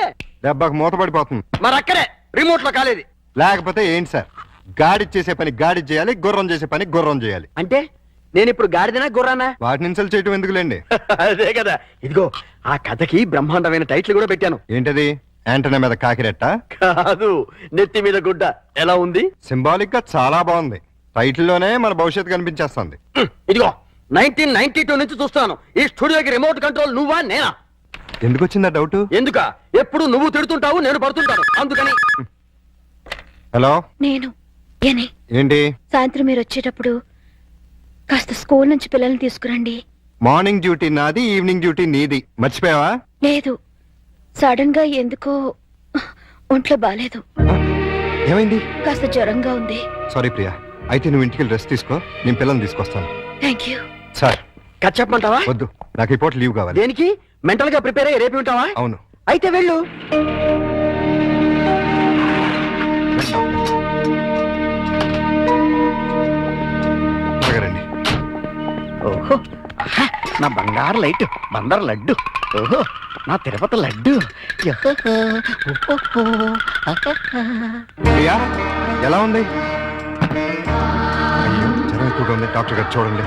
A: దెబ్బకు మూత పడిపోతుంది.
C: మరి అక్కడే రిమోట్ లో కాలేదు.
A: లేకపోతే ఏంటి సార్, గాడి చేసే పని గాడి చేయాలి, గుర్రం చేసే పని గుర్రం చేయాలి.
C: అంటే నేను ఇప్పుడు గాడిదనా గుర్రానా?
A: వాటిని ఇన్సల్ట్ చేయటం ఎందుకులేండి.
C: అదే కదా. ఇదిగో ఆ కథకి బ్రహ్మాండమైన టైటిల్ కూడా పెట్టాను.
A: ఏంటది? యాంటనా మీద కాకిరెట్ట?
C: కాదు, నెత్తి మీద గుడ్డ. ఎలా ఉంది?
A: సింబాలిక్ గా చాలా బాగుంది. టైటిల్ లోనే మన భవిష్యత్తు కనిపించేస్తుంది.
C: ఇదిగో 1992 నుంచి చూస్తాను ఈ స్టూడియోకి రిమోట్ కంట్రోల్ నువ్వా నేనా?
A: ఎందుకు వచ్చిందా డౌట్?
C: ఎందుక? ఎప్పుడు నువ్వు తిడుతుంటావు, నేను పడుతుంటాను, అందుకని.
A: హలో,
D: నేను
A: ఏంటి?
D: సాయంత్రం మీరు వచ్చేటప్పుడు కాస్త స్కూల్ నుంచి పిల్లల్ని తీసుకురండి.
A: మార్నింగ్ డ్యూటీ నాది, ఈవినింగ్ డ్యూటీ నీది. మర్చిపోయావా?
D: లేదు, సడన్ గా ఎందుకో ఒంట్లో బాలేదు.
A: ఏమైంది?
D: కాస్త జ్వరంగా ఉంది.
A: సారీ ప్రియా, అయితే నువ్వు ఇంటికి రెస్ట్ తీసుకో, నేను పిల్లల్ని తీసుకొస్తాను.
D: Thank you.
A: సార్
C: కట్ చెప్పమంటావా?
A: వద్దు, నాకు ఈ పూట లీవ్ కావాలి.
C: దేనికి? మెంటల్ గా ప్రిపేర్ అయ్యి రేపు ఉంటావా?
A: అవును.
C: అయితే వెళ్ళు.
A: రండి.
H: ఓహో, నా బంగారు లైట్, బందర్ లడ్డు. ఓహో, నా తిరుపతి లడ్డు.
A: ప్రియా ఎలా ఉంది? అయ్యో, జ్వరం ఎక్కువగా ఉంది, డాక్టర్ గారు చూడండి.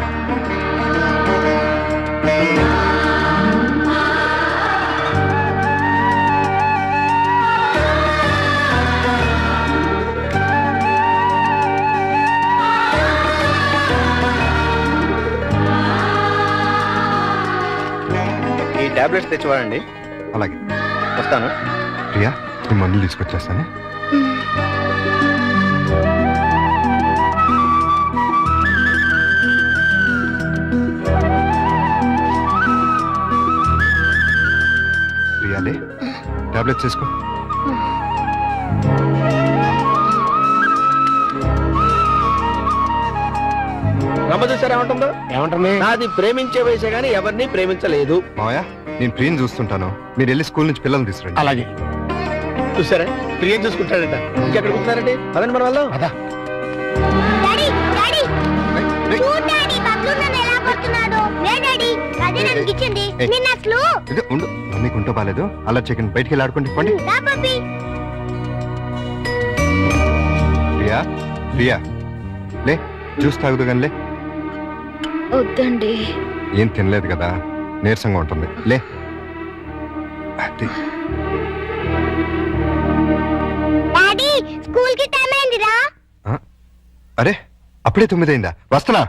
H: ఈ టాబ్లెట్స్ తెచ్చివాడండి.
A: అలాగే,
H: వస్తాను.
A: ప్రియా, ఈ మందులు తీసుకొచ్చేస్తాను. ప్రియాలే, టాబ్లెట్స్ తీసుకో.
C: రమ్మదు
H: చూసారు ఏమంటుందో?
I: ఏమంటుంది?
H: నాది ప్రేమించే వయసే గానీ ఎవరిని ప్రేమించలేదు.
A: మావయ్య నేను ప్రియని చూస్తుంటాను, మీరు వెళ్ళి స్కూల్ నుంచి పిల్లల్ని తీసుకురండి.
I: అలాగే.
H: చూసారా, ప్రియం చూసుకుంటాడట. ఇంకెక్కడ కూర్చున్నారండి? పదండి మన వాళ్ళు.
F: డాడీ డాడీ చూడు డాడీ బబ్లు నన్ను ఎలా కొడుతున్నాడు. లే డాడీ అదే నన్ను ఇచ్చింది. నిన్న అసలు
A: ఇది ఉండు, మమ్మీకి ఉంటో బాలేదు. అలా చికెన్ బయటికి వెళ్ళి ఆడుకోండి. పండి.
F: రా పప్పి.
A: ప్రియా ప్రియా లే, జ్యూస్ తాగుదు కానీ లే.
D: వద్దండి.
A: ఏం తినలేదు కదా, నీరసంగా ఉంటుంది. లే. అది.
F: డాడీ స్కూల్ కి టైం అయిందిరా.
A: అరే అప్పుడే 9 అయిందా? వస్తున్నా.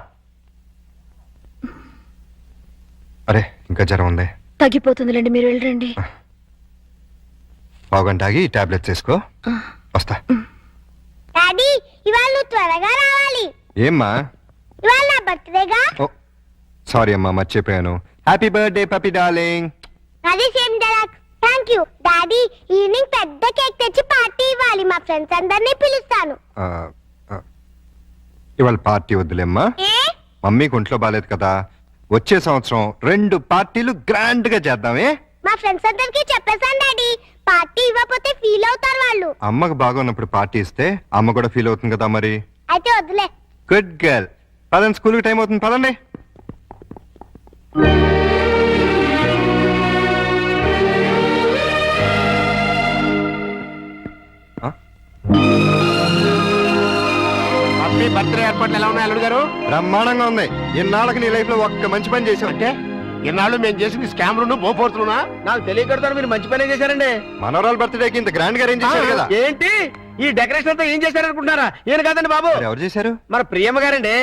A: అరే ఇంకా జ్వరం ఉంది.
D: తగ్గిపోతుందిలేండి, మీరు వెళ్ళండి.
A: పావుగంట ఆగి టాబ్లెట్స్ వేసుకో. వస్తా.
F: డాడీ ఇవాళ నువ్వు త్వరగా రావాలి.
A: ఏమ్మా?
F: ఇవాళ నా బర్త్డేగా.
A: ఓ సారీ అమ్మా, మర్చిపోయాను. Happy birthday పపి darling.
F: అది same dialogue. Thank you daddy. Evening పెద్ద కేక్ తెచ్చి పార్టీ ఇవ్వాలి. మా ఫ్రెండ్స్ అందరినీ పిలుస్తాను.
A: ఇవాళ పార్టీ వద్దులేమ్మా, మమ్మీకి ఒంట్లో బాలేదు కదా. వచ్చే సంవత్సరం 2 పార్టీలు గ్రాండ్ గా చేద్దామే.
F: మా ఫ్రెండ్స్ అందరికి చెప్పేశాను డాడీ. పార్టీ ఇవ్వకపోతే ఫీల్ అవుతారు వాళ్ళు.
A: అమ్మకు బాగున్నప్పుడు పార్టీ ఇస్తే అమ్మ కూడా ఫీల్ అవుతుంది కదా మరి.
F: అయితే వద్దులే.
A: Good girl. పదండి, స్కూల్కి టైం అవుతుంది. పదండి.
I: బర్త్డే ఏర్పాట్లు ఎలా ఉన్నాయి అల్లుడు గారు?
A: బ్రహ్మాండంగా ఉంది. ఇన్నాళ్ళకి నీ లైఫ్ లో ఒక్క మంచి పని చేసావు.
I: అంటే ఇన్నాళ్ళు మేము చేసింది స్కామ్లు బోఫోర్తులునా?
H: నాకు తెలియకడతాను, మీరు మంచి పనే చేశారండి.
A: మనోరాల్ బర్త్డేకి ఇంత గ్రాండ్ గా అరేంజ్ చేశారు కదా.
H: ఏంటి ఈ డెకరేషన్ అంతా ఏం చేశారనుకుంటున్నారా? ఏం కాదండి బాబు.
A: ఎవరు చేశారు?
H: మన ప్రియమ్మ గారండి.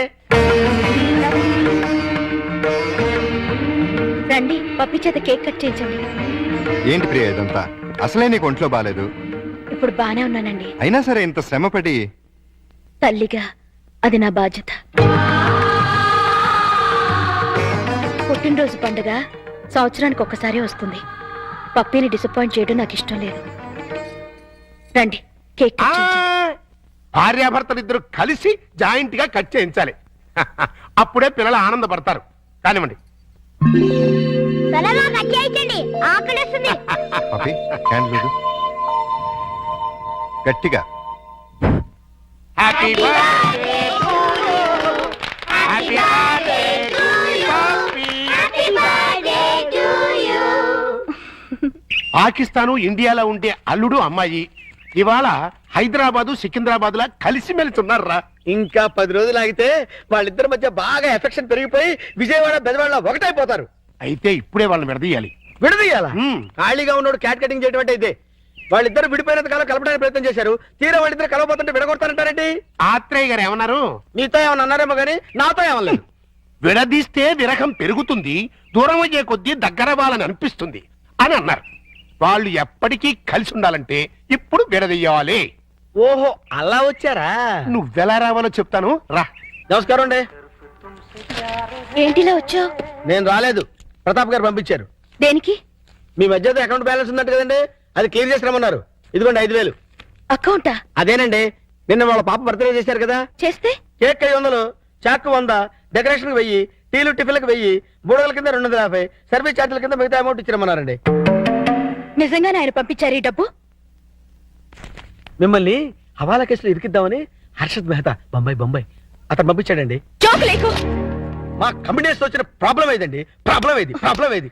D: రండి, పప్పి చేత కేక్ కట్ చేయించండి.
A: ఏంటి ప్రియ ఇదంతా? అసలే నీకు ఒంట్లో బాలేదు.
D: ఇప్పుడు బానే ఉన్నానండి.
A: అయినా సరే ఇంత శ్రమపడి.
D: తల్లిగా అది నా బాధ్యత. పుట్టినరోజు పండుగ సంవత్సరానికి ఒక్కసారి వస్తుంది. పప్పిని డిసప్పాయింట్ చేయడం నాకు ఇష్టం లేదు. రండి, కేక్ కట్ చేయించండి.
I: భార్యాభర్తలు ఇద్దరు కలిసి జాయింట్ గా కట్ చేయించాలి. అప్పుడే పిల్లలు ఆనందపడతారు. కానివ్వండి.
F: త్వరగా కట్ చేయించండి, ఆకలిస్తుంది.
A: పప్పి క్యాండిల్ లేదు. గట్టిగా.
I: Happy birthday to you. Happy birthday to you. Happy birthday to you. Pakistan ఇండియాలో ఉండే అల్లుడు అమ్మాయి ఇవాళ హైదరాబాదు సికింద్రాబాద్ లా కలిసి మెలుతున్నారా?
H: ఇంకా 10 రోజులు ఆగితే వాళ్ళిద్దరి మధ్య బాగా ఎఫెక్షన్ పెరిగిపోయి విజయవాడ బెజవాడ ఒకటైపోతారు.
I: అయితే ఇప్పుడే వాళ్ళని విడదీయాలి.
H: విడదీయాలా? ఖాళీగా ఉన్నోడు క్యాట్ కటింగ్ చేయడం అంటే ఇదే. వాళ్ళిద్దరు విడిపోయినంత కాలం కలపడానికి ప్రయత్నం చేశారు. తీరా వాళ్ళిద్దరు కలవబోతుంటే విడగొడతారంటారండి.
I: ఆత్రేయ గారు ఏమన్నారు?
H: మీతో ఏమన్నా అన్నారేమో గానీ నాతో ఏమనలేదు.
I: విడదీస్తే విరహం పెరుగుతుంది, దూరం అయ్యే కొద్దీ దగ్గర వాళ్ళని అనిపిస్తుంది అని అన్నారు. వాళ్ళు ఎప్పటికీ కలిసి ఉండాలంటే ఇప్పుడు విడదీయాలి.
H: ఓహో అలా వచ్చారా?
I: నువ్వెలా రావాలో చెప్తాను రా.
H: నమస్కారం అండి.
D: ఏంటిలా వచ్చావు?
H: నేను రాలేదు, ప్రతాప్ గారు పంపించారు.
D: దేనికి?
H: మీ మధ్య అకౌంట్ బ్యాలెన్స్ ఉందంట కదండి, అది క్లియర్ చేసి రమ్మన్నారు. ఇదిగోండి 5,000.
D: అకౌంటా?
H: అదేనండి, నిన్న వాళ్ళ పాప బర్త్డే చేశారు కదా.
D: చేస్తే
H: కేక్ 500, చాక్ 100, డెకరేషన్ 1000, టీలు టిఫిన్లకు 1000, బూడగల కింద 250, సర్వీస్ ఛార్జీల కింద మిగతా అమౌంట్ ఇచ్చిరమ్మన్నారండి.
D: నిజంగానే ఆయన పంపించారు ఈ డబ్బు?
H: మిమ్మల్ని హవాలా కేసులో ఇరికిద్దామని హర్షద్ మెహతా బొంబాయి అతను పంపించాడండి.
D: జోకులేకు.
H: మా కమిటీస్ వచ్చిన ప్రాబ్లం ఏదండి? ప్రాబ్లం ఏది?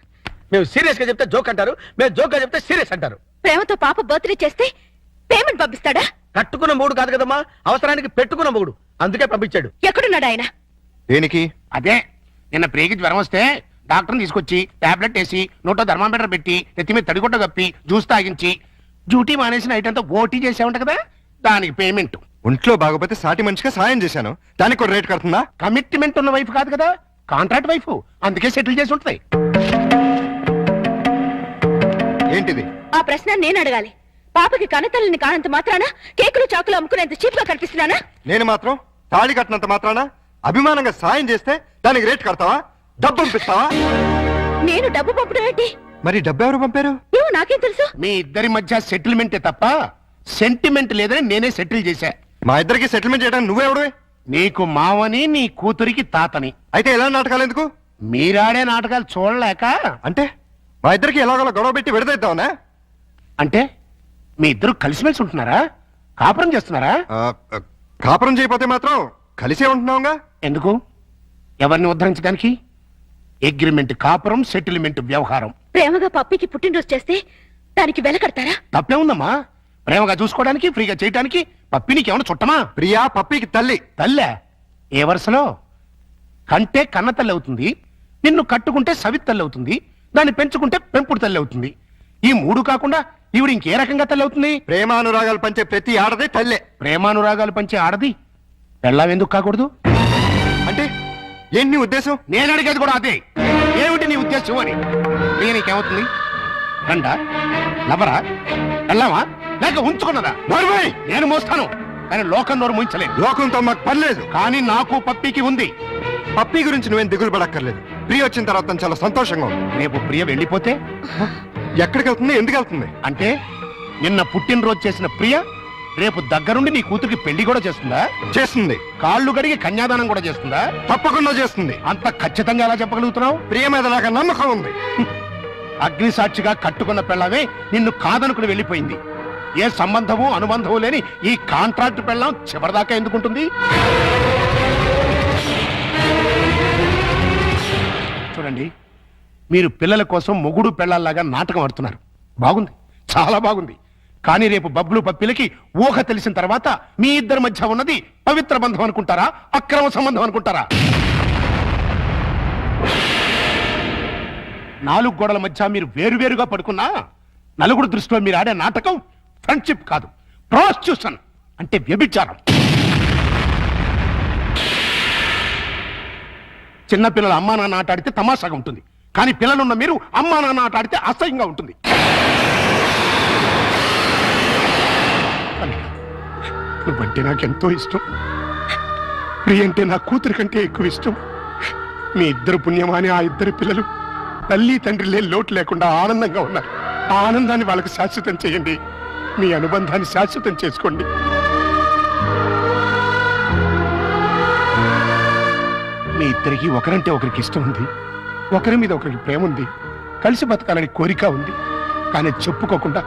H: మేము సీరియస్ గా చెప్తే జోక్ అంటారు, మేము జోక్ గా చెప్తే సీరియస్ అంటారు.
D: ప్రేమతో పాప బర్త్డే చేస్తే పేమెంట్ పంపిస్తాడా?
H: కట్టుకున్న మూడు కాదు కదమ్మా, అవసరానికి పెట్టుకున్న మూడు, అందుకే పంపించాడు.
D: ఎక్కడున్నాడు ఆయన?
A: దేనికి?
I: అదే నిన్న ప్రేగి జ్వరం వస్తే డాక్టర్ని తీసుకొచ్చి టాబ్లెట్ వేసి నోట్లో థర్మామీటర్ పెట్టి నెత్తి మీద తడిగుడ్డ కప్పి జ్యూస్ తాగించి డ్యూటీ మానేసి నైట్ అంతా ఓటీ చేసామంట కదా, దానికి పేమెంట్.
A: ఒంట్లో బాగోపోతే సాటి మనిషిగా సాయం చేశాను, దానికి కూడా రేట్ కడుతుందా?
I: కమిట్మెంట్ ఉన్న వైఫ్ కాదు కదా, కాంట్రాక్ట్ వైఫ్, అందుకే సెటిల్ చేసి ఉంటుంది.
A: ఏంటిది?
D: ఆ ప్రశ్న నేను అడగాలి. పాపకి కనతల్లిని కానంత మాత్రాన కేకులు చాకులు అమ్ముకునేంత చీప్ గా కనిపిస్తున్నానా?
A: నేను మాత్రం తాళి కట్టినంత మాత్రాన అభిమానంగా సాయం చేస్తే దానికి రేట్ కడతావా? డబ్బు పంపిస్తావా?
D: నేను డబ్బు పంపడం ఏంటి?
A: మరి డబ్బు ఎవరు పంపారు?
D: ఏమో నాకేం తెలుసు.
I: మీ ఇద్దరి మధ్య సెటిల్మెంటే తప్ప సెంటిమెంట్ లేదని నేనే సెటిల్ చేశా.
A: మా ఇద్దరికి సెటిల్మెంట్ చేయడానికి నువ్వెవడు?
I: నీకు మావని నీ కూతురికి తాతని.
A: అయితే ఎలా నాటకాలు ఎందుకు?
I: మీరాడే నాటకాలు చూడలేక.
A: అంటే మా ఇద్దరికి ఎలాగోలా గొడవ పెట్టి విడదీద్దామనా?
I: అంటే మీ ఇద్దరు కలిసిమెలిసి ఉంటున్నారా? కాపురం చేస్తున్నారా?
A: కాపురం చేయకపోతే మాత్రం కలిసే ఉంటున్నావుగా.
I: ఎందుకు? ఎవరిని ఉద్ధరించడానికి? అగ్రిమెంట్ కాపురం, సెటిల్మెంట్ వ్యవహారం.
D: ప్రేమగా పప్పికి పుట్టినరోజు చేస్తే దానికి వెల కడతారా?
I: తప్పే ఉందమ్మా. ప్రేమగా చూసుకోవడానికి, ఫ్రీగా చేయడానికి పప్పినికి ఏమైనా చుట్టమా?
A: ప్రియా పప్పికి తల్లి.
I: తల్లే? ఏ వరుసలో? కంటే కన్న తల్లి అవుతుంది, నిన్ను కట్టుకుంటే సవిత్ తల్లి అవుతుంది, దాన్ని పెంచుకుంటే పెంపుడు తల్లి అవుతుంది. ఈ మూడు కాకుండా ఈవిడ ఇంకే రకంగా తల్లి అవుతుంది?
A: ప్రేమానురాగాలు పంచే ప్రతి ఆడది తల్లే.
I: ప్రేమానురాగాలు పంచే ఆడది పెళ్ళాం ఎందుకు కాకూడదు?
A: అంటే ఏంటి నీ ఉద్దేశం?
I: నేను అడిగేది కూడా అదే. ఏమిటి నీ ఉద్దేశం అని. నీకేమవుతుంది? రండా, లవరా, వెళ్ళావా, లేక ఉంచుకున్నదా? నేను మోస్తాను, కానీ లోకం నోరు ముంచలేదు.
A: లోకంతో మాకు పర్లేదు,
I: కానీ నాకు పప్పికి ఉంది.
A: పప్పి గురించి నువ్వేం దిగులు పడక్కర్లేదు. ప్రియ వచ్చిన తర్వాత తను చాలా సంతోషంగా ఉంది.
I: రేపు ప్రియ వెళ్ళిపోతే
A: ఎక్కడికి వెళ్తుంది? ఎందుకు వెళ్తుంది?
I: అంటే నిన్న పుట్టినరోజు చేసిన ప్రియ రేపు దగ్గరుండి నీ కూతురికి పెళ్లి కూడా చేస్తుందా?
A: చేస్తుంది.
I: కాళ్ళు గడిగి కన్యాదానం కూడా చేస్తుందా?
A: తప్పకుండా చేస్తుంది.
I: అంత ఖచ్చితంగా ఎలా చెప్పగలుగుతున్నావు?
A: ప్రియ మీద నాకు నమ్మకం ఉంది.
I: అగ్ని సాక్షిగా కట్టుకున్న పెళ్ళమే నిన్ను కాదనుకుని వెళ్ళిపోయింది. ఏ సంబంధము అనుబంధము లేని ఈ కాంట్రాక్ట్ పెళ్ళం చివరిదాకా ఎందుకుంటుంది? చూడండి, మీరు పిల్లల కోసం మొగుడు పెళ్ళాల్లాగా నాటకం ఆడుతున్నారు. బాగుంది, చాలా బాగుంది. కానీ రేపు బబ్లు పప్పిలకి ఊహ తెలిసిన తర్వాత మీ ఇద్దరి మధ్య ఉన్నది పవిత్ర బంధం అనుకుంటారా, అక్రమ సంబంధం అనుకుంటారా? 4 గోడల మధ్య మీరు వేరువేరుగా పడుకున్నా నలుగురు దృష్టిలో మీరు ఆడే నాటకం ఫ్రెండ్షిప్ కాదు, ప్రాస్టిట్యూషన్ అంటే వ్యభిచారం. చిన్నపిల్లలు అమ్మా నాన్న ఆట ఆడితే తమాషాగా ఉంటుంది, కానీ పిల్లలున్న మీరు అమ్మా నాన్న ఆట ఆడితే అసహ్యంగా ఉంటుంది. నువ్వంటే నాకెంతో ఇష్టం. ప్రియ అంటే నా కూతురి కంటే ఎక్కువ ఇష్టం. మీ ఇద్దరు పుణ్యమాని ఆ ఇద్దరు పిల్లలు తల్లి తండ్రి లేని లోటు లేకుండా ఆనందంగా ఉన్నారు. ఆ ఆనందాన్ని వాళ్ళకి శాశ్వతం చేయండి. మీ అనుబంధాన్ని శాశ్వతం చేసుకోండి. మీ ఇద్దరికి ఒకరంటే ఒకరికి ఇష్టం ఉంది, ఒకరి మీద ఒకరికి ప్రేమ ఉంది, కలిసి బతకాలని కోరిక ఉంది. కానీ చెప్పుకోకుండా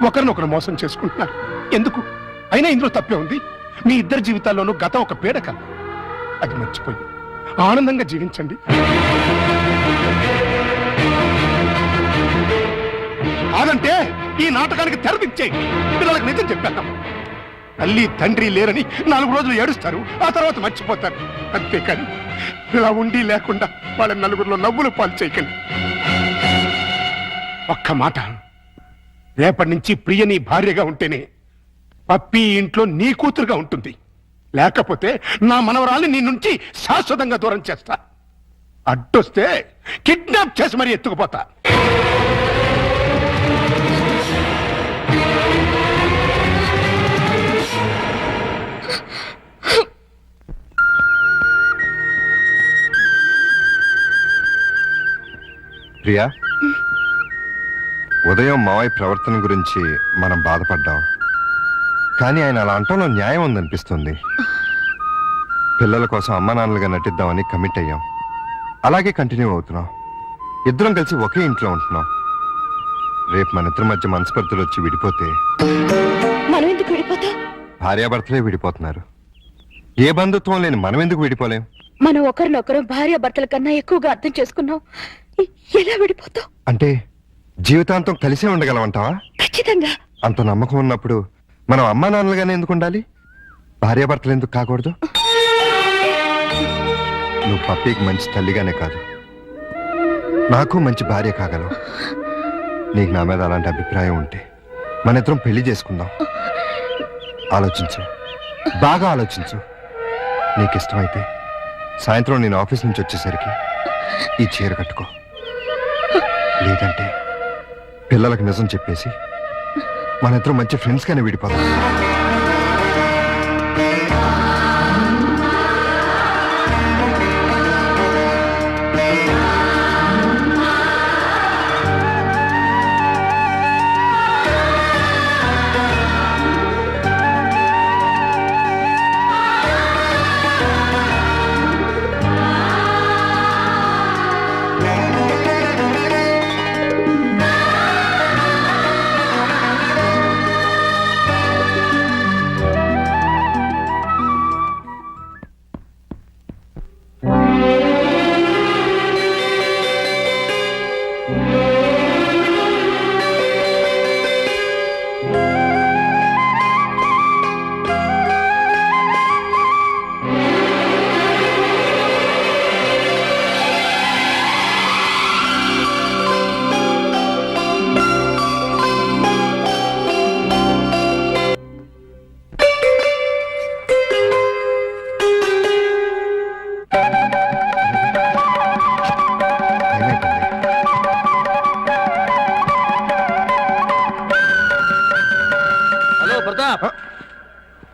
I: ఒకరినొకరు మోసం చేసుకుంటున్నారు. ఎందుకు? అయినా ఇందులో తప్పే ఉంది. మీ ఇద్దరి జీవితాల్లోనూ గతం ఒక పీడక, అది మర్చిపోయి ఆనందంగా జీవించండి. కాదంటే ఈ నాటకానికి తెరదించేయి. పిల్లలకు నిజం చెప్పేద్దాం. తల్లి తండ్రి లేరని 4 రోజులు ఏడుస్తారు, ఆ తర్వాత మర్చిపోతారు. అంతేకాని ఇలా ఉండి లేకుండా వాళ్ళ నలుగురిలో నవ్వులు పాలు చేయకండి. ఒక్క మాట, రేపటి నుంచి ప్రియ నీ భార్యగా ఉంటేనే పప్పి ఇంట్లో నీ కూతురుగా ఉంటుంది. లేకపోతే నా మనవరాల్ని నీ నుంచి శాశ్వతంగా దూరం చేస్తా. అడ్డొస్తే కిడ్నాప్ చేసి మరీ ఎత్తుకుపోతా.
A: ప్రియా, ఉదయం మావయ్య ప్రవర్తన గురించి మనం బాధపడ్డాం, కానీ ఆయన అలా అంటంలో న్యాయం ఉందనిపిస్తుంది. పిల్లల కోసం అమ్మా నాన్నలుగా నటిద్దామని కమిట్ అయ్యాం. అలాగే కంటిన్యూ అవుతున్నాం. ఇద్దరం కలిసి ఒకే ఇంట్లో ఉంటున్నాం. రేపు మన ఇద్దరి మధ్య మనస్పర్ధలు వచ్చి విడిపోతే
D: మనం ఎందుకు విడిపోతాం?
A: భార్యాభర్తలే విడిపోతున్నారు. ఏ బంధుత్వం లేని మనం ఎందుకు విడిపోలేం?
D: మనం ఒకరినొకరు భార్యాభర్తల కన్నా ఎక్కువగా అర్థం చేసుకున్నాం. ఎలా విడిపోతాం?
A: అంటే జీవితాంతం కలిసే ఉండగలమంటావా?
D: ఖచ్చితంగా.
A: అంత నమ్మకం ఉన్నప్పుడు మనం అమ్మా నాన్నలుగానే ఎందుకు ఉండాలి? భార్యాభర్తలు ఎందుకు కాకూడదు? నువ్వు పప్పికి మంచి తల్లిగానే కాదు, నాకు మంచి భార్య కాగలవు. నీకు నా మీద అలాంటి అభిప్రాయం ఉంటే మన ఇద్దరం పెళ్లి చేసుకుందాం. ఆలోచించు, బాగా ఆలోచించు. నీకు ఇష్టమైతే సాయంత్రం నేను ఆఫీస్ నుంచి వచ్చేసరికి ఈ చీర కట్టుకో. లేదంటే పిల్లలకు నిజం చెప్పేసి మన ఇద్దరం మంచి ఫ్రెండ్స్ గానే విడిపోతాం.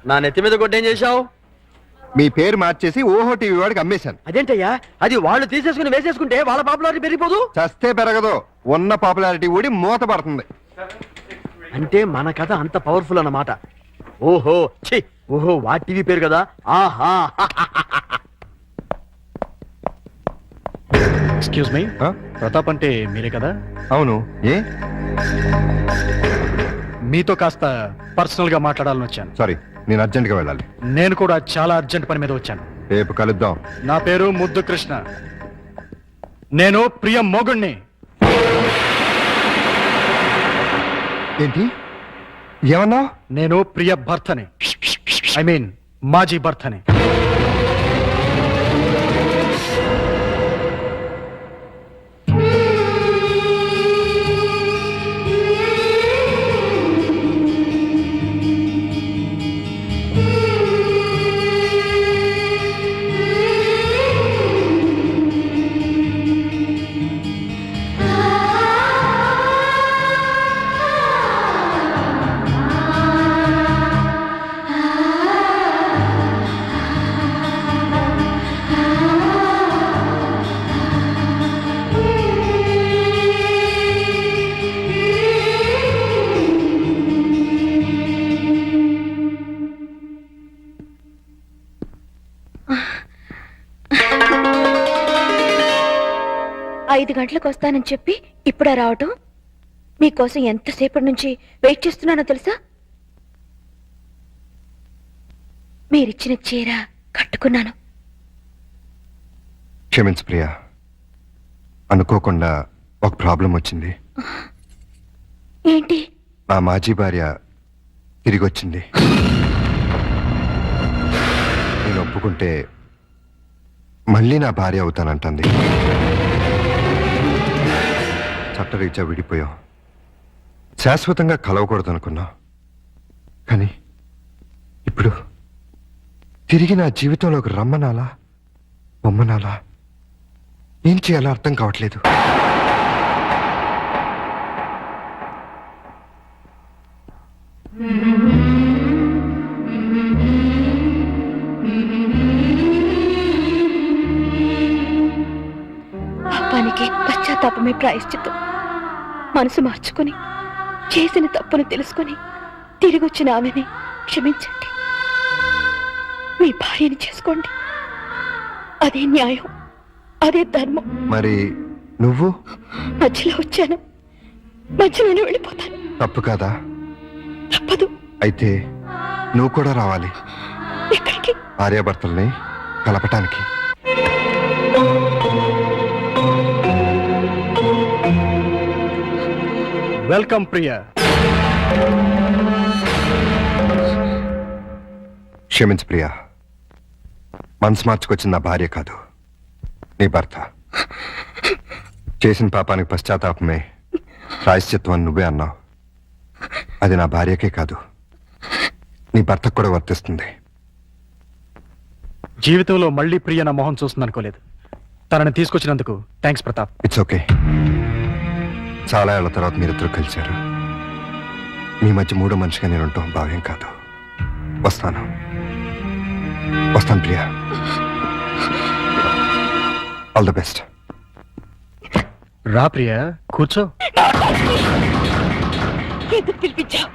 C: నా నెత్తి మీద కొట్టేం చేశావు?
A: మీ పేరు మార్చేసి ఓహో టీవీ వాడికి అమ్మేశాను.
C: అదేంటయ్యా, అది వాళ్ళు తీసేసుకుని వేసేసుకుంటే వాళ్ళ పాపులారిటీ పెరిగిపోదు.
A: చస్తే పెరగదు, ఉన్న పాపులారిటీ ఊడి మూత పడుతుంది.
C: అంటే మన కథ అంత పవర్ఫుల్ అన్నమాట. ఓహో ఛీ, ఓహో వా టీవీ పేరు కదా. ఆహా
G: ఎక్స్క్యూజ్ మీ, ప్రతాప్ అంటే మీరే కదా?
A: అవును. ఏ?
G: మీతో కాస్త పర్సనల్ గా మాట్లాడాలని వచ్చాను.
A: సారీ, నేను అర్జెంట్ గా వెళ్ళాలి.
G: నేను కూడా చాలా అర్జెంట్ పని మీద వచ్చాను.
A: రేపు కలుద్దాం.
G: నా పేరు ముద్దు కృష్ణ. నేను ప్రియ మొగుణ్ణి.
A: ఏంటి ఏమన్నా?
G: నేను ప్రియ భర్తని, ఐ మీన్ మాజీ భర్తని.
D: ఐదు గంటలకు వస్తానని చెప్పి ఇప్పుడా రావటం? మీకోసం ఎంతసేపటి నుంచి వెయిట్ చేస్తున్నానో తెలుసా? మీరిచ్చిన చీర కట్టుకున్నాను.
A: క్షమించు ప్రియా, అనుకోకుండా ఒక ప్రాబ్లం వచ్చింది.
D: ఏంటి?
A: నా మాజీ భార్య తిరిగి వచ్చింది. నేను ఒప్పుకుంటే మళ్ళీ నా భార్య అవుతానంటుంది. చట్టరీత్యా విడిపోయాం, శాశ్వతంగా కలవకూడదు అనుకున్నా. కానీ ఇప్పుడు తిరిగి నా జీవితంలోకి రమ్మనాలా బొమ్మనాలా ఏం చేయాలో అర్థం కావట్లేదు.
D: పాపానికి పశ్చాత్తాపమే ప్రాయశ్చిత్తం. మనసు మార్చుకుని చేసిన తప్పును తెలుసుకుని తిరిగి వచ్చిన ఆమెని క్షమించండి. మీ భార్యని చేసుకోండి. అదే న్యాయం, అదే ధర్మం.
A: మరి నువ్వు?
D: మధ్యలో వచ్చాను, మధ్యలోనే వెళ్ళిపోతాను.
A: తప్పు కాదా?
D: తప్పదు.
A: అయితే నువ్వు కూడా రావాలి.
D: ఎక్కడికి?
A: భార్యాభర్తల్ని కలపటానికి.
G: వెల్కమ్ ప్రియా.
A: క్షమించు ప్రియా, మనసు మార్చుకొచ్చిన నా భార్య కాదు, నీ భర్త. చేసిన పాపానికి పశ్చాత్తాపమే ప్రాయశ్చిత్వం అని నువ్వే అన్నావు. అది నా భార్యకే కాదు, నీ భర్తకు కూడా వర్తిస్తుంది.
G: జీవితంలో మళ్ళీ ప్రియ నా మొహం చూస్తుంది అనుకోలేదు. తనని తీసుకొచ్చినందుకు థ్యాంక్స్ ప్రతాప్.
A: It's okay. చాలా ఏళ్ల తర్వాత మీరిద్దరూ కలిశారు. మీ మధ్య మూడో మనిషిగా నేను ఉంటాం భావ్యం కాదు. వస్తాను ప్రియా. All the best.
G: రా ప్రియా, కూర్చో.
D: ఎందుకు పిలిపించావు?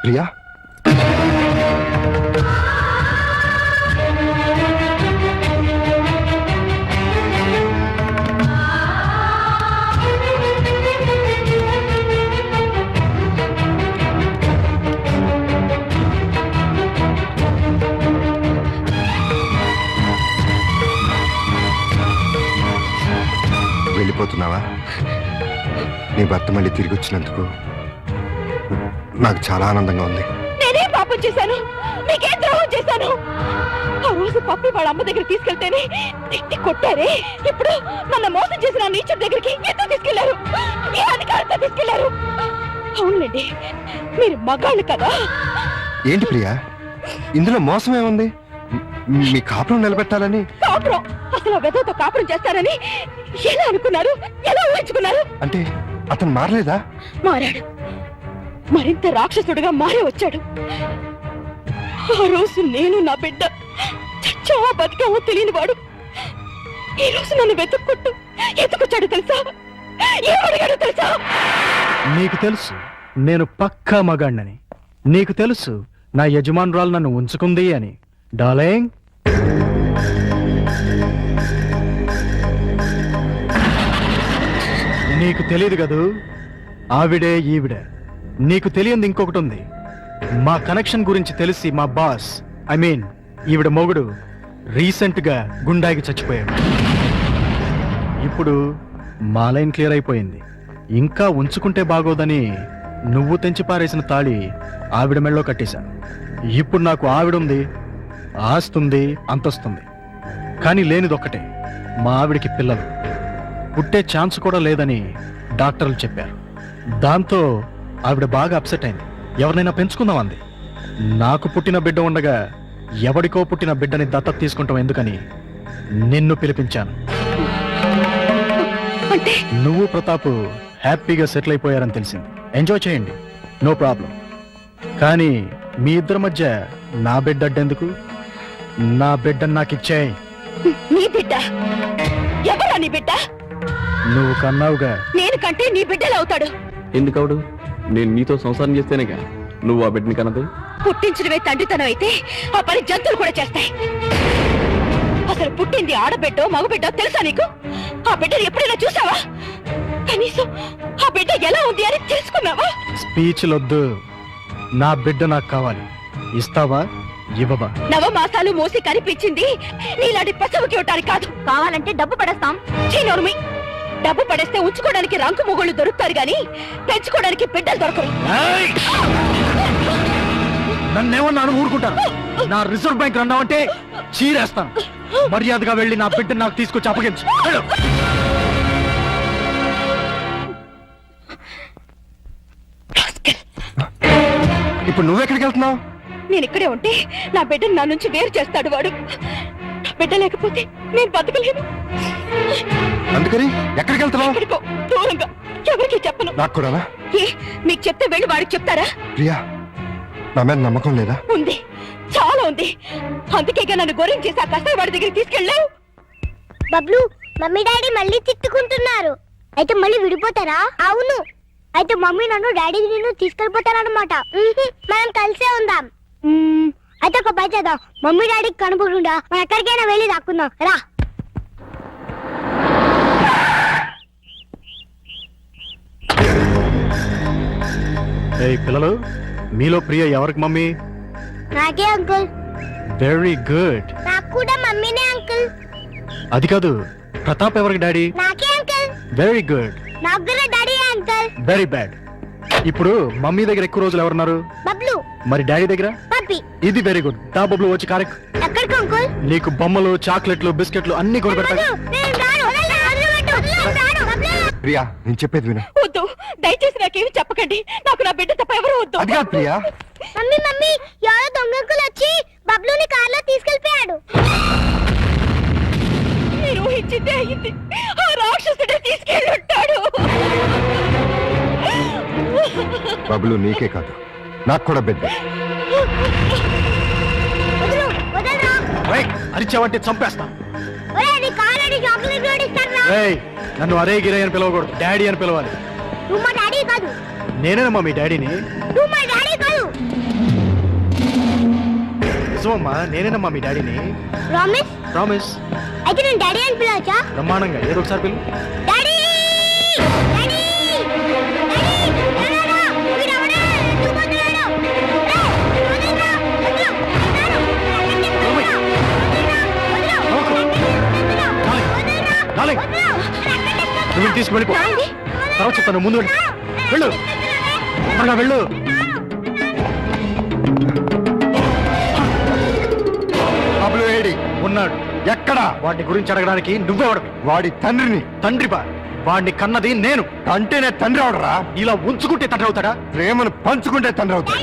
A: ప్రియా, వెళ్ళిపోతున్నావా? నీ భర్త మళ్ళీ తిరిగి వచ్చినందుకు నాకు చాలా ఆనందంగా ఉంది.
D: నేనే పాపం చేశాను? మీకేం ద్రోహం చేశాను? ఆ రోజు పప్పి వాళ్ళ అమ్మ దగ్గర తీసుకెళ్తేనే తిట్టి కొట్టారే, ఇప్పుడు నన్ను మోసం చేసిన నీచుడి దగ్గరికి ఎందుకు తీసుకెళ్లారు? ఏ అధికారంతో తీసుకెళ్లారు? అవునండి, మీరు మగాళ్ళు కదా.
A: ఏంటి ప్రియా, ఇందులో మోసం ఏముంది? మీ కాపురం నిలబెట్టాలని.
D: కాపురం? అసలు వెదతో కాపురం చేస్తారని ఎలా అనుకున్నారు? ఎలా ఊహించుకున్నారు?
A: అంటే అతను మారలేదా?
D: మారాడు, మరింత రాక్షసుడిగా మారే వచ్చాడు. ఆ రోజు నేను నా బిడ్డ చచ్చావా బతికావో తెలియని వాడు ఈ రోజు నన్ను వెతుక్కుంటూ ఎత్తుకొచ్చాడు తెలుసా? ఏమడిగాడు తెలుసా?
G: నీకు తెలుసు నేను పక్కా మగాణ్ణని. నీకు తెలుసు నా యజమానురాలు నన్ను ఉంచుకుంది అని. డార్లింగ్, నీకు తెలియదు కదూ, ఆవిడే ఈవిడే. నీకు తెలియంది ఇంకొకటి ఉంది. మా కనెక్షన్ గురించి తెలిసి మా బాస్, ఐ మీన్ ఈవిడ మొగుడు, రీసెంట్ గా గుండాకి చచ్చిపోయాడు. ఇప్పుడు మా లైన్ క్లియర్ అయిపోయింది. ఇంకా ఉంచుకుంటే బాగోదని నువ్వు తెంచి పారేసిన తాళి ఆవిడ మెళ్ళో కట్టేశాను. ఇప్పుడు నాకు ఆవిడుంది, ఆస్తుంది, అంతస్తుంది. కానీ లేనిదొక్కటే, మా ఆవిడికి పిల్లలు పుట్టే ఛాన్స్ కూడా లేదని డాక్టర్లు చెప్పారు. దాంతో ఆవిడ బాగా అప్సెట్ అయింది. ఎవరినైనా పెంచుకుందాం అంది. నాకు పుట్టిన బిడ్డ ఉండగా ఎవడికో పుట్టిన బిడ్డని దత్తత తీసుకుంటాం ఎందుకని నిన్ను పిలిపించాను. నువ్వు ప్రతాప్ హ్యాపీగా సెటిల్ అయిపోయారని తెలిసింది. ఎంజాయ్ చేయండి, నో ప్రాబ్లం. కానీ మీ ఇద్దరి మధ్య నా బిడ్డ అడ్డెందుకు? నా బిడ్డను నాకు ఇచ్చేయి.
D: నీ బిడ్డ? ఎవరా నీ బిడ్డ?
G: నువ్వు కన్నావుగా.
D: నేను కంటే నీ బిడ్డలు అవుతాడు.
O: ఎందుకవుడు? నేను నీతో సంసారం చేస్తేనేగా నువ్వు ఆ బిడ్డని కన్నది.
D: పుట్టించినవే తండ్రితనం అయితే ఆ పని జంతువులు కూడా చేస్తాయి. అసలు పుట్టింది ఆడబిడ్డో మగబిడ్డో తెలుసా నీకు? ఆ బిడ్డను ఎప్పుడైనా చూసావా? కనీసం ఆ బిడ్డ ఎలా ఉంది అని తెలుసుకున్నావా?
G: స్పీచ్లొద్దు. నా బిడ్డ నాకు కావాలి. ఇస్తావా ఇవ్వవా?
D: నవమాసాలు మోసి కనిపించింది నీలాంటి పశువుకి ఇవ్వటానికి కాదు. కావాలంటే డబ్బు పడేస్తాం. చీనోరుమి, డబ్బు పడేస్తే ఉంచుకోవడానికి రంకు మొగుళ్ళు దొరుకుతారు గాని పెంచుకోవడానికి బిడ్డలు దొరకరు.
G: నన్నేమన్నాను ఊరుకుంటాను. నా రిజర్వ్ బ్యాంక్ అన్నావంటే చీరేస్తాను. మర్యాదగా వెళ్ళి నా బిడ్డను నాకు తీసుకొచ్చి అప్పగించు.
A: ఇప్పుడు నువ్వెక్కడికి వెళ్తున్నావు?
D: నేను ఇక్కడే ఉంటే నా బిడ్డను నా నుంచి వేరు చేస్తాడు వాడు. నా బిడ్డ లేకపోతే నేను బతకలేను.
A: అందుకని ఎక్కడికి వెళ్తున్నావు?
D: ఎక్కడికో దూరంగా, ఎవరికి చెప్పను.
A: నాకు కూడానా?
D: ఏ, మీకు చెప్తే వెళ్ళి వాడికి చెప్తారా?
A: ప్రియా, నా మీద నమ్మకం లేదా?
D: ఉంది, చాలా ఉంది. అందుకేగా నన్ను గొర్రెం చేసి ఆ కసాయి వాడి దగ్గరికి తీసుకెళ్ళావు.
F: బబ్లు, మమ్మీ డాడీ మళ్ళీ తిట్టుకుంటున్నారు. అయితే మళ్ళీ విడిపోతారా? అవును. అయితే మమ్మీ నన్ను డాడీ నిన్ను తీసుకెళ్ళిపోతారన్నమాట. మనం కలిసే ఉందాం. అయితే ఒక పని చేద్దాం. మమ్మీ డాడీకి కనుపకుండా మనం ఎక్కడికైనా వెళ్ళి దాక్కుందాం. రా.
G: ఏయ్ పిల్లలు, మీలో ప్రియ ఎవరికి మమ్మీ?
F: నాకే అంకుల్.
G: Very good.
F: నాకు కూడా మమ్మీనే అంకుల్.
G: అది కాదు, ప్రతాప్ ఎవరికి డాడీ?
F: నాకే అంకుల్.
G: Very good.
F: నాకు కూడా డాడీ అంకుల్.
G: Very bad. ఇప్పుడు మమ్మీ దగ్గర ఎక్కువ రోజులు ఎవరున్నారు?
F: బబ్లు.
G: మరి డాడీ దగ్గర?
F: పప్పి.
G: ఇది వెరీ గుడ్. దా బబ్లు, వచ్చి కారెక్.
F: ఎక్కడికి అంకుల్?
G: నీకు బొమ్మలు, చాక్లెట్లు, బిస్కెట్లు అన్ని కొనిపెడతా.
A: ప్రియా, నేను చెప్పేది విను.
D: వద్దు, దయచేసి నాకేమి చెప్పకండి. నాకు నా బిడ్డ తప్ప ఎవరు వద్దు.
A: అది కాదు ప్రియా.
F: మమ్మీ మమ్మీ, ఎవరో దొంగ అంకుల్ వచ్చి బబ్లుని కార్లో తీసుకెళ్ళిపోయాడు.
D: నేను ఊహించిందే అయింది. ఆ రాక్షసుడే తీసుకెళ్ళుంటాడు.
A: బబ్లు నీకే కాదు, నాకు కూడా బిడ్డ.
G: అరిచావంటే చంపేస్తా. నన్ను అరే గిరే అని పిలవకూడదు, డాడీ అని పిలవాలి.
F: నువ్వు మా డాడీ కాదు.
G: నేనేనమ్మా మీ డాడీని.
F: నువ్వు మా డాడీ కాదు.
G: నిజమమ్మా, నేనేనమ్మా మీ డాడీని.
F: ప్రామిస్?
G: ప్రామిస్.
F: అయితే నేను డాడీ అని పిలవచ్చా?
G: బ్రహ్మాండంగా, ఏదో ఒకసారి పిలు.
F: డాడీ! డాడీ!
G: నువ్వు తీసుకువెళ్ళిపో. తర్వాత చెప్తాను, ముందు వెళ్ళు. వెళ్ళు, త్వరగా వెళ్ళు.
A: బబ్లు ఏడి
G: ఉన్నాడు.
A: ఎక్కడా?
G: వాడి గురించి అడగడానికి నువ్వెవడు?
A: వాడి తండ్రిని.
G: తండ్రి బా వాడిని కన్నది నేను.
A: అంటేనే తండ్రి అవడరా?
G: ఇలా ఉంచుకుంటే తండ్రి అవుతాడా?
A: ప్రేమను పంచుకుంటే తండ్రి అవుతాడు.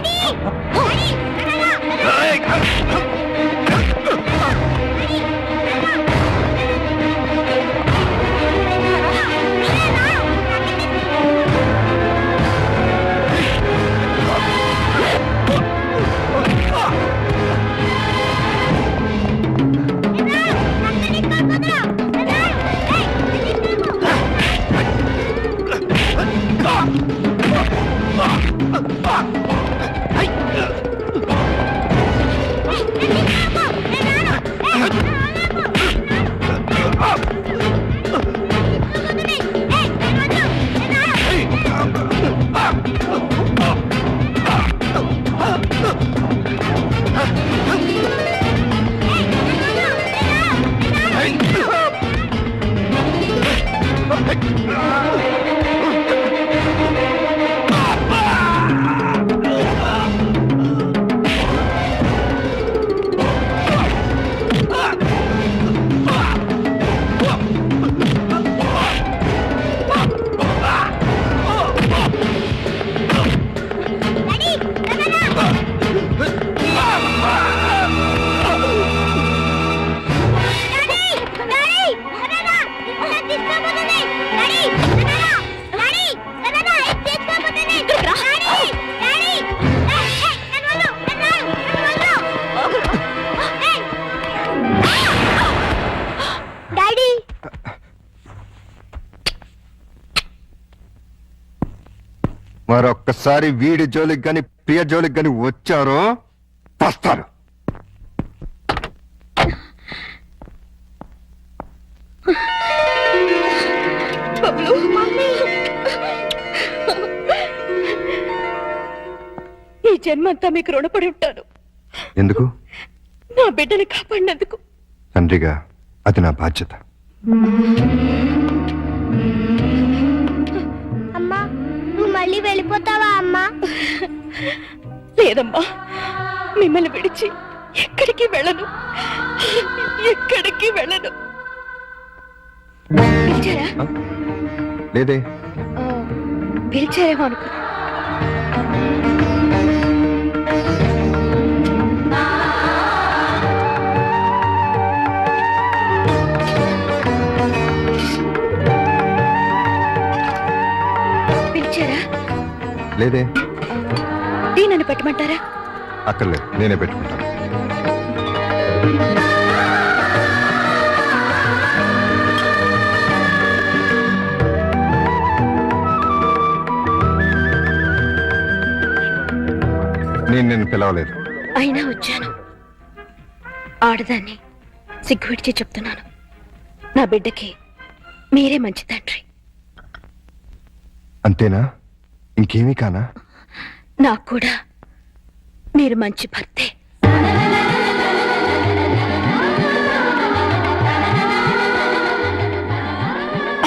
A: మరొక్కసారి వీడి జోలికి గాని ప్రియ జోలికి గాని వచ్చారో వస్తారు.
D: ఈ జన్మంతా మీకు రుణపడి ఉంటాను.
A: ఎందుకు?
D: నా బిడ్డని కాపాడినందుకు.
A: తండ్రిగా అది నా బాధ్యత.
F: అమ్మా నువ్వు మళ్ళీ వెళ్ళిపోతావా అమ్మా?
D: లేదమ్మా, మిమ్మల్ని విడిచి ఎక్కడికి వెళ్ళను, ఎక్కడికి వెళ్ళను. పిలిచారా?
A: లేదే.
D: పిలిచారేమో అనుకో. పిలిచారా?
A: లేదే.
D: టీ నన్ను పెట్టమంటారా?
A: అక్కర్లేదు, నేనే పెట్టుకుంటాను. నేను పిలవలేదు.
D: అయినా వచ్చాను. ఆడదాన్ని సిగ్గు విడిచి చెప్తున్నాను. నా బిడ్డకి మీరే మంచి తండ్రి.
A: అంతేనా? ఇంకేమీ కానా?
D: నాకు కూడా మీరు మంచి భర్తే.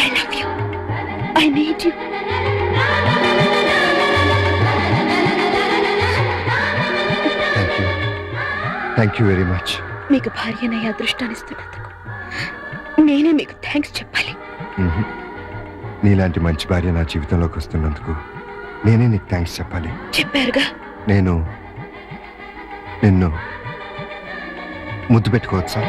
D: I love you. I need you.
A: Thank you very much.
D: మీకు భార్యనయ్యే అదృష్టాన్ని ఇస్తున్నందుకు నేనే మీకు థ్యాంక్స్ చెప్పాలి.
A: నీలాంటి మంచి భార్య నా జీవితంలోకి వస్తున్నందుకు నేనే నీకు థ్యాంక్స్ చెప్పాలి.
D: చెప్పారుగా.
A: నేను నిన్ను ముద్దు పెట్టుకోవచ్చా?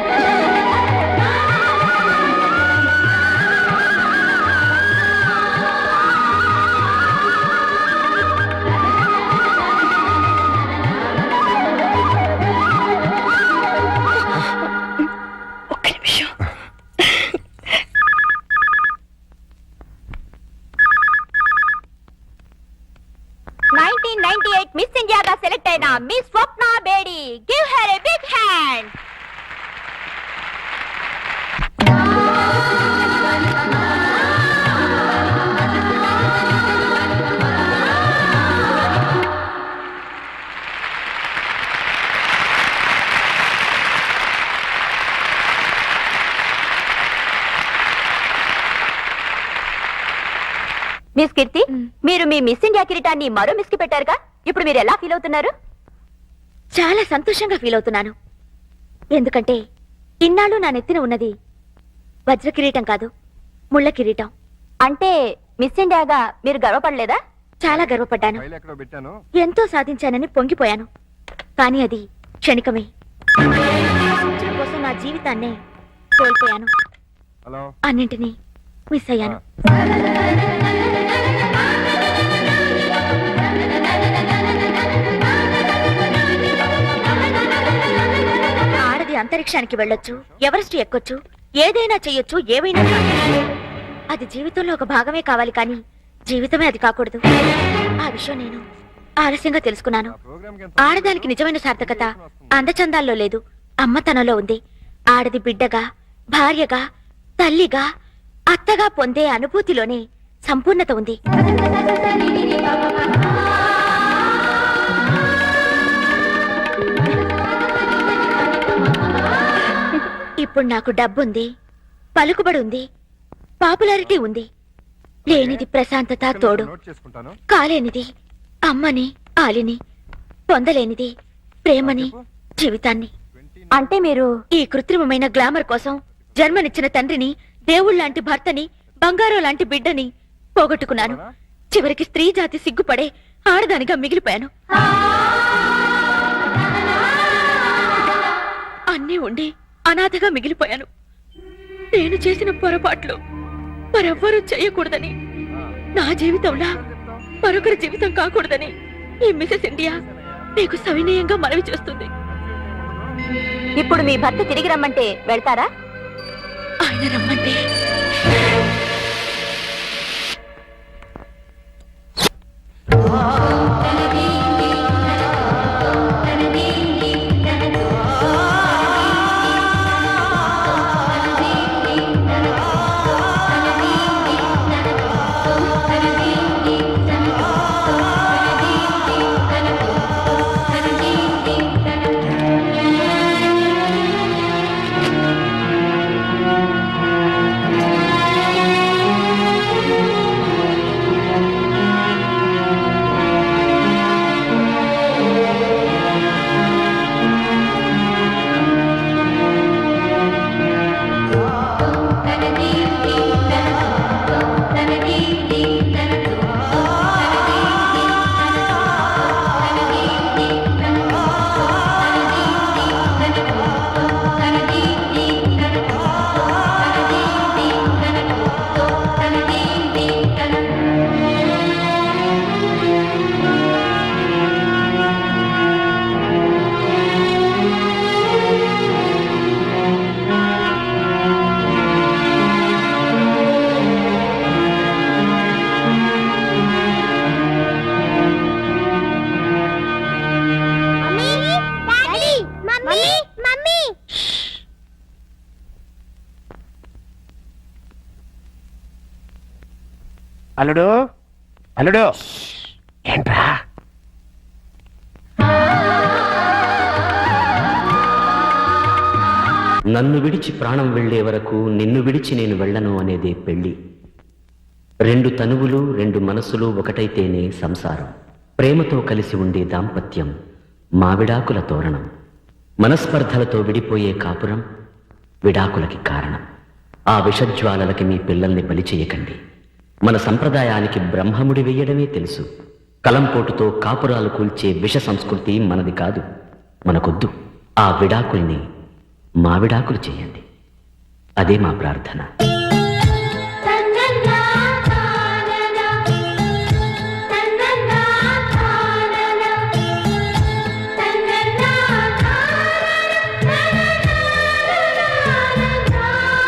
D: ఒక్క నిమిషం.
F: మిస్ ఇండియాగా సెలెక్ట్ అయిన miss Swapna Bedi. Give her a big hand. Miss Keerthi, మీరు మీ మిస్ ఇండియా కిరీటాన్ని మరో మిస్ కి పెట్టారుగా, ఇప్పుడు మీరు ఎలా ఫీల్ అవుతున్నారు?
D: చాలా సంతోషంగా ఫీల్ అవుతున్నాను. ఎందుకంటే ఇన్నాళ్ళు నా నెత్తిన ఉన్నది వజ్ర కిరీటం కాదు, ముళ్ళ కిరీటం. అంటే మిస్ ఇండియాగా మీరు గర్వపడలేదా? చాలా గర్వపడ్డాను. ఎంతో సాధించానని పొంగిపోయాను. కానీ అది క్షణికమే. కోసం నా జీవితాన్నే కోల్పోయాను. అన్నింటినీ మిస్ అయ్యాను. ఆడది అంతరిక్షానికి వెళ్ళొచ్చు, ఎవరెస్ట్ ఎక్కొచ్చు, ఏదైనా చెయ్యొచ్చు, ఏవైనా కావచ్చు. అది జీవితంలో ఒక భాగమే కావాలి, కానీ జీవితమే అది కాకూడదు. ఆ విషయం నేను ఆలస్యంగా తెలుసుకున్నాను. ఆడదానికి నిజమైన సార్థకత అందచందాల్లో లేదు, అమ్మతనంలో ఉంది. ఆడది బిడ్డగా, భార్యగా, తల్లిగా, అత్తగా పొందే అనుభూతిలోనే సంపూర్ణత ఉంది. ఇప్పుడు నాకు డబ్బుంది, పలుకుబడి ఉంది, పాపులారిటీ ఉంది. లేనిది ప్రశాంతత, తోడు. కాలేనిది అమ్మని, ఆలిని. పొందలేనిది ప్రేమని, జీవితాన్ని. అంటే మీరు ఈ కృత్రిమమైన గ్లామర్ కోసం జన్మనిచ్చిన తండ్రిని, దేవుళ్లాంటి భర్తని, బంగారం లాంటి బిడ్డని పోగొట్టుకున్నాను. చివరికి స్త్రీ జాతి సిగ్గుపడే ఆడదానిగా మిగిలిపోయాను. అన్నీ ఉండి అనాథగా మిగిలిపోయాను. నేను చేసిన పొరపాట్లు మరెవ్వరూ చేయకూడదని, నా జీవితంలా మరొకరి జీవితం కాకూడదని ఈ మిసెస్ ఇండియా మీకు సవినయంగా మనవి చేస్తుంది. ఇప్పుడు మీ భర్త తిరిగి రమ్మంటే వెళ్తారా? ఆయన రమ్మంటే
I: అల్లుడు, అల్లుడు, ఏంట్రా?
P: నన్ను విడిచి ప్రాణం వెళ్లే వరకు నిన్ను విడిచి నేను వెళ్ళను అనేదే పెళ్లి. రెండు తనువులు, రెండు మనసులు ఒకటైతేనే సంసారం. ప్రేమతో కలిసి ఉండే దాంపత్యం మావిడాకుల తోరణం. మనస్పర్ధలతో విడిపోయే కాపురం విడాకులకి కారణం. ఆ విషజ్వాలలకి మీ పిల్లల్ని బలి చేయకండి. మన సంప్రదాయానికి బ్రహ్మముడి వెయ్యడమే తెలుసు. కలంపోటుతో కాపురాలు కూల్చే విష సంస్కృతి మనది కాదు, మనకొద్దు. ఆ విడాకుల్ని మావిడాకులు చేయండి, అదే మా ప్రార్థన.